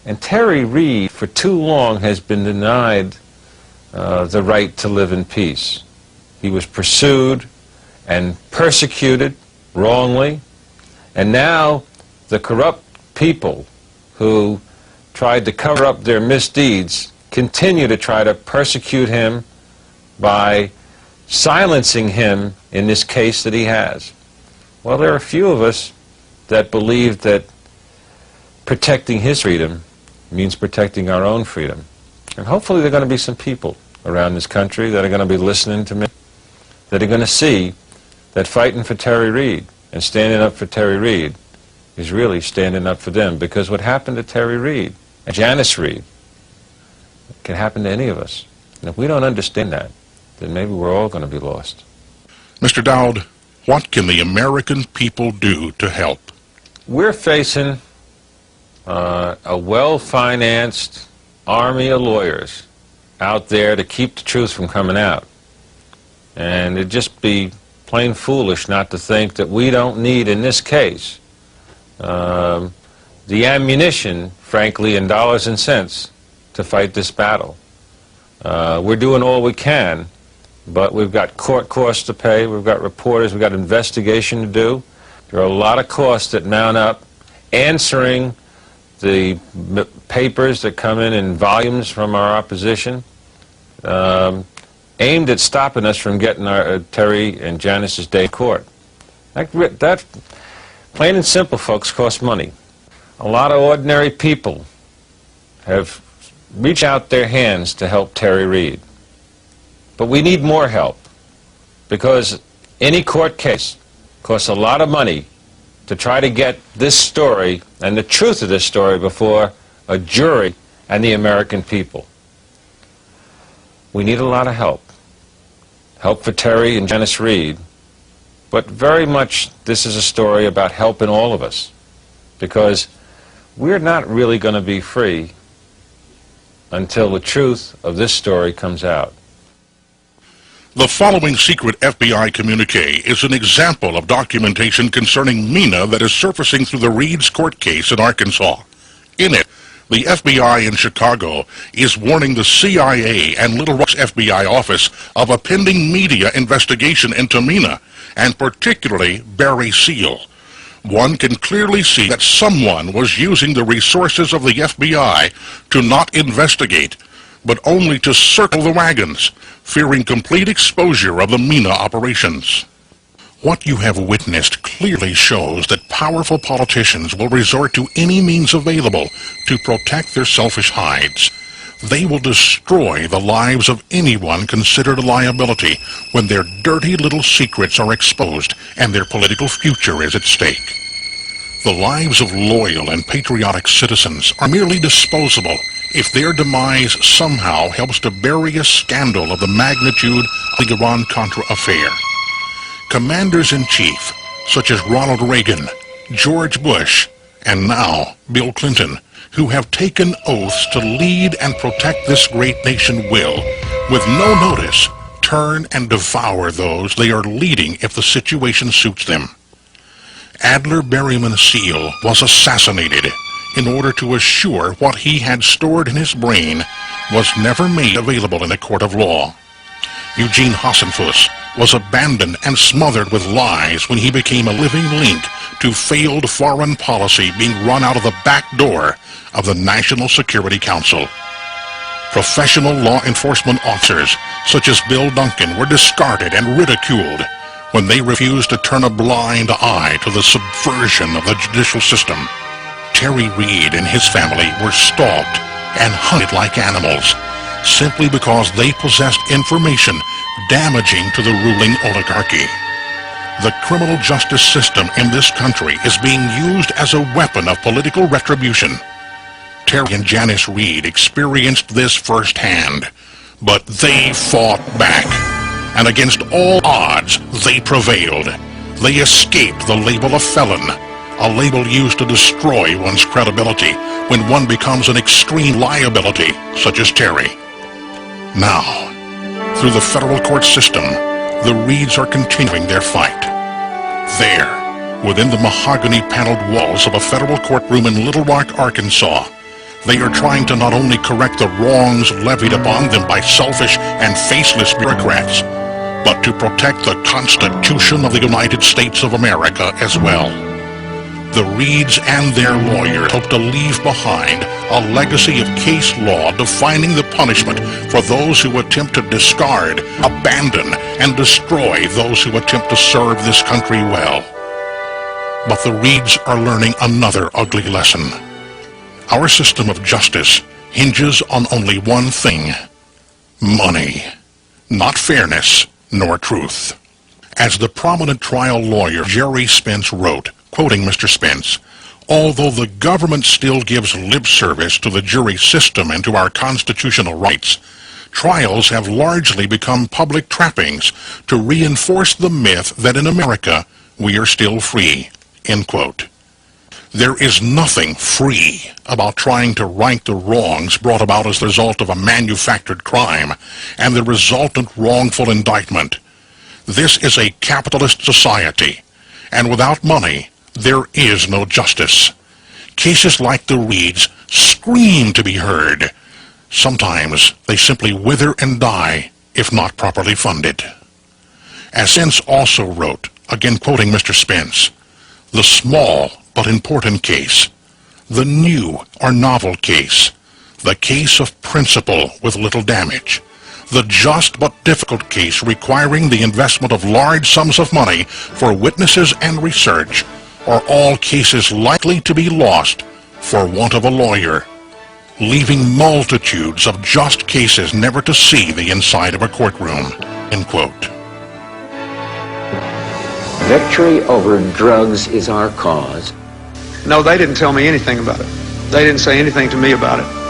And Terry Reed, for too long, has been denied the right to live in peace. He was pursued and persecuted wrongly, and now the corrupt people who tried to cover up their misdeeds continue to try to persecute him by silencing him in this case that he has. Well, there are a few of us that believe that protecting his freedom means protecting our own freedom. And hopefully there are going to be some people around this country that are going to be listening to me, that are going to see that fighting for Terry Reed and standing up for Terry Reed is really standing up for them. Because what happened to Terry Reed and Janice Reed can happen to any of us. And if we don't understand that, then maybe we're all going to be lost.
Mr. Dowd, what can the American people do to help?
We're facing a well-financed army of lawyers out there to keep the truth from coming out. And it'd just be plain foolish not to think that we don't need, in this case, the ammunition, frankly, in dollars and cents to fight this battle. We're doing all we can, but we've got court costs to pay, we've got reporters, we've got investigation to do. There are a lot of costs that mount up answering the papers that come in volumes from our opposition, aimed at stopping us from getting our Terry and Janice's day in court. That, plain and simple, folks, costs money. A lot of ordinary people have reached out their hands to help Terry Reed. But we need more help, because any court case costs a lot of money to try to get this story and the truth of this story before a jury and the American people. We need a lot of help. Help for Terry and Janice Reed. But very much this is a story about helping all of us, because we're not really going to be free until the truth of this story comes out.
The following secret FBI communique is an example of documentation concerning Mena that is surfacing through the Reed's court case in Arkansas. In it, The FBI in Chicago is warning the CIA and Little Rock's FBI office of a pending media investigation into Mena, and particularly Barry Seal. One can clearly see that someone was using the resources of the FBI to not investigate, but only to circle the wagons, fearing complete exposure of the Mena operations. What you have witnessed clearly shows that powerful politicians will resort to any means available to protect their selfish hides. They will destroy the lives of anyone considered a liability when their dirty little secrets are exposed and their political future is at stake. The lives of loyal and patriotic citizens are merely disposable if their demise somehow helps to bury a scandal of the magnitude of the Iran-Contra affair. Commanders-in-chief, such as Ronald Reagan, George Bush, and now Bill Clinton, who have taken oaths to lead and protect this great nation will, with no notice, turn and devour those they are leading if the situation suits them. Adler Berryman Seal was assassinated in order to assure what he had stored in his brain was never made available in a court of law. Eugene Hassenfuss was abandoned and smothered with lies when he became a living link to failed foreign policy being run out of the back door of the National Security Council. Professional law enforcement officers such as Bill Duncan were discarded and ridiculed when they refused to turn a blind eye to the subversion of the judicial system. Terry Reid and his family were stalked and hunted like animals simply because they possessed information damaging to the ruling oligarchy. The criminal justice system in this country is being used as a weapon of political retribution. Terry and Janice Reid experienced this firsthand, but they fought back, and against all odds, they prevailed. They escaped the label of felon, a label used to destroy one's credibility when one becomes an extreme liability, such as Terry. Now, through the federal court system, the Reids are continuing their fight. There, within the mahogany-paneled walls of a federal courtroom in Little Rock, Arkansas, they are trying to not only correct the wrongs levied upon them by selfish and faceless bureaucrats, but to protect the Constitution of the United States of America as well. The Reids and their lawyers hope to leave behind a legacy of case law defining the punishment for those who attempt to discard, abandon, and destroy those who attempt to serve this country well. But the Reids are learning another ugly lesson. Our system of justice hinges on only one thing: money, not fairness nor truth. As the prominent trial lawyer Jerry Spence wrote, quoting Mr. Spence, although the government still gives lip service to the jury system and to our constitutional rights, trials have largely become public trappings to reinforce the myth that in America we are still free, end quote. There is nothing free about trying to right the wrongs brought about as the result of a manufactured crime and the resultant wrongful indictment. This is a capitalist society, and without money, there is no justice. Cases like the Reids scream to be heard. Sometimes they simply wither and die if not properly funded. As Spence also wrote, again quoting Mr. Spence, the small but important case, the new or novel case, the case of principle with little damage, the just but difficult case requiring the investment of large sums of money for witnesses and research, are all cases likely to be lost for want of a lawyer, leaving multitudes of just cases never to see the inside of a courtroom, end quote.
Victory over drugs is our cause.
No, they didn't tell me anything about it. They didn't say anything to me about it.